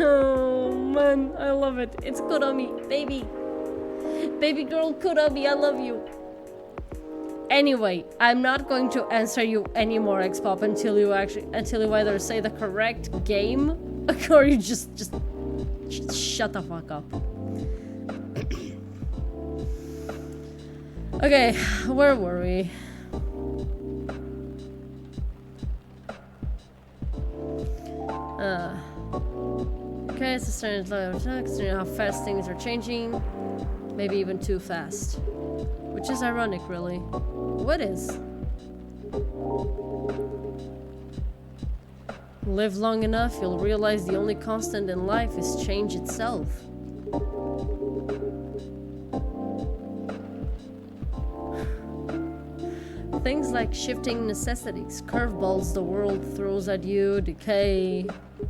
Oh man, I love it. It's Kuromi, baby. Baby girl Kuromi, I love you. Anyway, I'm not going to answer you anymore, Xpop, until you either say the correct game or you just shut the fuck up. Okay, where were we? Okay, it's a certain level of attack, considering how fast things are changing. Maybe even too fast. Which is ironic, really. What is? Live long enough, you'll realize the only constant in life is change itself. Things like shifting necessities, curveballs the world throws at you, decay,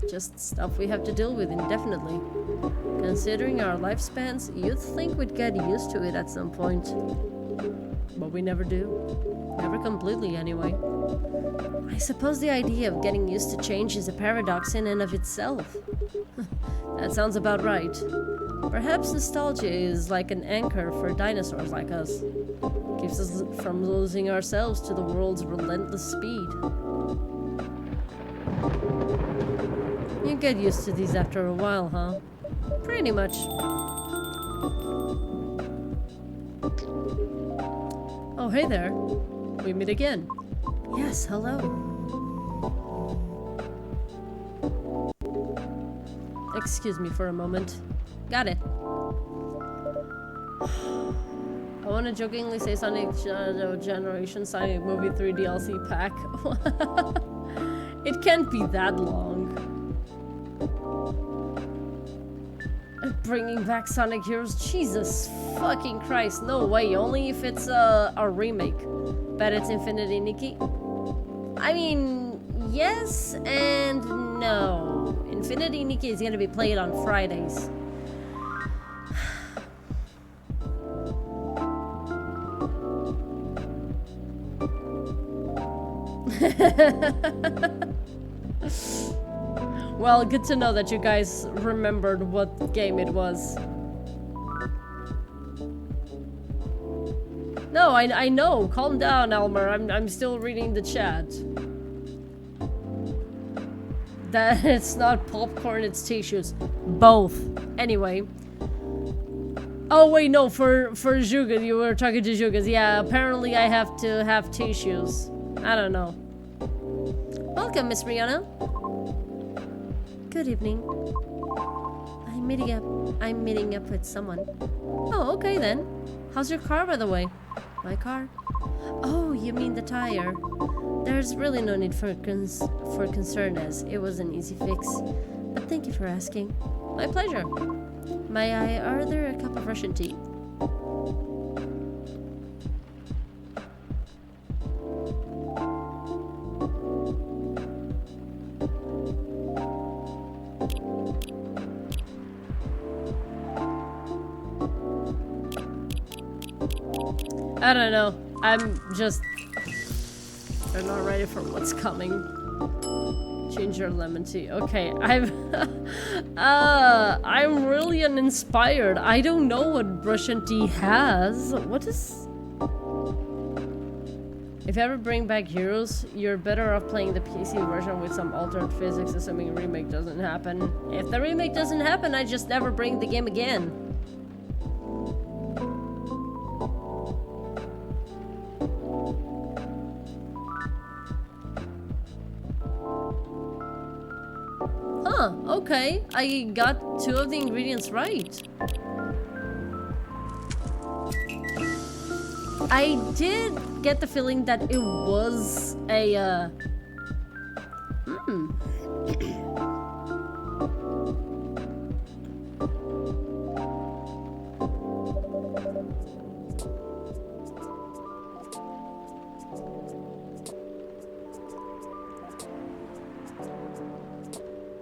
just stuff we have to deal with indefinitely. Considering our lifespans, you'd think we'd get used to it at some point. But we never do. Never completely, anyway. I suppose the idea of getting used to change is a paradox in and of itself. That sounds about right. Perhaps nostalgia is like an anchor for dinosaurs like us. Keeps us from losing ourselves to the world's relentless speed. You get used to these after a while, huh? Pretty much. Oh, hey there. We meet again. Yes, hello. Excuse me for a moment. Got it. I want to jokingly say Sonic Generation Sonic Movie 3 DLC pack. It can't be that long. Bringing back Sonic Heroes? Jesus fucking Christ, no way. Only if it's a remake. Bet it's Infinity Nikki? I mean, yes and no. Infinity Nikki is gonna be played on Fridays. Well, good to know that you guys remembered what game it was. No, I know. Calm down, Elmer. I'm still reading the chat. That it's not popcorn, it's tissues. Both. Anyway. Oh wait, no, for Jugas, you were talking to Jugas. Yeah, apparently I have to have tissues. I don't know. Welcome, Miss Rihanna. Good evening. I'm meeting up with someone. Oh, okay then. How's your car, by the way? My car? Oh, you mean the tire. There's really no need for concern, as it was an easy fix. But thank you for asking. My pleasure. May I order a cup of Russian tea? I don't know. I'm not ready for what's coming. Ginger lemon tea. Okay, I'm really uninspired. I don't know what Russian tea has. What is... If you ever bring back Heroes, you're better off playing the PC version with some altered physics, assuming a remake doesn't happen. If the remake doesn't happen, I just never bring the game again. Huh, okay. I got 2 of the ingredients right. I did get the feeling that it was a,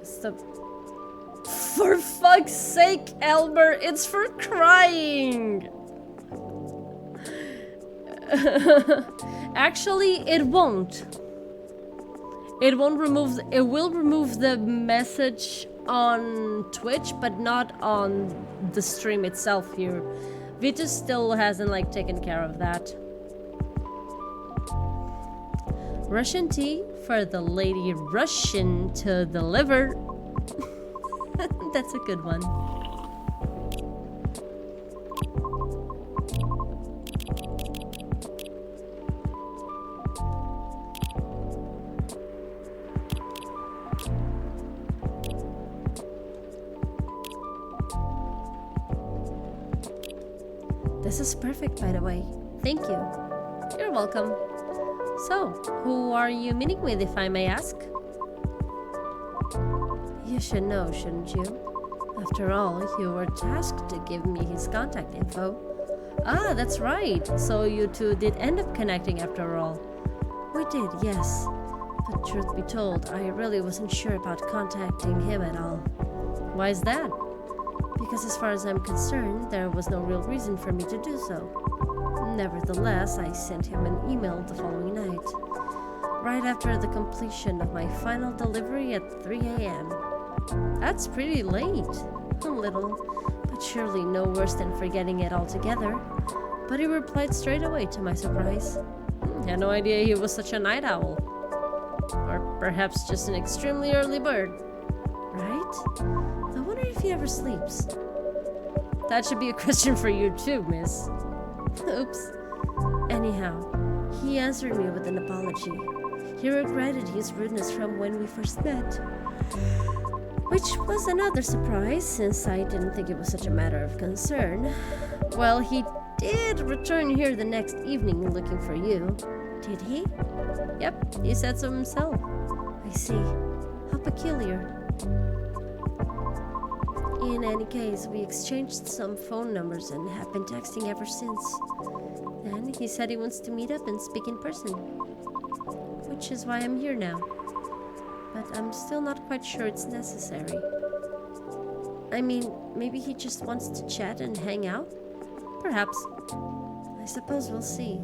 Stop. For fuck's sake, Elmer, it's for crying! Actually, it won't. It won't remove. It will remove the message on Twitch, but not on the stream itself here. Vitus still hasn't like taken care of that. Russian tea for the lady Russian to deliver. That's a good one. This is perfect, by the way. Thank you. You're welcome. So, who are you meeting with, if I may ask? You should know, shouldn't you? After all, you were tasked to give me his contact info. Ah, that's right. So you two did end up connecting after all. We did, yes. But truth be told, I really wasn't sure about contacting him at all. Why is that? Because as far as I'm concerned, there was no real reason for me to do so. Nevertheless, I sent him an email the following night, right after the completion of my final delivery at 3 a.m. That's pretty late. A little, but surely no worse than forgetting it altogether. But he replied straight away, to my surprise. Had no idea he was such a night owl. Or perhaps just an extremely early bird. Right? I wonder if he ever sleeps. That should be a question for you too, miss. Oops. Anyhow, he answered me with an apology. He regretted his rudeness from when we first met. Which was another surprise, since I didn't think it was such a matter of concern. Well, he did return here the next evening looking for you. Did he? Yep, he said so himself. I see. How peculiar. In any case, we exchanged some phone numbers and have been texting ever since. Then he said he wants to meet up and speak in person. Which is why I'm here now. But I'm still not quite sure it's necessary. I mean, maybe he just wants to chat and hang out? Perhaps. I suppose we'll see.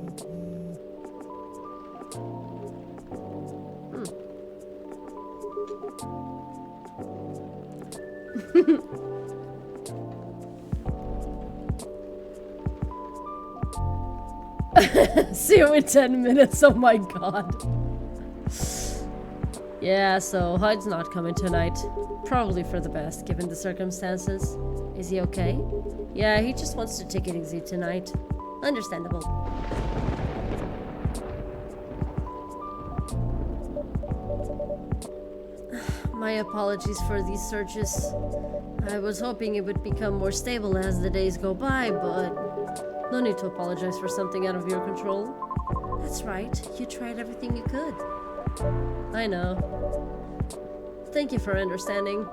See you in 10 minutes, oh my god. Yeah, so Hyde's not coming tonight. Probably for the best, given the circumstances. Is he okay? Yeah, he just wants to take it easy tonight. Understandable. My apologies for these searches. I was hoping it would become more stable as the days go by, but no need to apologize for something out of your control. That's right, you tried everything you could. I know. Thank you for understanding.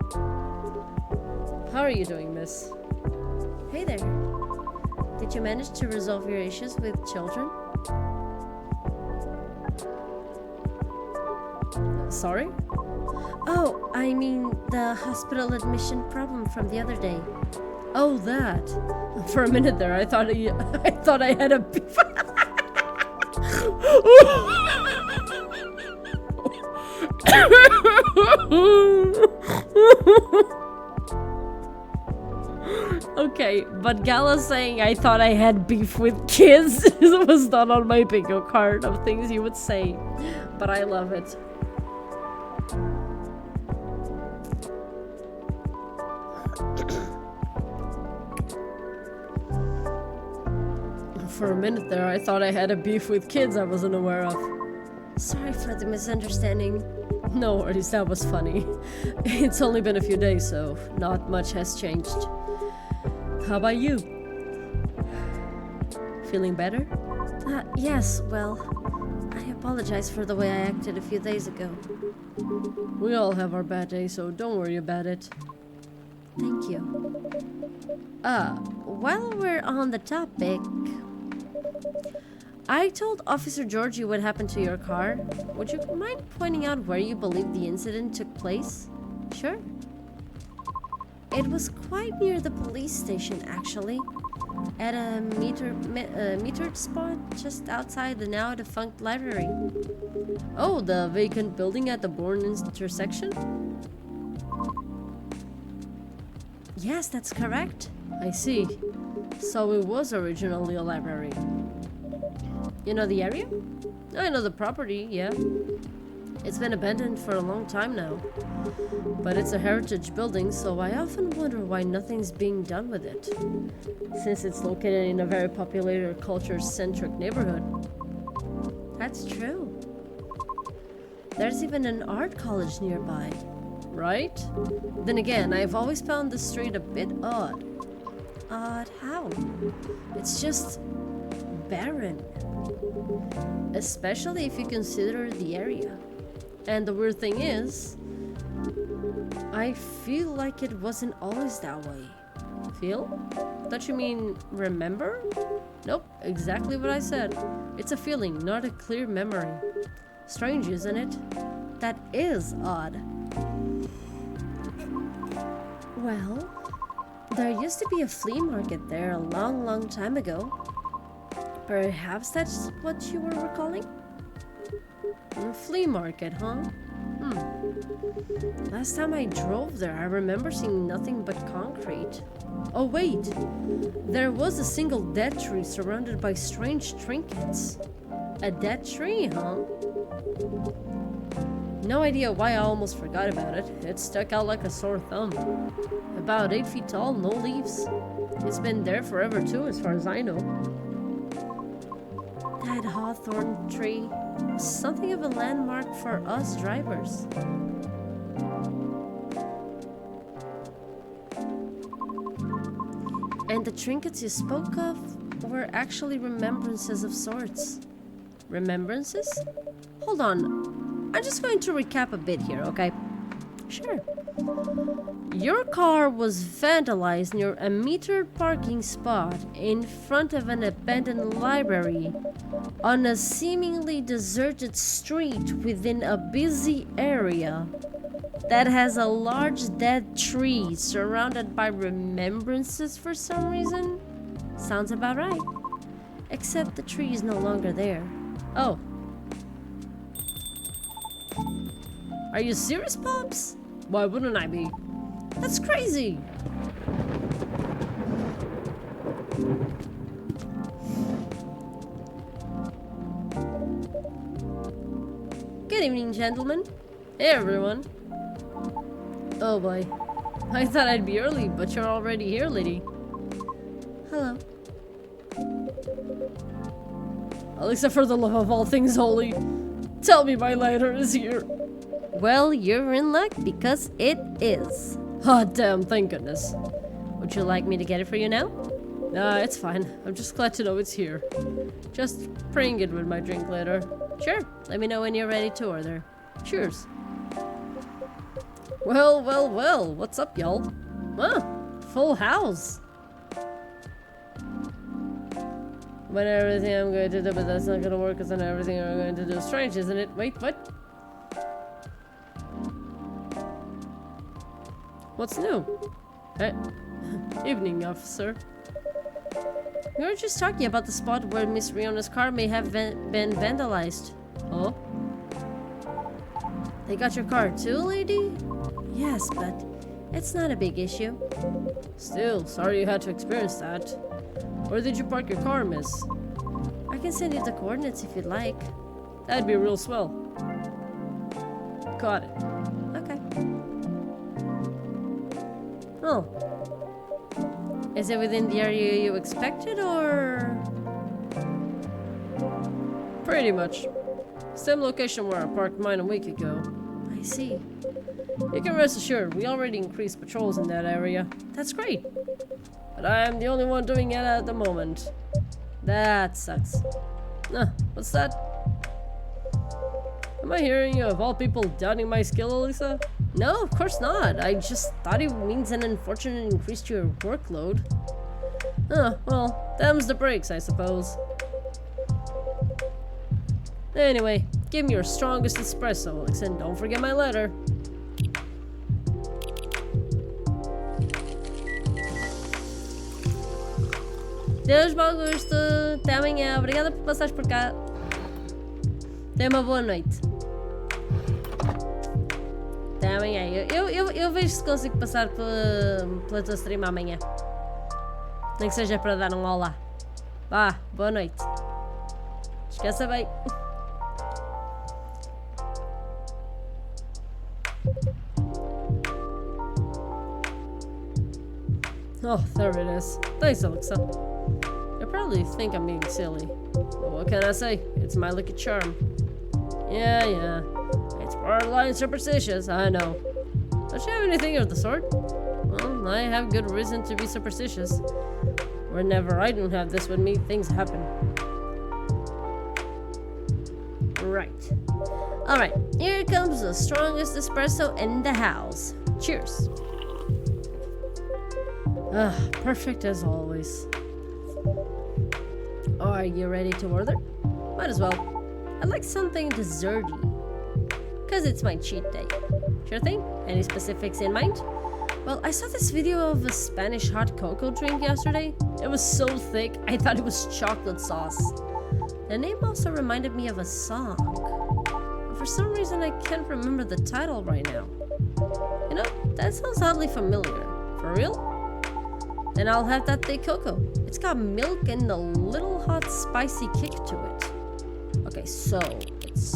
How are you doing, miss? Hey there. Did you manage to resolve your issues with children? Sorry? Oh, I mean the hospital admission problem from the other day. Oh, that. For a minute there, I thought I had a beef. Okay, but Gala saying I thought I had beef with kids was not on my bingo card of things you would say, but I love it. For a minute there, I thought I had a beef with kids I wasn't aware of. Sorry for the misunderstanding. No worries, that was funny. It's only been a few days, so not much has changed. How about you? Feeling better? Yes, well, I apologize for the way I acted a few days ago. We all have our bad days, so don't worry about it. Thank you. While we're on the topic, I told Officer Georgie what happened to your car. Would you mind pointing out where you believe the incident took place? Sure. It was quite near the police station, actually. At a metered spot just outside the now defunct library. Oh, the vacant building at the Bourne intersection? Yes, that's correct. I see. So it was originally a library. You know the area? I know the property, yeah. It's been abandoned for a long time now. But it's a heritage building, so I often wonder why nothing's being done with it. Since it's located in a very populated, culture-centric neighborhood. That's true. There's even an art college nearby. Right? Then again, I've always found the street a bit odd. Odd how? It's just barren. Especially if you consider the area. And the weird thing is, I feel like it wasn't always that way. Feel? Don't you mean remember? Nope, exactly what I said. It's a feeling, not a clear memory. Strange, isn't it? That is odd. Well, there used to be a flea market there a long time ago. Perhaps that's what you were recalling? A flea market, huh? Last time I drove there, I remember seeing nothing but concrete. Oh wait, there was a single dead tree surrounded by strange trinkets. A dead tree, huh? No idea why I almost forgot about it. It stuck out like a sore thumb. About 8 feet tall, no leaves. It's been there forever too, as far as I know. That hawthorn tree was something of a landmark for us drivers. And the trinkets you spoke of were actually remembrances of sorts. Remembrances? Hold on. I'm just going to recap a bit here, okay? Sure. Your car was vandalized near a metered parking spot in front of an abandoned library on a seemingly deserted street within a busy area that has a large dead tree surrounded by remembrances for some reason. Sounds about right. Except the tree is no longer there. Oh. Are you serious, Pops? Why wouldn't I be? That's crazy! Good evening, gentlemen. Hey, everyone. Oh boy. I thought I'd be early, but you're already here, lady. Hello. Well, except for the love of all things holy. Tell me my lighter is here. Well, you're in luck because it is. Oh, damn, thank goodness. Would you like me to get it for you now? Nah, it's fine. I'm just glad to know it's here. Just praying it with my drink later. Sure, let me know when you're ready to order. Cheers. Well, what's up, y'all? Huh, full house. But everything I'm going to do, but that's not gonna work because then everything I'm going to do is strange, isn't it? Wait, what? What's new? Hey. Evening, officer. We were just talking about the spot where Miss Riona's car may have been vandalized. Oh? They got your car too, lady? Yes, but it's not a big issue. Still, sorry you had to experience that. Where did you park your car, miss? I can send you the coordinates if you'd like. That'd be real swell. Got it. Okay. Oh. Is it within the area you expected, or...? Pretty much. Same location where I parked mine a week ago. I see. You can rest assured, we already increased patrols in that area. That's great. But I am the only one doing it at the moment. That sucks. What's that? Am I hearing you, of all people, doubting my skill, Elisa? No, of course not. I just thought it means an unfortunate increase to your workload. Well, them's the breaks, I suppose. Anyway, give me your strongest espresso, Alex, and don't forget my letter. Deus, bom gosto. Até amanhã. Obrigada por passares por cá. Tenha uma boa noite. Até amanhã. Eu vejo se consigo passar pela tua stream amanhã. Nem que seja para dar um olá. Vá, boa noite. Esqueça bem. Oh, there it is. Thanks, Alexa. You probably think I'm being silly. But what can I say? It's my lucky charm. Yeah. It's borderline superstitious, I know. Don't you have anything of the sort? Well, I have good reason to be superstitious. Whenever I don't have this with me, things happen. Right. Alright, here comes the strongest espresso in the house. Cheers. Perfect as always. Are you ready to order? Might as well. I'd like something desserty. Cause it's my cheat day. Sure thing? Any specifics in mind? Well, I saw this video of a Spanish hot cocoa drink yesterday. It was so thick, I thought it was chocolate sauce. The name also reminded me of a song. But for some reason, I can't remember the title right now. You know, that sounds oddly familiar. For real? Then I'll have that thick cocoa. It's got milk and a little hot spicy kick to it. Okay, so it's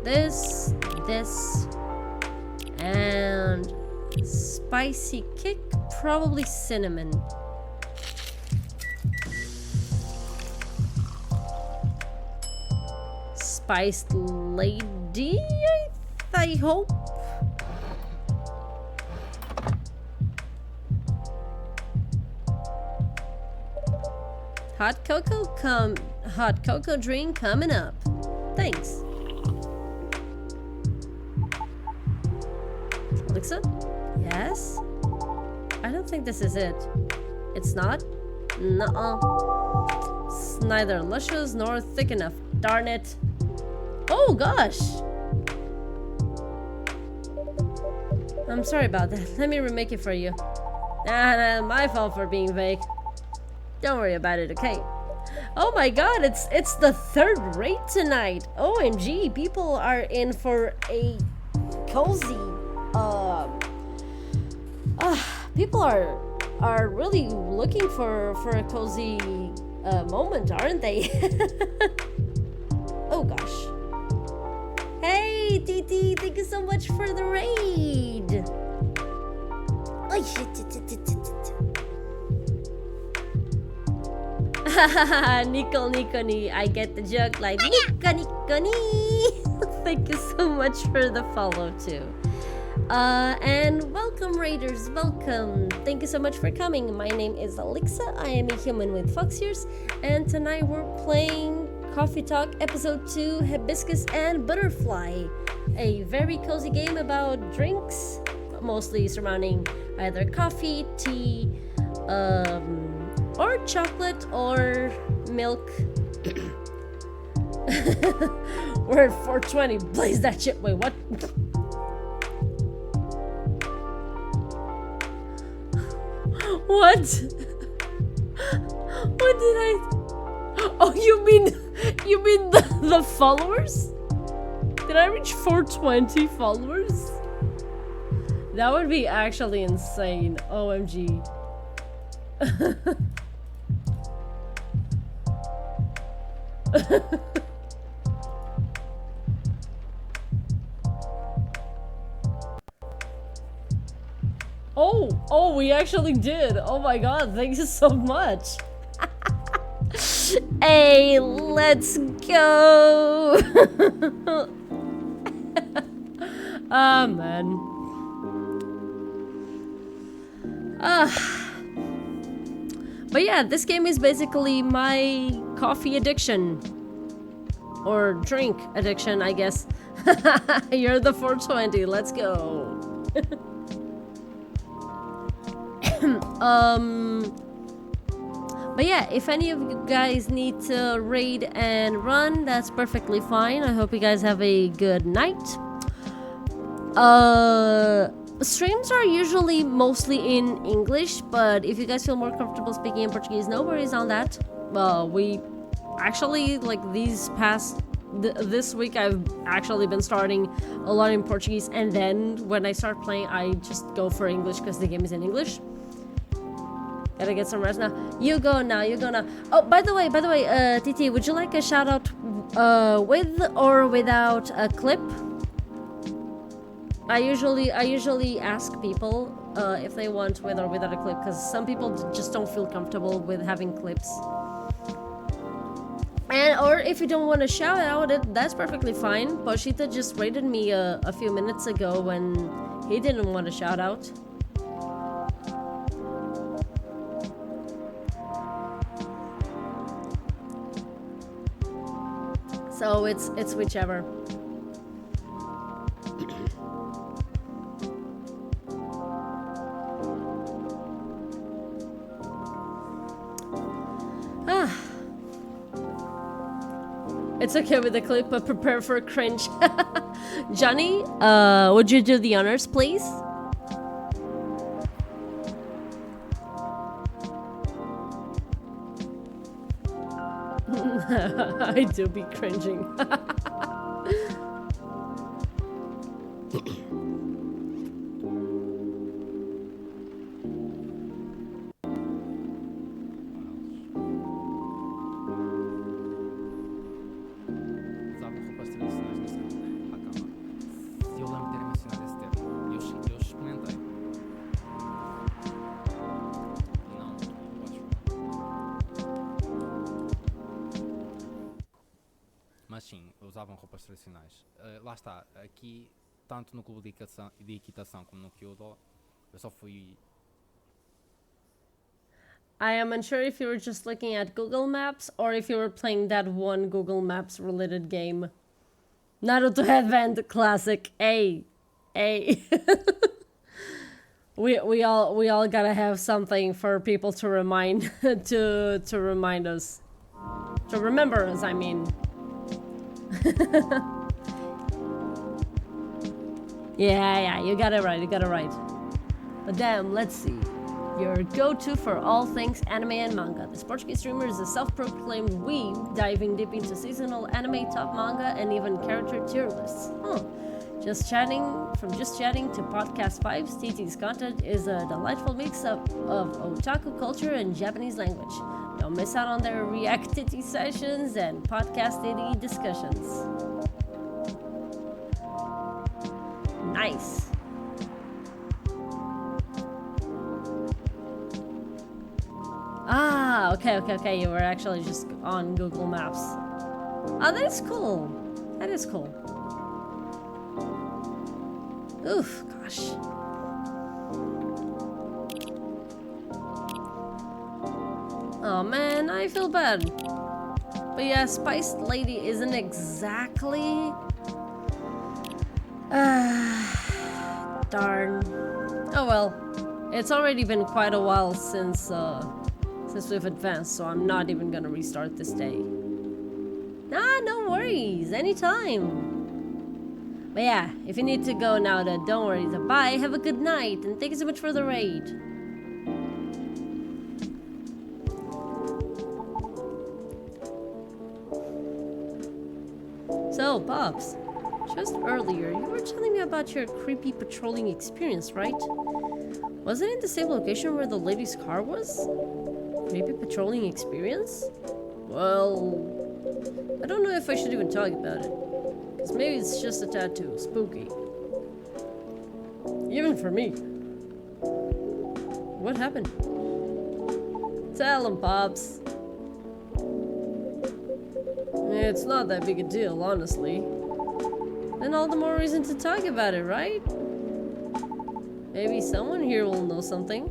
this, and spicy kick, probably cinnamon. Spiced lady, I hope. Hot cocoa drink coming up. Thanks. Alexa? Yes? I don't think this is it. It's not? Nuh-uh. It's neither luscious nor thick enough. Darn it. Oh gosh! I'm sorry about that. Let me remake it for you. Nah, my fault for being vague. Don't worry about it, okay? Oh my god, it's the third raid tonight. OMG, people are in for a cozy people are really looking for a cozy moment, aren't they? Oh gosh. Hey TT, thank you so much for the raid. Oh shit. Nico, I get the joke like Nico. Thank you so much for the follow too. And welcome raiders, welcome. Thank you so much for coming. My name is Alexa, I am a human with fox ears, and tonight we're playing Coffee Talk Episode 2, Hibiscus and Butterfly. A very cozy game about drinks, mostly surrounding either coffee, tea, or chocolate or milk. We're at 420. Blaze that shit. Wait, what? What? What did I? Oh, you mean the followers? Did I reach 420 followers? That would be actually insane. OMG. Oh, we actually did. Oh my god, thank you so much. Hey, let's go. Ah, man. But yeah, this game is basically my coffee addiction. Or drink addiction, I guess. You're the 420, let's go. But yeah, if any of you guys need to raid and run, that's perfectly fine. I hope you guys have a good night. Streams are usually mostly in English, but if you guys feel more comfortable speaking in Portuguese, no worries on that. We actually, like, this week I've actually been starting a lot in Portuguese, and then when I start playing I just go for English because the game is in English. Gotta get some rest now. You go now. Oh, by the way, TT, would you like a shout out with or without a clip? I usually ask people if they want with or without a clip, because some people just don't feel comfortable with having clips. And or if you don't want to shout out it, that's perfectly fine. Poshita just rated me a few minutes ago when he didn't want to shout out. So it's whichever. It's okay with the clip, but prepare for cringe. Johnny, would you do the honors, please? I do be cringing. Mas sim, usavam roupas tradicionais. Lá está, aqui, tanto no clube de equitação como no Kyudo, eu só fui... I am unsure if you were just looking at Google Maps or if you were playing that one Google Maps related game. Naruto Headband Classic. Hey. we all gotta have something for people to remind to remind us. To remember us, I mean. Yeah, you got it right. But damn, let's see. Your go-to for all things anime and manga. This Portuguese streamer is a self-proclaimed weeb, diving deep into seasonal anime, top manga, and even character tier lists. From just chatting to podcast vibes, TT's content is a delightful mix of otaku culture and Japanese language. Don't miss out on their React Titty sessions and podcast Titty discussions. Nice. Ah, okay. You were actually just on Google Maps. Oh, that is cool. Oof, gosh. Oh man, I feel bad. But yeah, Spiced Lady isn't exactly... darn. Oh well. It's already been quite a while since we've advanced, so I'm not even gonna restart this day. Nah, no worries. Anytime. But yeah, if you need to go now, then don't worry. So bye, have a good night, and thank you so much for the raid. So, Pops, just earlier, you were telling me about your creepy patrolling experience, right? Wasn't it the same location where the lady's car was? Creepy patrolling experience? Well, I don't know if I should even talk about it. Because maybe it's just a tad too spooky. Even for me. What happened? Tell him, Pops. It's not that big a deal, honestly. Then all the more reason to talk about it, right? Maybe someone here will know something.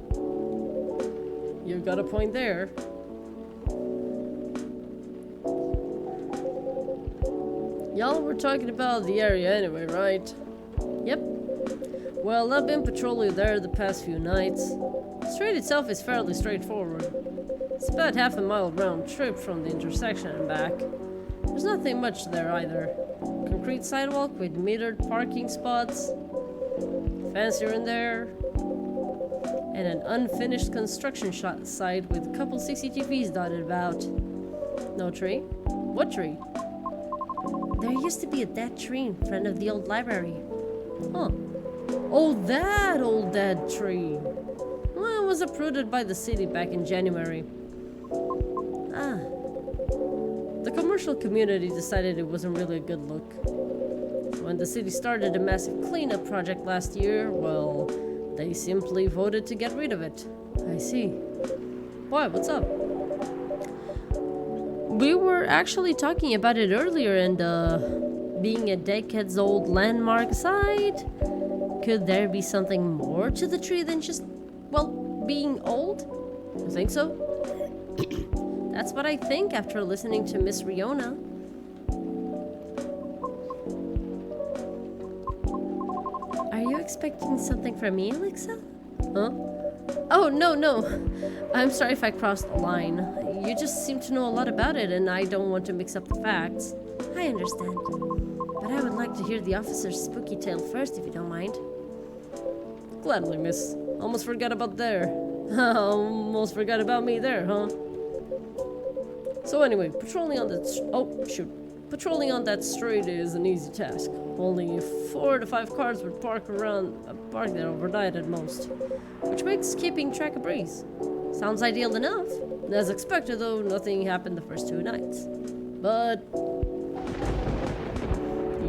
You've got a point there. Y'all were talking about the area anyway, right? Yep. Well, I've been patrolling there the past few nights. The street itself is fairly straightforward. It's about half a mile round trip from the intersection and back. There's nothing much there either. Concrete sidewalk with metered parking spots, fence here and there, and an unfinished construction site with a couple CCTVs dotted about. No tree? What tree? There used to be a dead tree in front of the old library. Huh. Oh, that old dead tree. Well, it was uprooted by the city back in January. Ah. The commercial community decided it wasn't really a good look. When the city started a massive cleanup project last year, well, they simply voted to get rid of it. I see. Why, what's up? We were actually talking about it earlier, and being a decades old landmark site, could there be something more to the tree than just, well, being old? You think so? That's what I think after listening to Miss Riona. Are you expecting something from me, Alexa? Huh? Oh, no. I'm sorry if I crossed the line. You just seem to know a lot about it, and I don't want to mix up the facts. I understand. But I would like to hear the officer's spooky tale first, if you don't mind. Gladly, miss. Almost forgot about there. Almost forgot about me there, huh? So anyway, patrolling on Patrolling on that street is an easy task. Only 4 to 5 cars would park there overnight at most, which makes keeping track a breeze. Sounds ideal enough. As expected, though, nothing happened the first 2 nights. But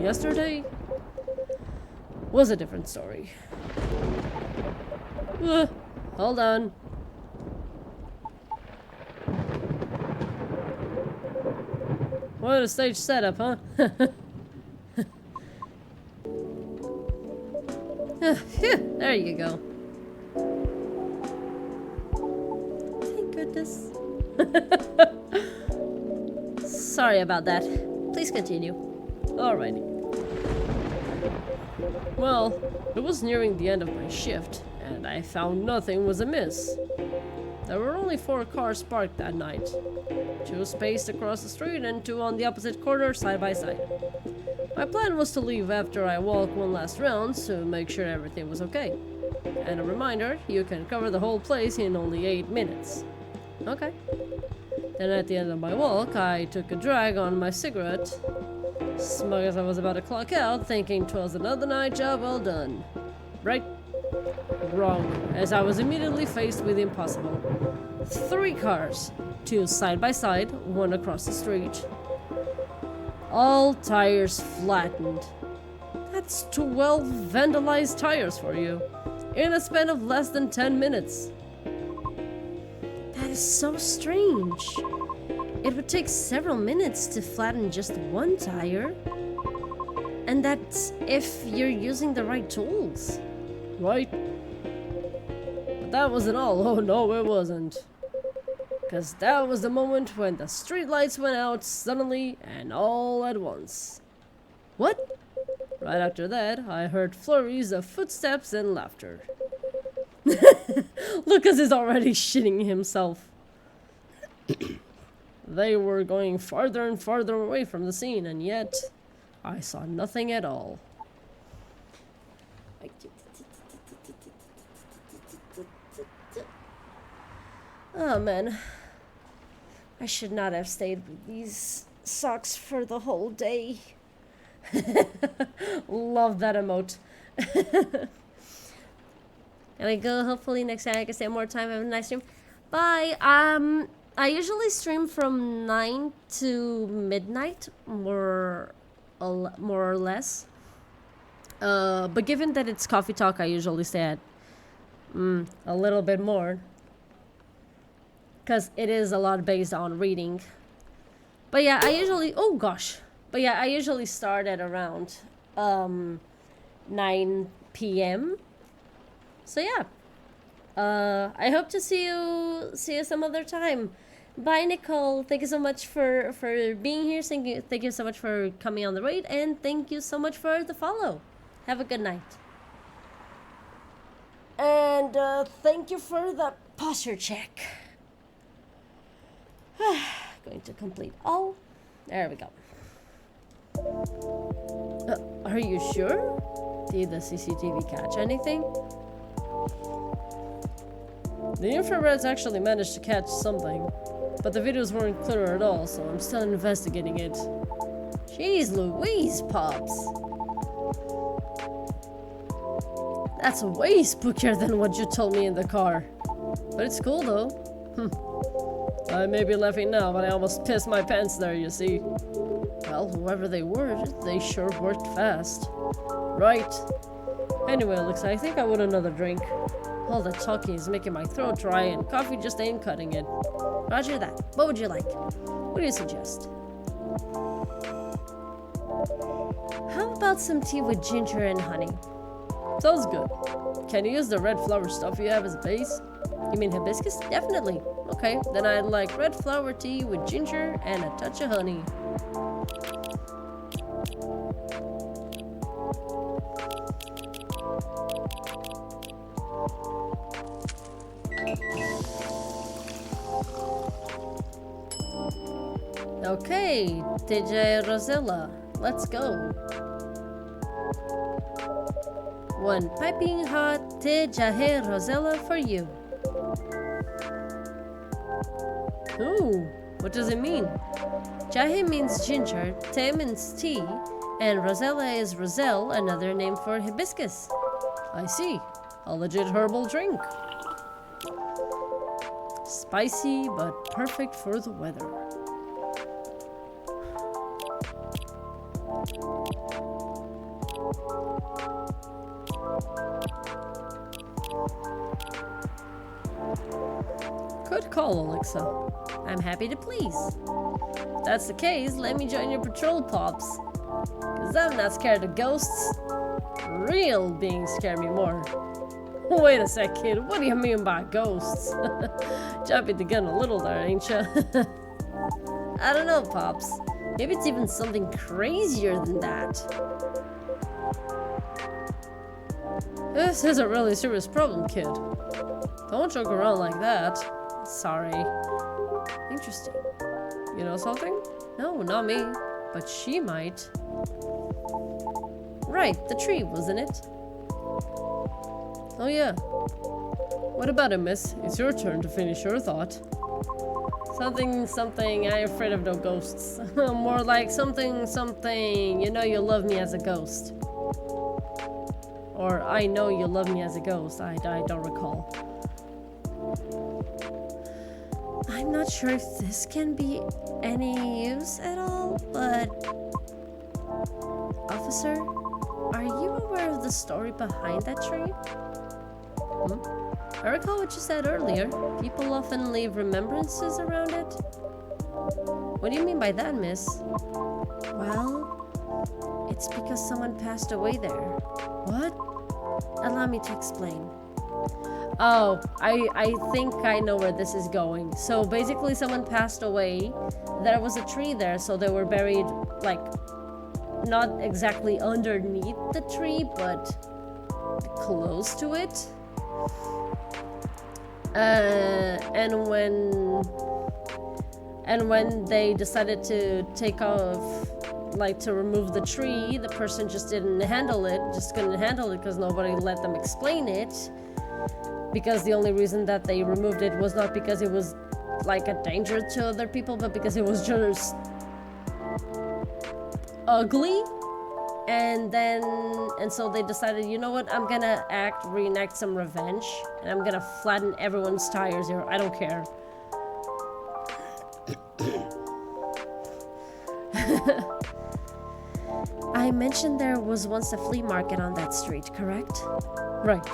yesterday was a different story. Hold on. What a stage setup, huh? There you go. Thank goodness. Sorry about that. Please continue. Alrighty. Well, it was nearing the end of my shift, and I found nothing was amiss. There were only 4 cars parked that night. 2 spaced across the street and 2 on the opposite corner side by side. My plan was to leave after I walked one last round to make sure everything was okay. And a reminder, you can cover the whole place in only 8 minutes. Okay. Then at the end of my walk, I took a drag on my cigarette. Smug as I was about to clock out, thinking 'twas another night job well done. Right? Wrong, as I was immediately faced with the impossible. 3 cars, 2 side by side, 1 across the street. All tires flattened. That's 12 vandalized tires for you, in a span of less than 10 minutes. That is so strange. It would take several minutes to flatten just 1 tire. And that's if you're using the right tools. Right? But that wasn't all. Oh no, it wasn't. Because that was the moment when the streetlights went out suddenly and all at once. What? Right after that, I heard flurries of footsteps and laughter. Lucas is already shitting himself. They were going farther and farther away from the scene, and yet I saw nothing at all. Oh man, I should not have stayed with these socks for the whole day. Love that emote. There we go. Hopefully next time I can stay more time. Have a nice stream. Bye. I usually stream from 9 to midnight, more or less. But given that it's coffee talk, I usually stay at a little bit more. Because it is a lot based on reading. But yeah, I usually start at around 9 p.m. So yeah. I hope to see you some other time. Bye, Nicole. Thank you so much for being here. Thank you so much for coming on the raid, and thank you so much for the follow. Have a good night. And thank you for the posture check. Going to complete all. There we go. Are you sure? Did the CCTV catch anything? The infrareds actually managed to catch something, but the videos weren't clear at all, so I'm still investigating it. Jeez Louise, Pops! That's way spookier than what you told me in the car. But it's cool though. I may be laughing now, but I almost pissed my pants there, you see. Well, whoever they were, they sure worked fast. Right. Anyway, Alexa, I think I want another drink. All the talking is making my throat dry, and coffee just ain't cutting it. Roger that. What would you like? What do you suggest? How about some tea with ginger and honey? Sounds good. Can you use the red flower stuff you have as a base? You mean hibiscus? Definitely. Okay, then I'd like red flower tea with ginger and a touch of honey. Okay, DJ Rosella, let's go. One piping hot te jahe Rosella for you. Ooh, what does it mean? Jahe means ginger, te means tea, and Rosella is Roselle, another name for hibiscus. I see. A legit herbal drink. Spicy, but perfect for the weather. Good call, Alexa. I'm happy to please. If that's the case, let me join your patrol, Pops. Cause I'm not scared of ghosts. Real beings scare me more. Wait a sec, kid. What do you mean by ghosts? Jumping the gun a little there, ain't ya? I don't know, Pops. Maybe it's even something crazier than that. This is a really serious problem, kid. Don't joke around like that. Sorry. Interesting. You know something? No, not me. But she might. Right, the tree, wasn't it? Oh yeah. What about it, miss? It's your turn to finish your thought. Something, I'm afraid of no ghosts. More like something, you know you love me as a ghost. Or I know you love me as a ghost, I don't recall. I'm not sure if this can be any use at all, but... Officer, are you aware of the story behind that tree? I recall what you said earlier. People often leave remembrances around it. What do you mean by that, miss? Well, it's because someone passed away there. What? Allow me to explain. Oh, I think I know where this is going. So basically someone passed away. There was a tree there, so they were buried, like, not exactly underneath the tree, but close to it. And when they decided to take off, like to remove the tree, the person just couldn't handle it because nobody let them explain it. Because the only reason that they removed it was not because it was like a danger to other people, but because it was just ugly. And so they decided, you know what, I'm gonna reenact some revenge, and I'm gonna flatten everyone's tires here. I don't care. I mentioned there was once a flea market on that street, correct? Right.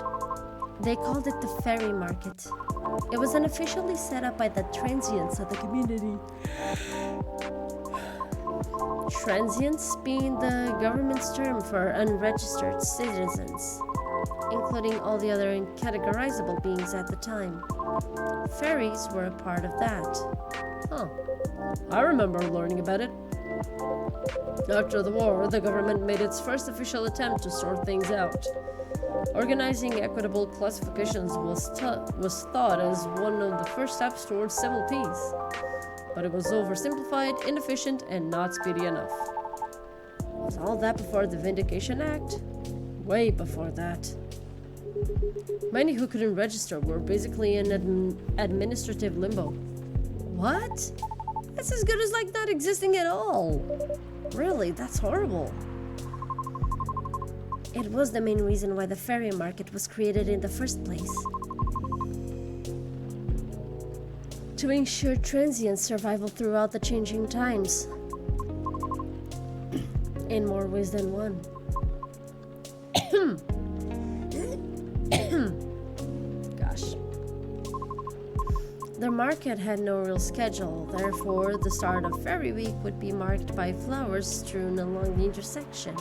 They called it the Ferry Market. It was unofficially set up by the transients of the community. Transients being the government's term for unregistered citizens, including all the other uncategorizable beings at the time. Ferries were a part of that. Huh. I remember learning about it. After the war, the government made its first official attempt to sort things out. Organizing equitable classifications was thought as one of the first steps towards civil peace. but it was oversimplified, inefficient, and not speedy enough. Was all that before the Vindication Act? Way before that. Many who couldn't register were basically in administrative limbo. What? That's as good as like not existing at all. Really, that's horrible. It was the main reason why the ferry market was created in the first place. To ensure transient survival throughout the changing times. In more ways than one. Gosh. The market had no real schedule, therefore the start of Ferry Week would be marked by flowers strewn along the intersection.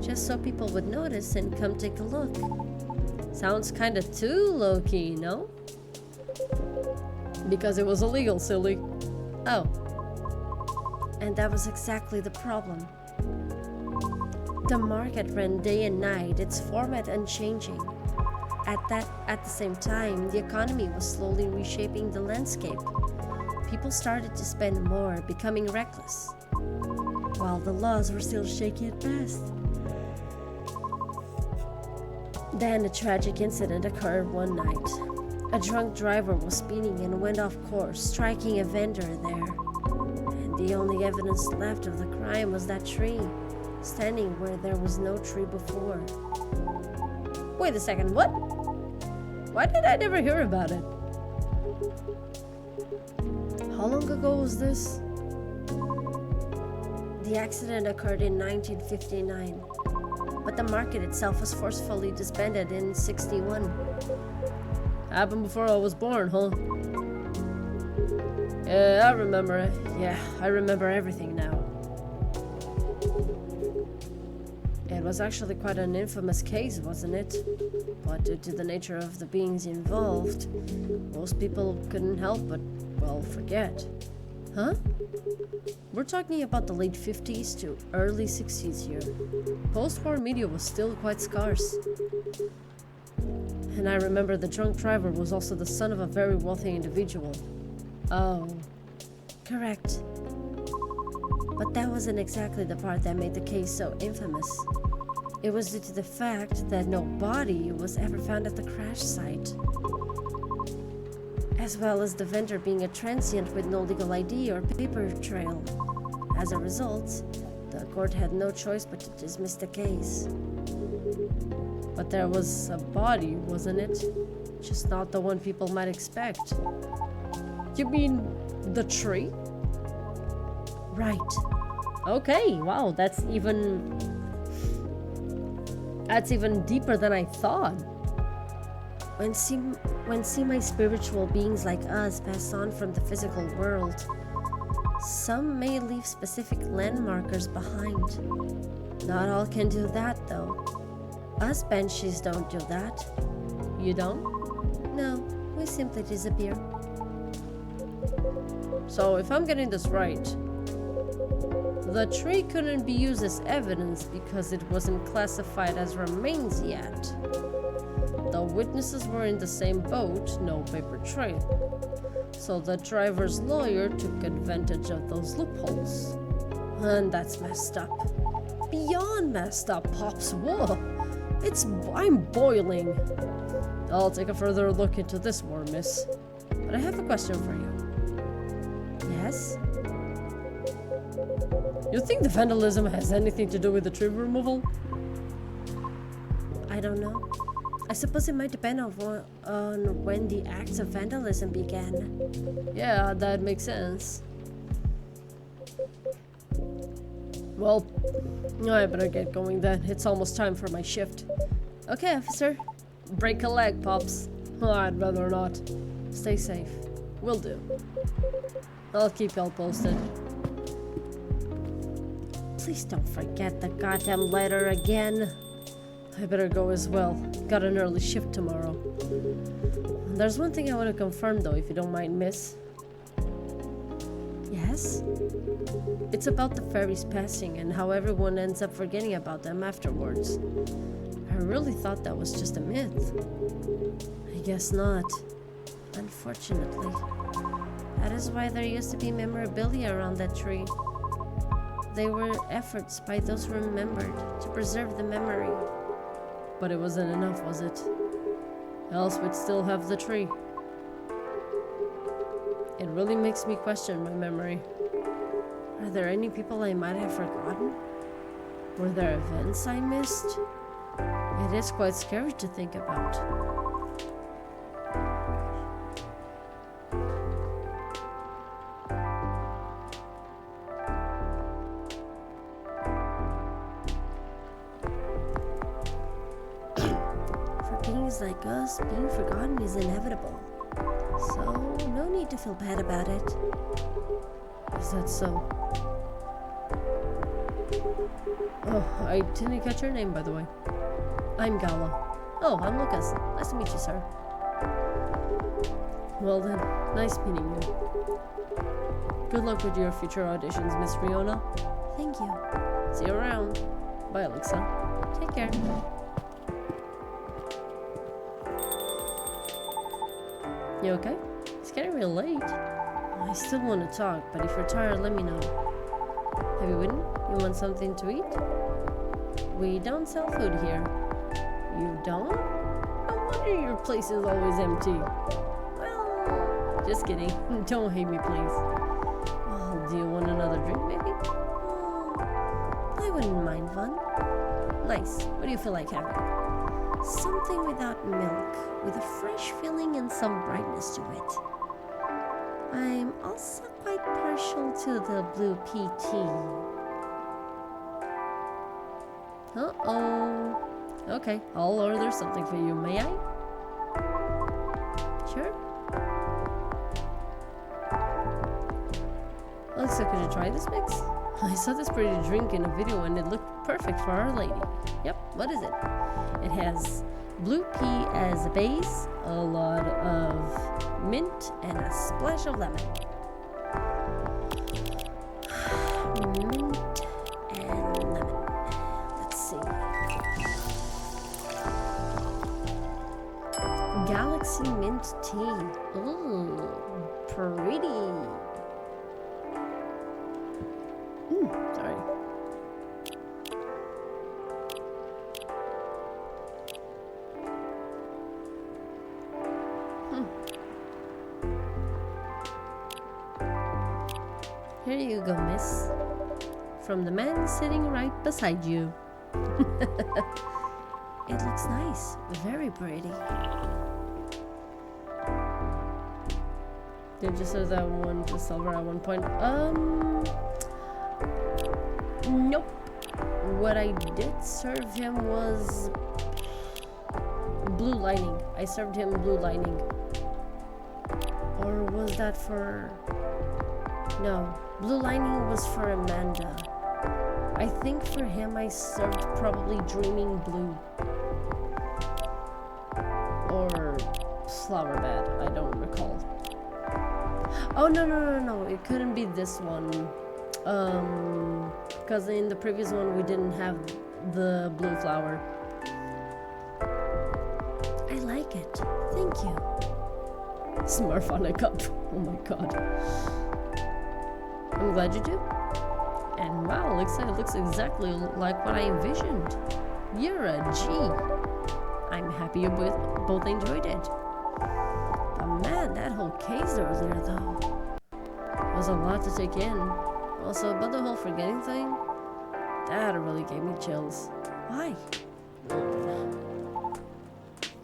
Just so people would notice and come take a look. Sounds kinda too low-key, no? Because it was illegal, silly. Oh. And that was exactly the problem. The market ran day and night, its format unchanging. At the same time, the economy was slowly reshaping the landscape. People started to spend more, becoming reckless, while the laws were still shaky at best. Then a tragic incident occurred one night. A drunk driver was speeding and went off course, striking a vendor there. And the only evidence left of the crime was that tree, standing where there was no tree before. Wait a second, what? Why did I never hear about it? How long ago was this? The accident occurred in 1959, but the market itself was forcefully disbanded in 61. Happened before I was born, huh? Yeah, I remember. Yeah, I remember everything now. It was actually quite an infamous case, wasn't it? But due to the nature of the beings involved, most people couldn't help but, well, forget. Huh? We're talking about the late 50s to early 60s here. Post-war media was still quite scarce. And I remember the drunk driver was also the son of a very wealthy individual. Oh, correct. But that wasn't exactly the part that made the case so infamous. It was due to the fact that no body was ever found at the crash site. As well as the vendor being a transient with no legal ID or paper trail. As a result, the court had no choice but to dismiss the case. But there was a body, wasn't it? Just not the one people might expect. You mean the tree? Right. Okay, wow, that's even deeper than I thought. When semi-spiritual beings like us pass on from the physical world, some may leave specific landmarkers behind. Not all can do that, though. Us banshees don't do that. You don't? No, we simply disappear. So, if I'm getting this right, the tree couldn't be used as evidence because it wasn't classified as remains yet. The witnesses were in the same boat, no paper trail. So the driver's lawyer took advantage of those loopholes. And that's messed up. Beyond messed up, Pops. Whoa. I'm boiling. I'll take a further look into this war, miss. But I have a question for you. Yes? You think the vandalism has anything to do with the tree removal? I don't know. I suppose it might depend on when the acts of vandalism began. Yeah, that makes sense. Well, I better get going then. It's almost time for my shift. Okay, officer. Break a leg, Pops. I'd rather not. Stay safe. Will do. I'll keep y'all posted. Please don't forget the goddamn letter again. I better go as well. Got an early shift tomorrow. There's one thing I want to confirm though, if you don't mind, miss. Yes? It's about the ferries passing and how everyone ends up forgetting about them afterwards. I really thought that was just a myth. I guess not. Unfortunately. That is why there used to be memorabilia around that tree. They were efforts by those who remembered to preserve the memory. But it wasn't enough, was it? Else we'd still have the tree. It really makes me question my memory. Are there any people I might have forgotten? Were there events I missed? It is quite scary to think about. For beings like us, being forgotten is inevitable. So, no need to feel bad about it. Is that so? Oh, I didn't catch your name, by the way. I'm Gala. Oh, I'm Lucas. Nice to meet you, sir. Well then, nice meeting you. Good luck with your future auditions, Miss Riona. Thank you. See you around. Bye, Alexa. Take care. You okay? It's getting real late. I still want to talk, but if you're tired, let me know. Have you eaten? You want something to eat? We don't sell food here. You don't? No wonder your place is always empty. Well, just kidding. Don't hate me, please. Well, do you want another drink, maybe? I wouldn't mind one. Nice. What do you feel like having? Something without milk, with a fresh feeling and some brightness to it. I'm also quite partial to the blue pea tea. Uh-oh. Okay, I'll order something for you, may I? Sure. Alexa, could you try this mix? I saw this pretty drink in a video and it looked perfect for Our Lady. Yep, what is it? It has blue pea as a base, a lot of mint, and a splash of lemon. Mint and lemon. Let's see. Galaxy mint tea. Ooh, pretty. Sorry. Here you go, miss. From the man sitting right beside you. It looks nice. Very pretty. Did you serve that one to Silver at one point? Nope. What I did serve him was blue lining. I served him blue lining. Or was that for... No, blue lining was for Amanda. I think for him I served probably Dreaming Blue. Or Flower Bed, I don't recall. Oh, no, it couldn't be this one. Because in the previous one we didn't have the blue flower. I like it, thank you. Smurf on a cup, oh my god. I'm glad you do. And wow, it looks exactly like what I envisioned. You're a G. I'm happy you both enjoyed it. But man, that whole case over there though. Was a lot to take in. Also, about the whole forgetting thing, that really gave me chills. Why?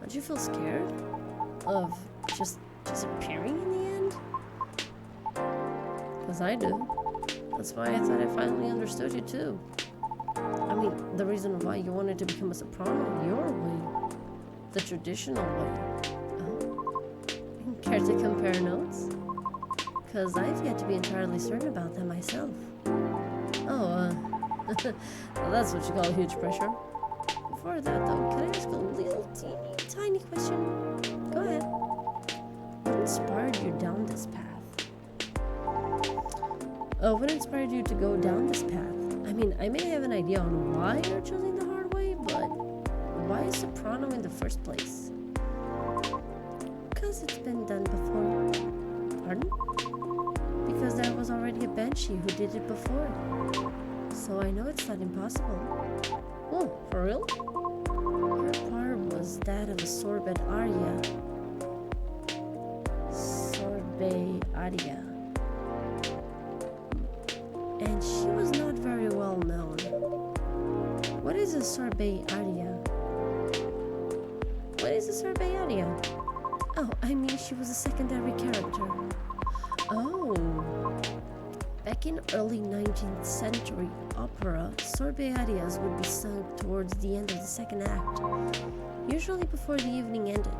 Don't you feel scared of just disappearing in the end? Because I do. That's why I thought I finally understood you too. I mean, the reason why you wanted to become a soprano your way. The traditional way. Oh. Care to compare notes? Because I've yet to be entirely certain about them myself. Oh, well, that's what you call huge pressure. Before that though, can I ask a little teeny tiny question? Go ahead. What inspired you down this path? What inspired you to go down this path? I mean, I may have an idea on why you're choosing the hard way, but why soprano in the first place? Because it's been done before. Pardon? was already a banshee who did it before. So I know it's not impossible. Oh, for real? Her part was that of a sorbet aria. Sorbet aria. And she was not very well known. What is a sorbet aria? What is a sorbet aria? Oh, I mean she was a secondary character. Oh. Back in early 19th century opera, sorbet arias would be sung towards the end of the second act, usually before the evening ended.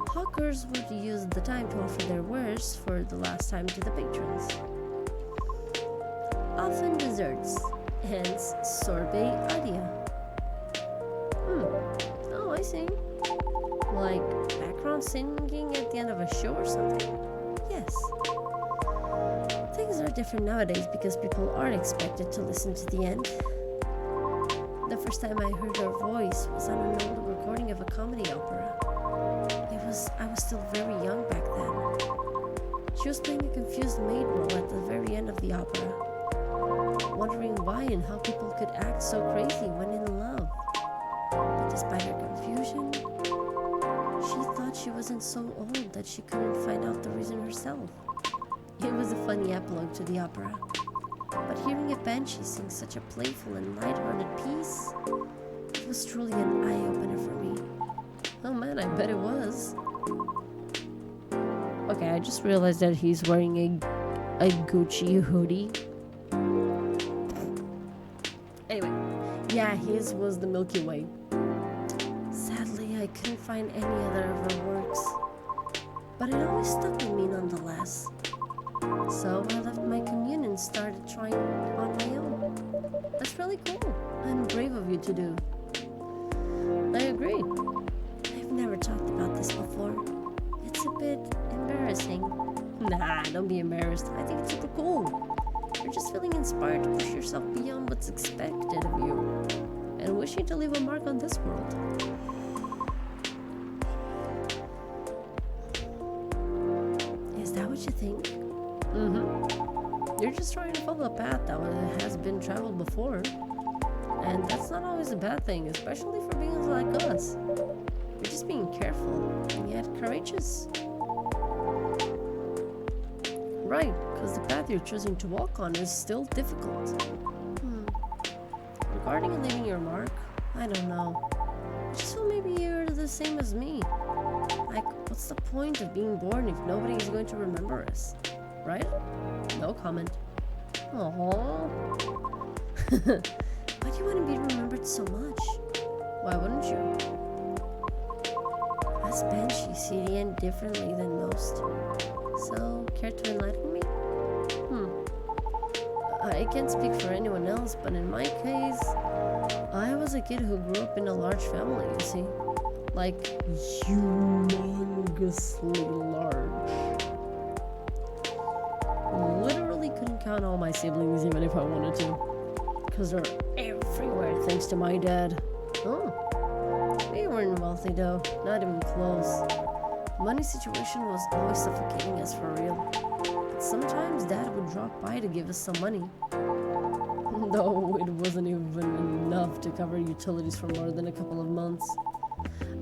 Hawkers would use the time to offer their wares for the last time to the patrons. Often desserts, hence sorbet aria. Oh, I see. Like background singing at the end of a show or something? Yes. Things are different nowadays because people aren't expected to listen to the end. The first time I heard her voice was on an old recording of a comedy opera. I was still very young back then. She was playing a confused maid role at the very end of the opera, wondering why and how people could act so crazy when in love. But despite her confusion, she thought she wasn't so old that she couldn't find out the reason herself. It was a funny epilogue to the opera, but hearing a banshee sing such a playful and light-hearted piece, it was truly an eye-opener for me. Oh man, I bet it was. Okay, I just realized that he's wearing a Gucci hoodie. Anyway, yeah, his was the Milky Way. Sadly, I couldn't find any other of her works, but it always stuck with me nonetheless. So I left my commune and started trying on my own. That's really cool and brave of you to do. I agree. I've never talked about this before. It's a bit embarrassing. Nah, don't be embarrassed. I think it's super cool. You're just feeling inspired to push yourself beyond what's expected of you and wishing to leave a mark on this world. Is that what you think? You're just trying to follow a path that has been traveled before. And that's not always a bad thing, especially for beings like us. You're just being careful and yet courageous. Right, because the path you're choosing to walk on is still difficult. Regarding leaving your mark, I don't know. I just feel maybe you're the same as me. Like, what's the point of being born if nobody is going to remember us? Right? No comment. Aww. But you wouldn't be remembered so much. Why wouldn't you? Us banshees see the end differently than most. So, care to enlighten me? I can't speak for anyone else, but in my case, I was a kid who grew up in a large family, you see. Like, humongously large. Literally couldn't count all my siblings even if I wanted to. Because they're everywhere thanks to my dad. Oh. We weren't wealthy though, not even close. Money situation was always suffocating us for real. But sometimes dad would drop by to give us some money. Though it wasn't even enough to cover utilities for more than a couple of months.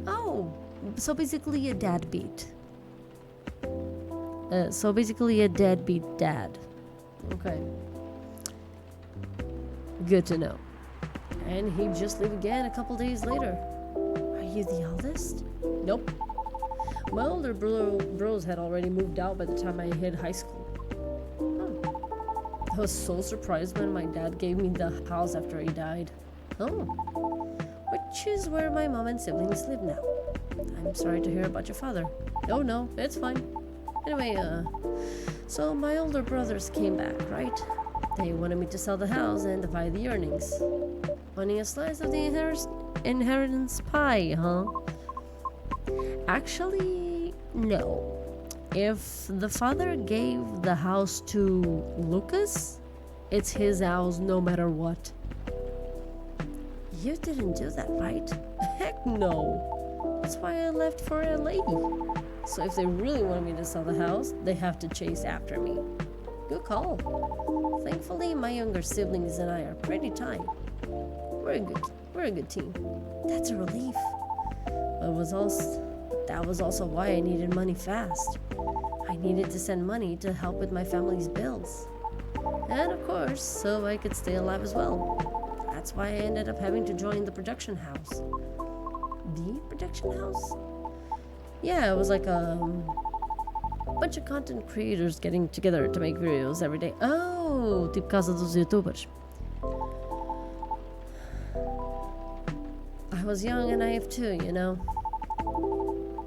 Oh, so basically a deadbeat. So basically a deadbeat dad. Okay. Good to know. And he'd just leave again a couple days later. Are you the eldest? Nope. My older bros had already moved out by the time I hit high school. I was so surprised when my dad gave me the house after he died. Oh. Which is where my mom and siblings live now. I'm sorry to hear about your father. No, it's fine. Anyway, so my older brothers came back, right? They wanted me to sell the house and divide the earnings. Wanting a slice of the inheritance pie, huh? Actually, no. If the father gave the house to Lucas, it's his house no matter what. You didn't do that, right? Heck no. That's why I left for LA. So if they really wanted me to sell the house, they have to chase after me. Good call. Thankfully, my younger siblings and I are pretty tight. We're a good team. That's a relief. That was also why I needed money fast. I needed to send money to help with my family's bills. And of course, so I could stay alive as well. That's why I ended up having to join the production house. The production house? Yeah, it was like a bunch of content creators getting together to make videos every day. Oh, tipo casa dos YouTubers. I was young and naive too, you know.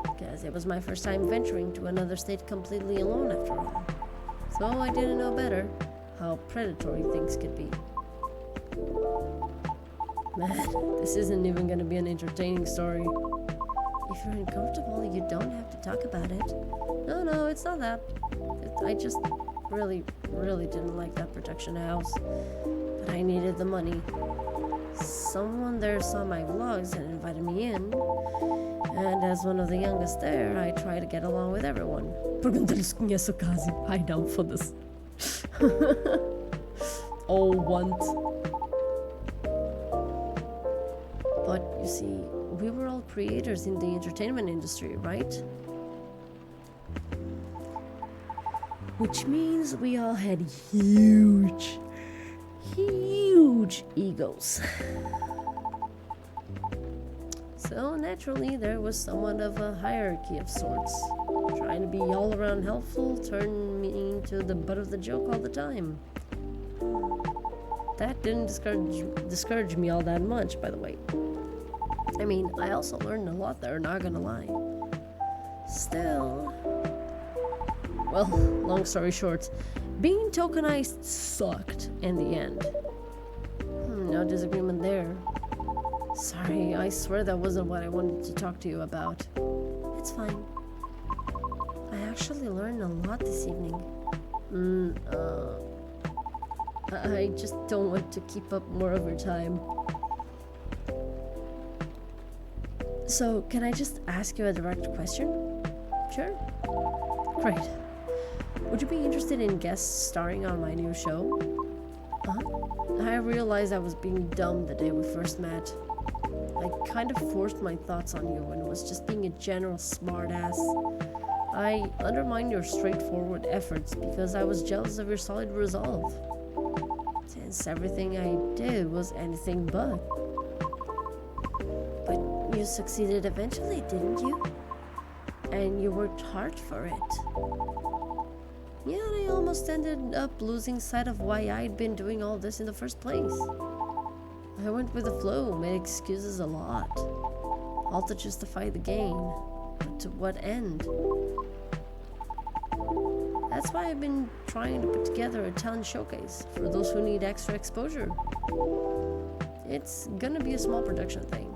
Because it was my first time venturing to another state completely alone after all. So I didn't know better how predatory things could be. Man, this isn't even gonna be an entertaining story. If you're uncomfortable, you don't have to talk about it. No, it's not that. I just really didn't like that production house. But I needed the money. Someone there saw my vlogs and invited me in. And as one of the youngest there, I try to get along with everyone. Pergunta-lhe se conhece o Kazi. Ai não, foda-se. Oh, want. But you see, we were all creators in the entertainment industry, right? Which means we all had huge egos. So naturally, there was somewhat of a hierarchy of sorts. Trying to be all around helpful turned me into the butt of the joke all the time. That didn't discourage me all that much, by the way. I mean, I also learned a lot there, not gonna lie. Still, well, long story short, being tokenized sucked in the end. No disagreement there. Sorry, I swear that wasn't what I wanted to talk to you about. It's fine. I actually learned a lot this evening. I just don't want to keep up more of your time. So, can I just ask you a direct question? Sure. Great. Would you be interested in guest starring on my new show? I realized I was being dumb the day we first met. I kind of forced my thoughts on you and was just being a general smartass. I undermined your straightforward efforts because I was jealous of your solid resolve. Since everything I did was anything but. But you succeeded eventually, didn't you? And you worked hard for it. Yeah, I almost ended up losing sight of why I'd been doing all this in the first place. I went with the flow, made excuses a lot. All to justify the gain. But to what end? That's why I've been trying to put together a talent showcase for those who need extra exposure. It's gonna be a small production thing.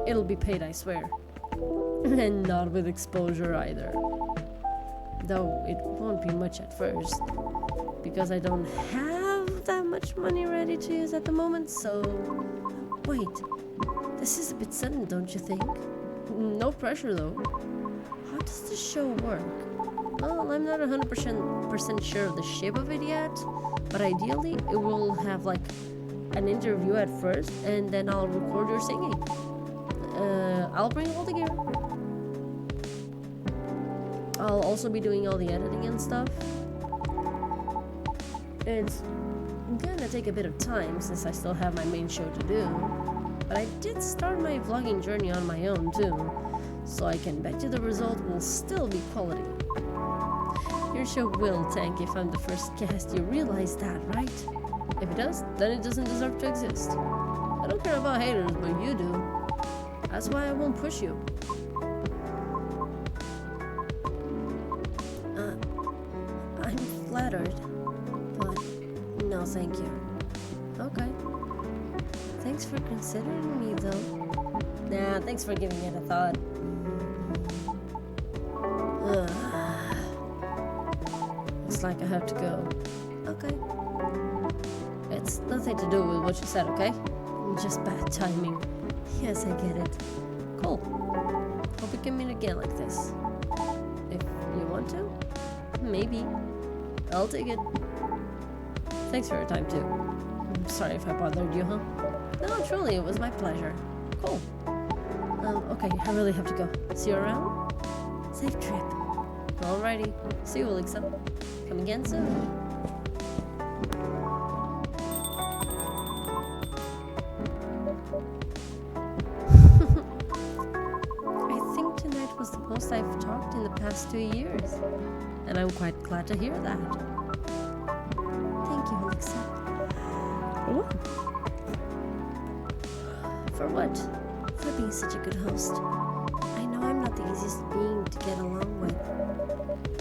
It'll be paid, I swear. And not with exposure either. Though it won't be much at first, because I don't have that much money ready to use at the moment, so... Wait, this is a bit sudden, don't you think? No pressure though. How does the show work? Well, I'm not 100% sure of the shape of it yet, but ideally it will have like an interview at first, and then I'll record your singing. I'll bring all the gear. I'll also be doing all the editing and stuff. It's gonna take a bit of time since I still have my main show to do, but I did start my vlogging journey on my own too, so I can bet you the result will still be quality. Your show will tank if I'm the first guest, you realize that, right? If it does, then it doesn't deserve to exist. I don't care about haters, but you do. That's why I won't push you. I'm flattered, but no thank you. Okay. Thanks for considering me, though. Nah, thanks for giving it a thought. Looks like I have to go. Okay. It's nothing to do with what you said, okay? Just bad timing. Yes, I get it. Cool. Hope we can meet again like this. If you want to? Maybe. I'll take it. Thanks for your time too. I'm sorry if I bothered you, huh? No, truly, it was my pleasure. Cool. Okay, I really have to go. See you around? Safe trip. Alrighty. See you, Alexa. Come again soon. I think tonight was the most I've talked in the past 2 years. And I'm quite glad to hear that. Thank you, Alexa. Ooh. For what? For being such a good host. I know I'm not the easiest being to get along with.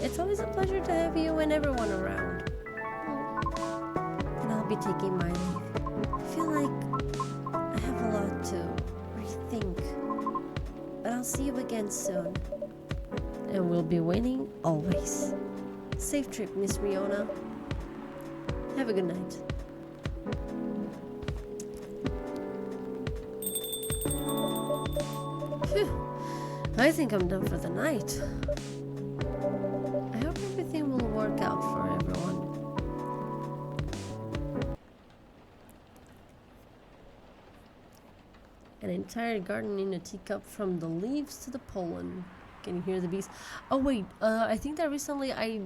It's always a pleasure to have you and everyone around. And I'll be taking my leave. I feel like I have a lot to rethink. But I'll see you again soon. And we'll be winning always. Safe trip, Miss Riona. Have a good night. Phew. I think I'm done for the night. I hope everything will work out for everyone. An entire garden in a teacup, from the leaves to the pollen. Can you hear the bees? Oh wait, I think that recently I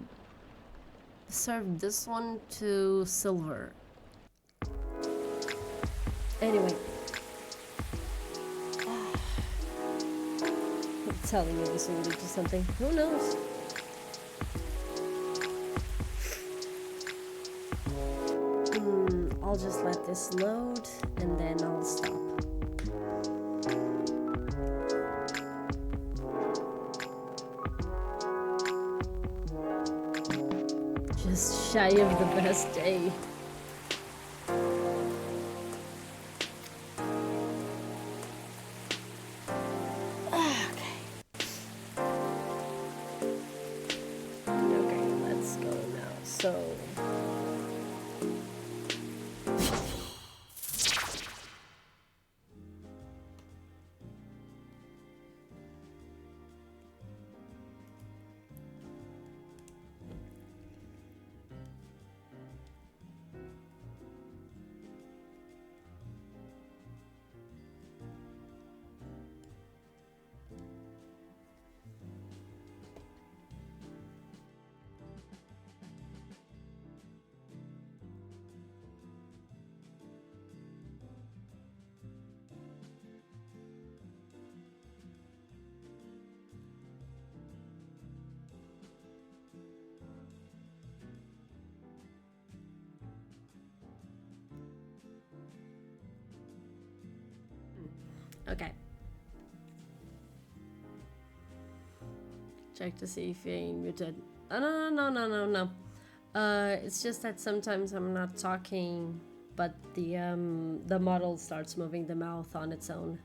served this one to Silver. Anyway. I'm telling you this will lead to something. Who knows? I'll just let this load and then I'll stop. Just shy of the best day. Okay, let's go now. So okay. Check to see if you ain't muted. Oh, no. It's just that sometimes I'm not talking, but the model starts moving the mouth on its own.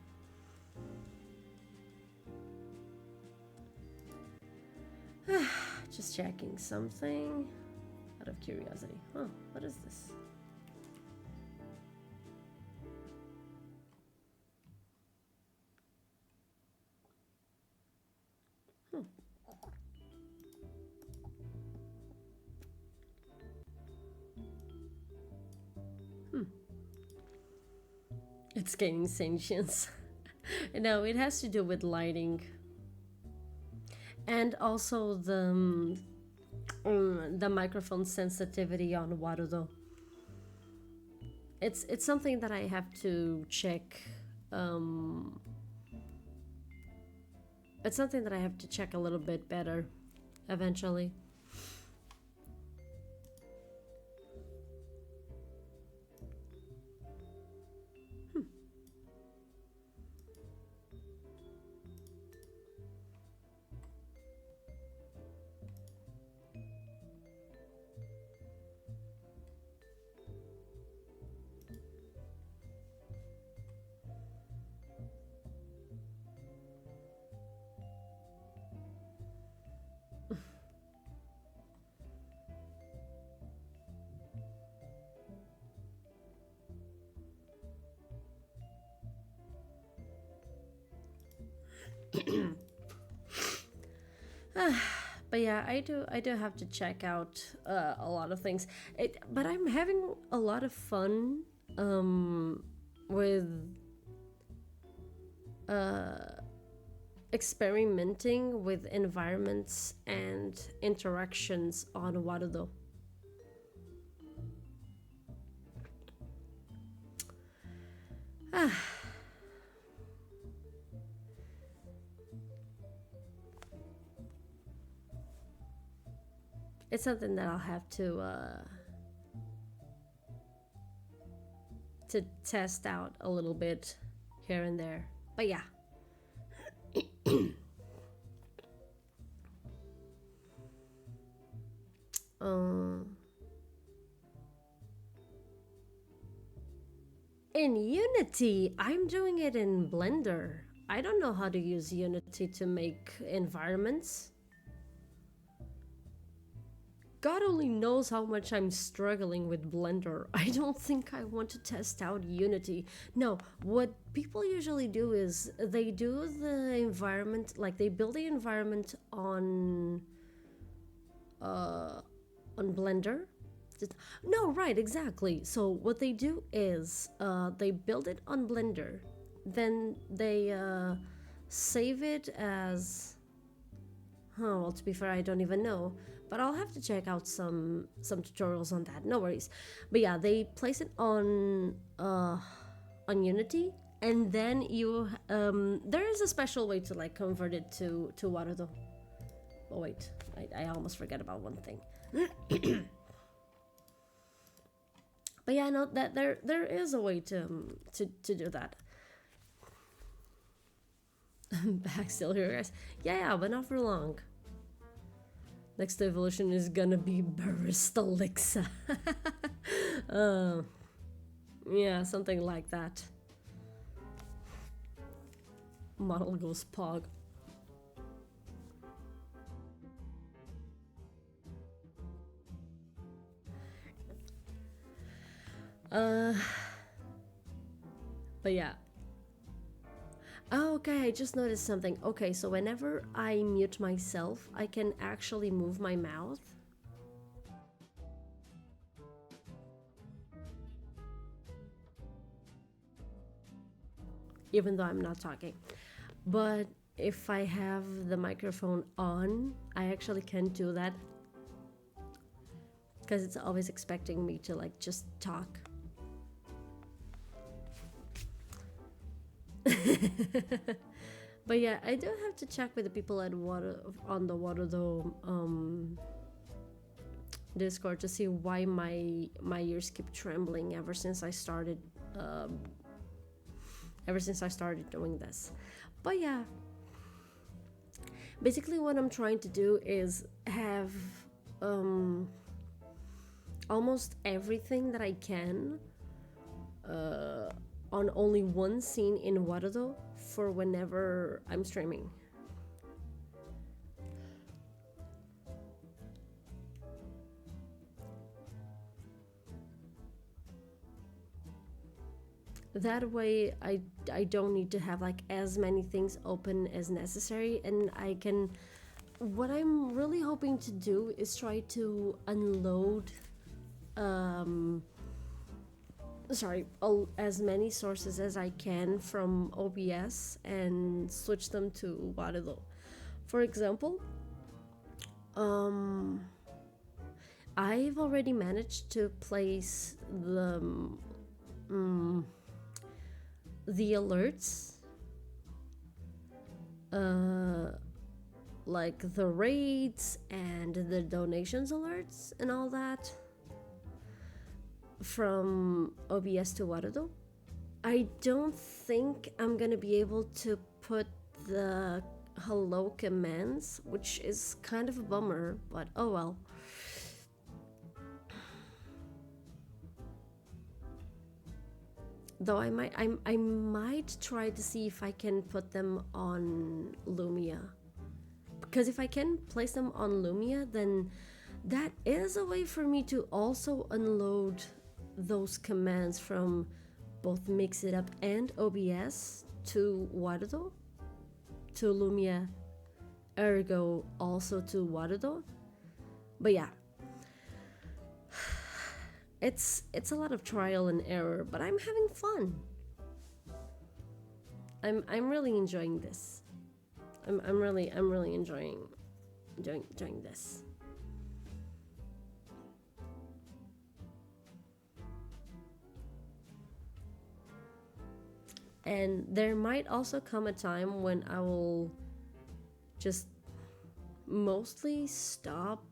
Just checking something out of curiosity. Oh, what is this? It's gaining sentience. No, it has to do with lighting. And also the microphone sensitivity on Warudo. It's something that I have to check. It's something that I have to check a little bit better eventually. But yeah, I do have to check out a lot of things. But I'm having a lot of fun with experimenting with environments and interactions on Warudo. It's something that I'll have to test out a little bit here and there. But yeah. In Unity, I'm doing it in Blender. I don't know how to use Unity to make environments. God only knows how much I'm struggling with Blender. I don't think I want to test out Unity. No, what people usually do is they do the environment, like they build the environment on Blender. No, right, exactly. So what they do is they build it on Blender, then they save it as... Oh, well, to be fair, I don't even know. But I'll have to check out some tutorials on that. No worries. But yeah, they place it on Unity, and then you there is a special way to like convert it to Warudo. Oh wait, I almost forget about one thing. But yeah, no, that there is a way to do that. I'm back still here, guys. Yeah, but not for long. Next evolution is gonna be Barista Lixa. Yeah, something like that. Model goes pog. But yeah. Oh, okay, I just noticed something. Okay, so whenever I mute myself, I can actually move my mouth. Even though I'm not talking. But if I have the microphone on, I actually can't do that. Because it's always expecting me to like just talk. But yeah, I do have to check with the people at on the Warudo Discord to see why my ears keep trembling ever since I started doing this. But yeah, basically what I'm trying to do is have almost everything that I can on only one scene in Warudo for whenever I'm streaming. That way I don't need to have like as many things open as necessary, and I can... What I'm really hoping to do is try to unload as many sources as I can from OBS and switch them to Warudo. For example, I've already managed to place the alerts, like the raids and the donations alerts and all that, from OBS to Warudo. I don't think I'm gonna be able to put the hello commands, which is kind of a bummer, but oh well. Though I might try to see if I can put them on Lumia. Because if I can place them on Lumia, then that is a way for me to also unload those commands from both Mix It Up and OBS to Warudo, to Lumia ergo also to Warudo. But yeah, it's a lot of trial and error, but I'm having fun. I'm really enjoying this. I'm really enjoying doing this. And there might also come a time when I will just mostly stop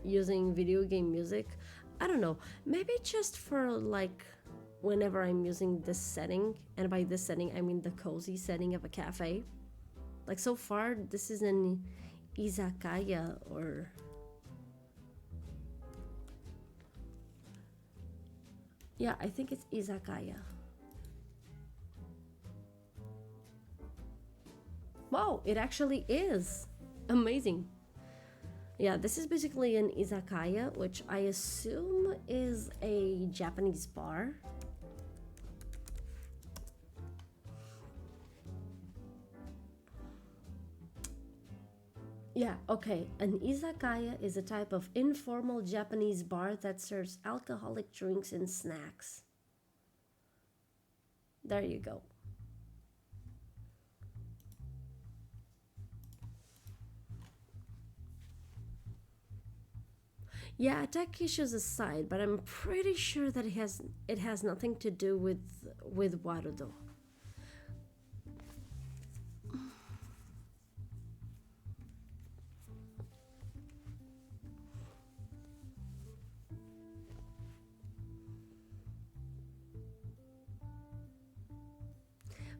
using video game music. I don't know, maybe just for like whenever I'm using this setting, and by this setting I mean the cozy setting of a cafe. Like so far, this is an izakaya, or yeah, I think it's izakaya. Wow, it actually is amazing. Yeah, this is basically an izakaya, which I assume is a Japanese bar. Yeah, okay. An izakaya is a type of informal Japanese bar that serves alcoholic drinks and snacks. There you go. Yeah, tech issues aside, but I'm pretty sure that it has nothing to do with Warudo.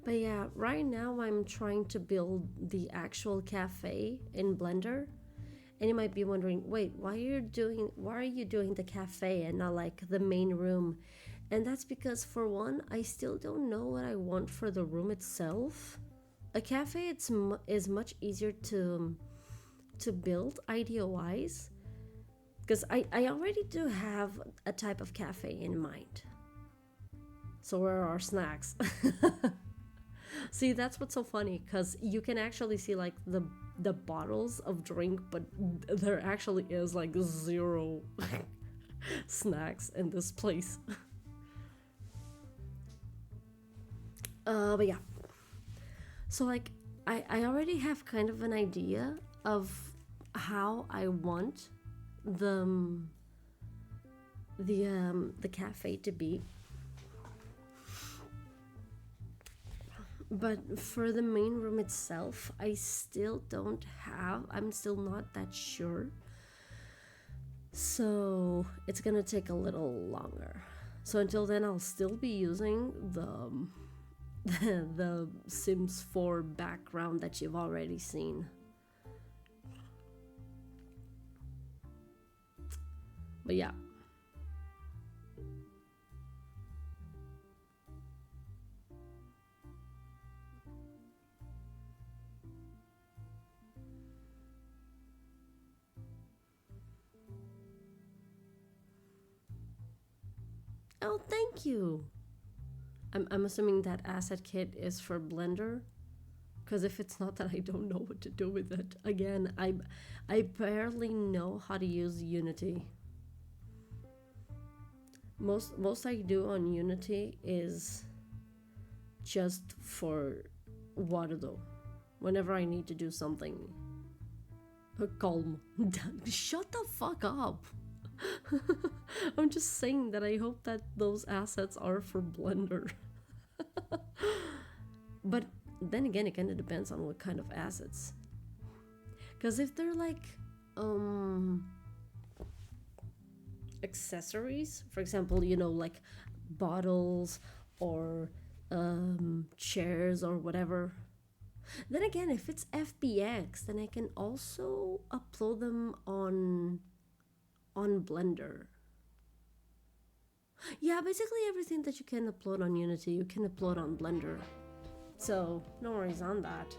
But yeah, right now I'm trying to build the actual cafe in Blender. And you might be wondering, wait, why are you doing the cafe and not like the main room? And that's because for one, I still don't know what I want for the room itself. A cafe is much easier to build idea wise, because I already do have a type of cafe in mind. So where are our snacks? See, that's what's so funny, because you can actually see like the bottles of drink, but there actually is like zero snacks in this place. But yeah, so like I already have kind of an idea of how I want the the cafe to be. But for the main room itself, I'm still not that sure. So it's gonna take a little longer. So until then, I'll still be using the Sims 4 background that you've already seen. But yeah. Oh, thank you. I'm assuming that asset kit is for Blender. Because if it's not, that I don't know what to do with it. Again, I barely know how to use Unity. Most I do on Unity is just for Warudo. Whenever I need to do something calm. Shut the fuck up. I'm just saying that I hope that those assets are for Blender. But then again, it kind of depends on what kind of assets. Because if they're like accessories, for example, like bottles or chairs or whatever, then again, if it's FBX, then I can also upload them on Blender. Yeah, basically everything that you can upload on Unity, you can upload on Blender. So, no worries on that.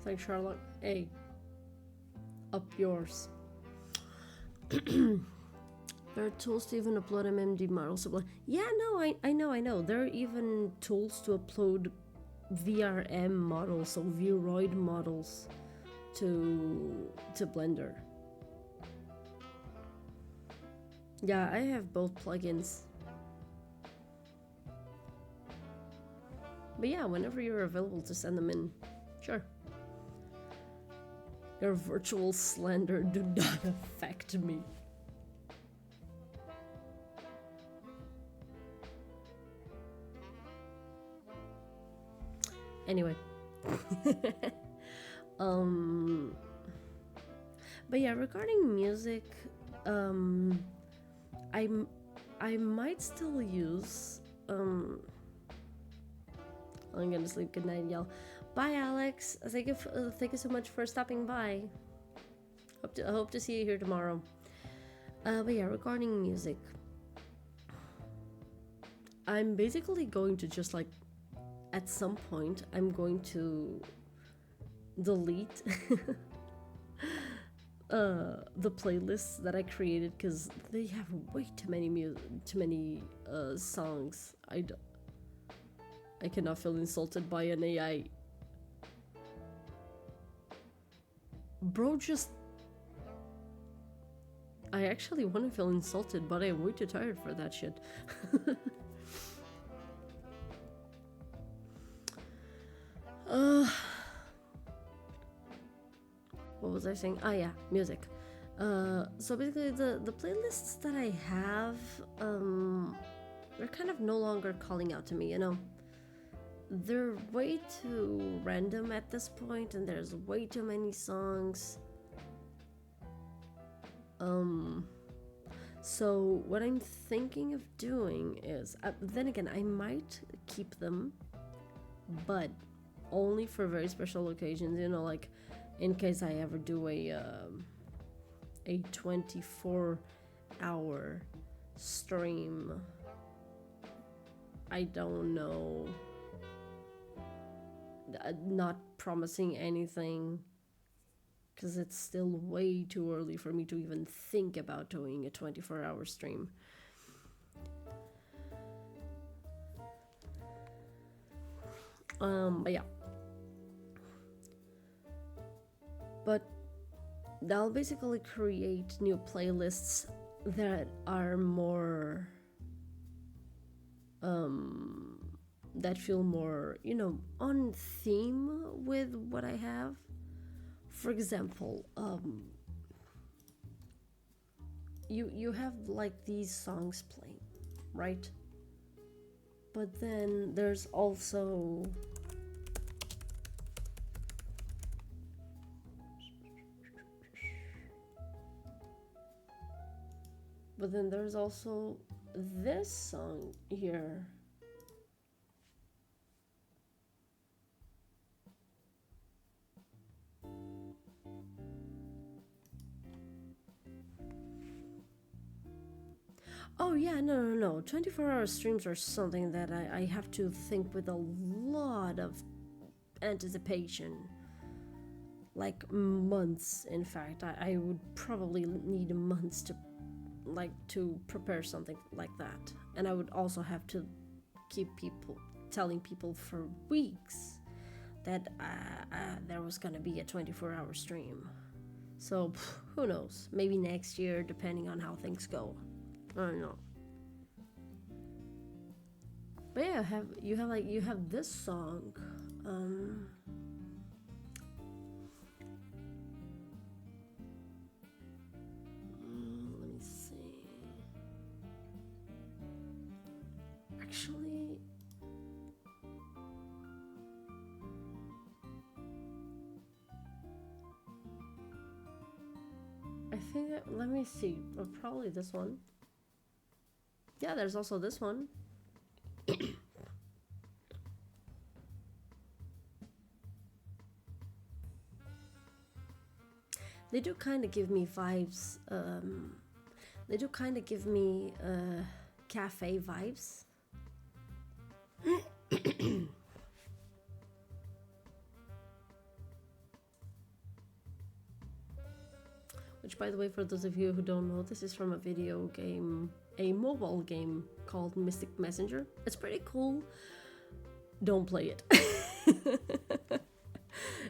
Thanks, Charlotte. Hey, up yours. There are tools to even upload MMD models. Yeah, no, I know. There are even tools to upload VRM models, so Vroid models, to Blender. Yeah, I have both plugins. But yeah, whenever you're available to send them in, sure. Your virtual slander do not affect me. Anyway. But yeah, regarding music, I might still use I'm gonna sleep. Good night, y'all. Bye, Alex. Thank you so much for stopping by. I hope to see you here tomorrow. But yeah, regarding music, I'm basically going to just like, at some point, I'm going to delete the playlists that I created because they have way too many songs. I cannot feel insulted by an AI. Bro, I actually want to feel insulted, but I'm way too tired for that shit. What was I saying? Ah, yeah, music. So basically, the playlists that I have, they're kind of no longer calling out to me, you know? They're way too random at this point, and there's way too many songs. So what I'm thinking of doing is, then again, I might keep them, but only for very special occasions, you know, like in case I ever do a 24-hour stream. I don't know. Not promising anything, because it's still way too early for me to even think about doing a 24-hour stream. But yeah. But I'll basically create new playlists that are more that feel more, you know, on theme with what I have. For example, you have like these songs playing, right? But then there's also this song here. Oh yeah, no. 24-hour streams are something that I have to think with a lot of anticipation. Like months, in fact. I would probably need months to prepare something like that. And I would also have to keep telling people for weeks that there was gonna be a 24-hour stream. So who knows? Maybe next year, depending on how things go. I don't know. But yeah, you have this song. Let me see. Actually, I think let me see. Probably this one. Yeah, there's also this one. They do kind of give me vibes. They do kind of give me cafe vibes. which, by the way, for those of you who don't know, this is from a video game, a mobile game called Mystic Messenger. It's pretty cool. Don't play it.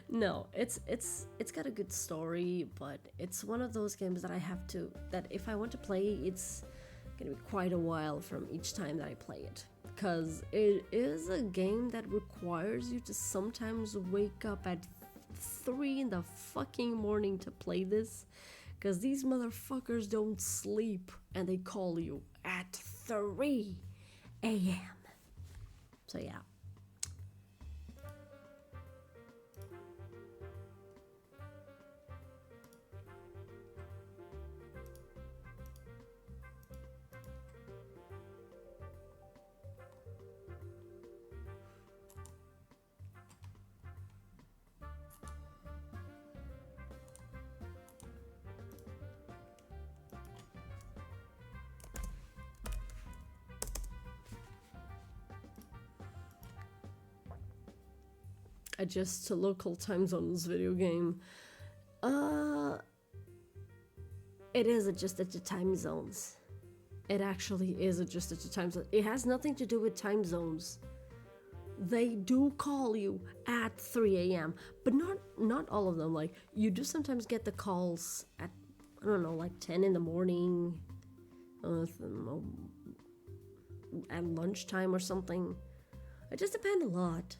No, it's got a good story, but it's one of those games that if I want to play, it's gonna be quite a while from each time that I play it, because it is a game that requires you to sometimes wake up at 3 in the fucking morning to play this, because these motherfuckers don't sleep and they call you at 3 a.m. So yeah. Adjust to local time zones video game. It is adjusted to time zones. It actually is adjusted to time zones. It has nothing to do with time zones. They do call you at 3 a.m. but not all of them. Like, you do sometimes get the calls at, I don't know, like 10 in the morning, at lunchtime or something. It just depends a lot.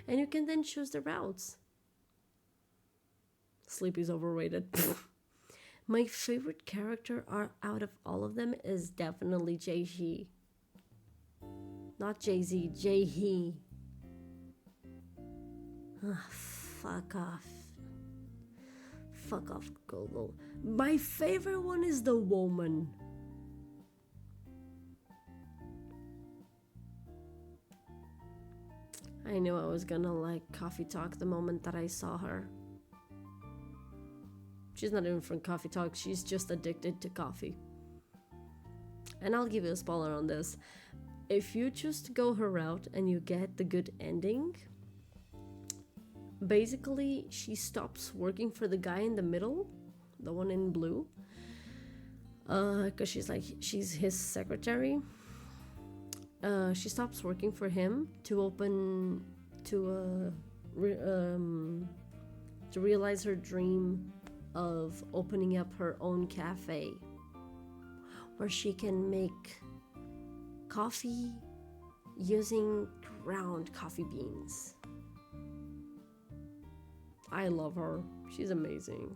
And you can then choose the routes. Sleep is overrated. My favorite character out of all of them is definitely Jay-He. Not Jay-Z, Jay-He. Fuck off. Fuck off, Google. My favorite one is the woman. I knew I was gonna like Coffee Talk the moment that I saw her. She's not even from Coffee Talk, she's just addicted to coffee. And I'll give you a spoiler on this. If you choose to go her route and you get the good ending, basically she stops working for the guy in the middle, the one in blue, because she's his secretary. She stops working for him to realize her dream of opening up her own cafe where she can make coffee using ground coffee beans. I love her. She's amazing.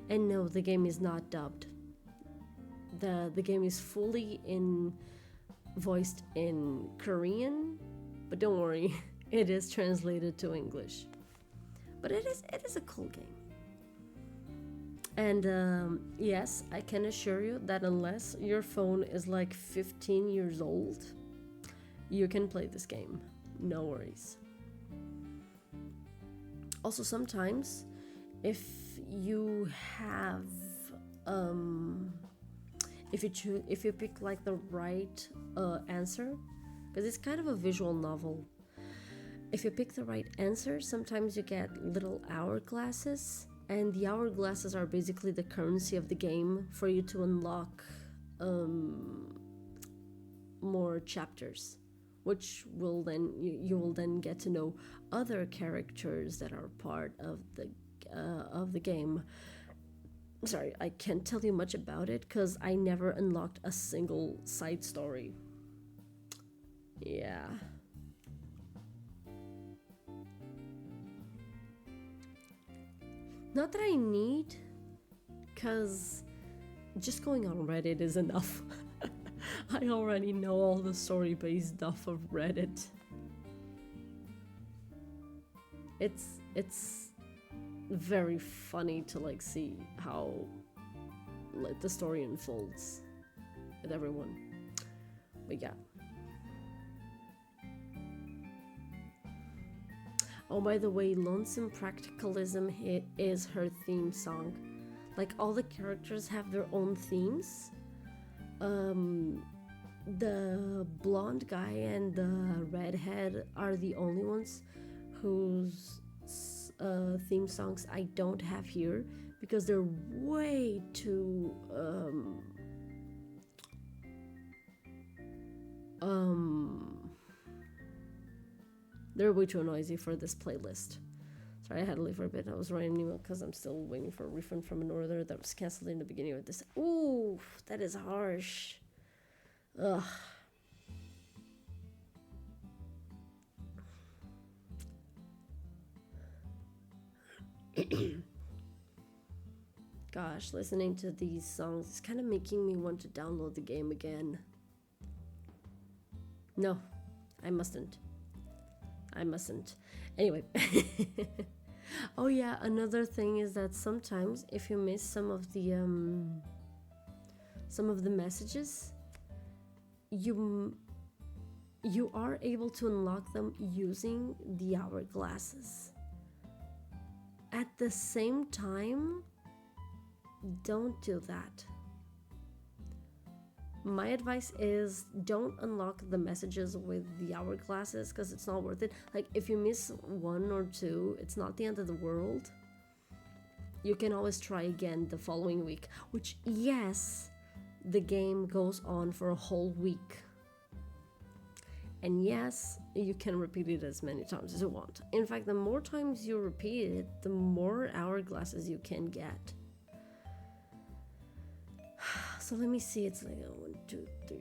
And no, the game is not dubbed. The game is fully voiced in Korean, but don't worry, it is translated to English. But it is a cool game. And yes, I can assure you that unless your phone is like 15 years old, you can play this game. No worries. Also, sometimes if you have if you pick like the right answer, because it's kind of a visual novel, if you pick the right answer, sometimes you get little hourglasses, and the hourglasses are basically the currency of the game for you to unlock more chapters, which will then you will then get to know other characters that are part of the game. Sorry, I can't tell you much about it because I never unlocked a single side story. Yeah. Not that I need, because just going on Reddit is enough. I already know all the story-based stuff of Reddit. It's very funny to like see how like the story unfolds with everyone. But yeah. Oh, by the way, Lonesome Practicalism is her theme song. Like, all the characters have their own themes. The blonde guy and the redhead are the only ones whose theme songs I don't have here because they're way too they're way too noisy for this playlist. Sorry, I had to leave for a bit. I was writing an email because I'm still waiting for a refund from an order that was canceled in the beginning of this. Ooh, that is harsh. Ugh. Gosh, listening to these songs is kind of making me want to download the game again. No, I mustn't. Anyway. Oh yeah, another thing is that sometimes if you miss some of the messages, you are able to unlock them using the hourglasses. At the same time, don't do that. My advice is don't unlock the messages with the hourglasses because it's not worth it. Like, if you miss 1 or 2, it's not the end of the world. You can always try again the following week, which, yes, the game goes on for a whole week. And yes, you can repeat it as many times as you want. In fact, the more times you repeat it, the more hourglasses you can get. So let me see, it's like 1, 2, 3,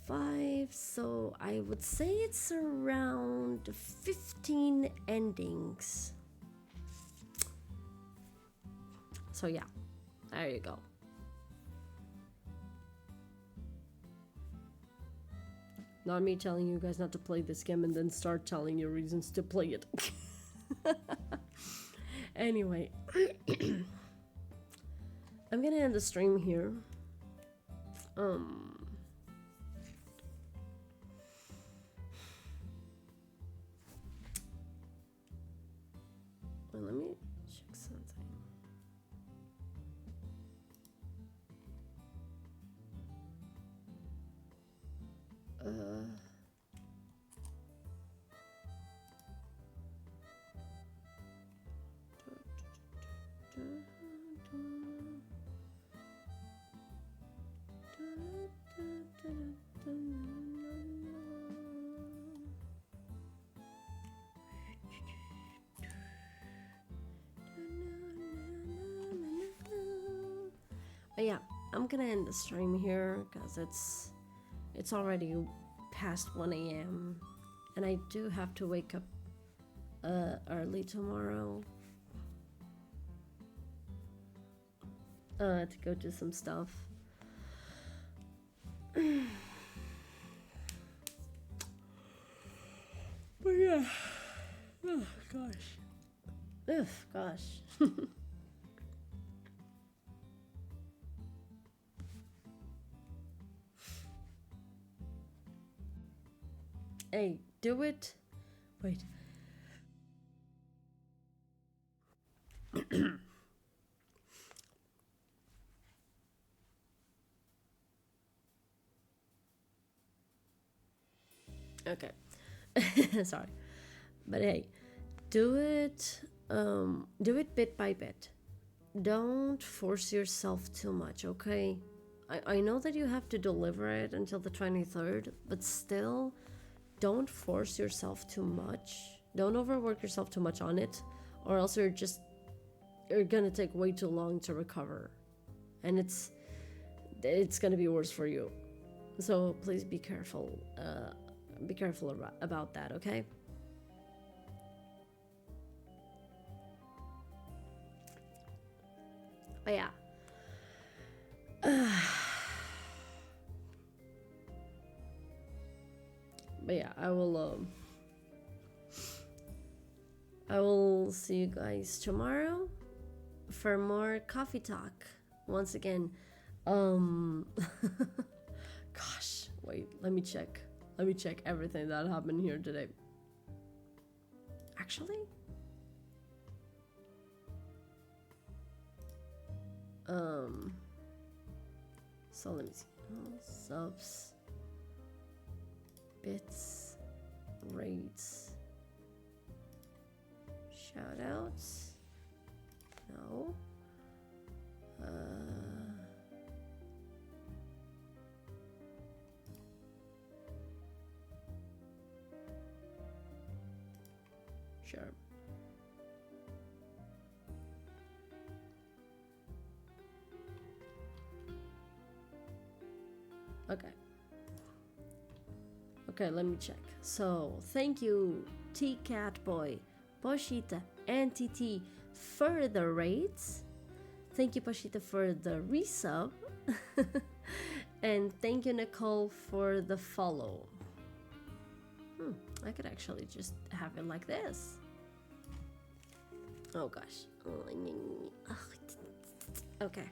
4, 5. So I would say it's around 15 endings. So yeah, there you go. Not me telling you guys not to play this game and then start telling you reasons to play it. Anyway, I'm gonna end the stream here. Well, let me check something. But yeah, I'm gonna end the stream here because it's already past 1 a.m. and I do have to wake up early tomorrow to go do some stuff. But yeah, oh gosh, ugh, gosh. Hey, do it. Wait. Okay. Sorry. But hey, do it bit by bit. Don't force yourself too much, okay? I know that you have to deliver it until the 23rd, but still, don't force yourself too much. Don't overwork yourself too much on it, or else you're gonna take way too long to recover. And it's gonna be worse for you. So please be careful. Be careful about that, okay? But yeah. But yeah, I will see you guys tomorrow for more coffee talk. Once again, gosh, wait, let me check everything that happened here today. Actually, so let me see. Subs, bits, rates, Shoutouts. No. Sure. Okay. Okay, let me check. So, thank you, T Catboy, Poshita, and TT for the rates. Thank you, Poshita, for the resub. And thank you, Nicole, for the follow. I could actually just have it like this. Oh gosh. Okay.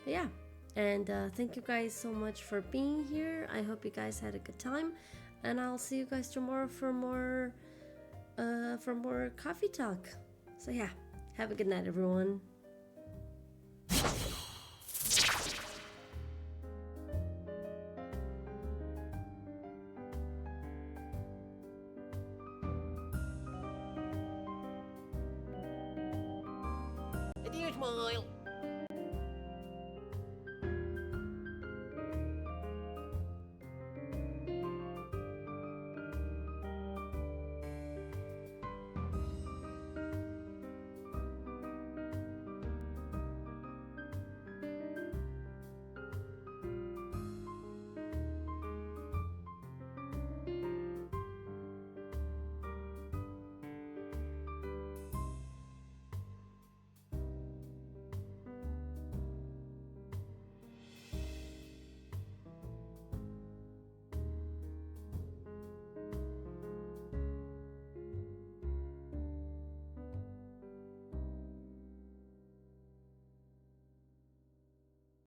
Yeah, and thank you guys so much for being here. I hope you guys had a good time, and I'll see you guys tomorrow for more coffee talk. So yeah, have a good night, everyone.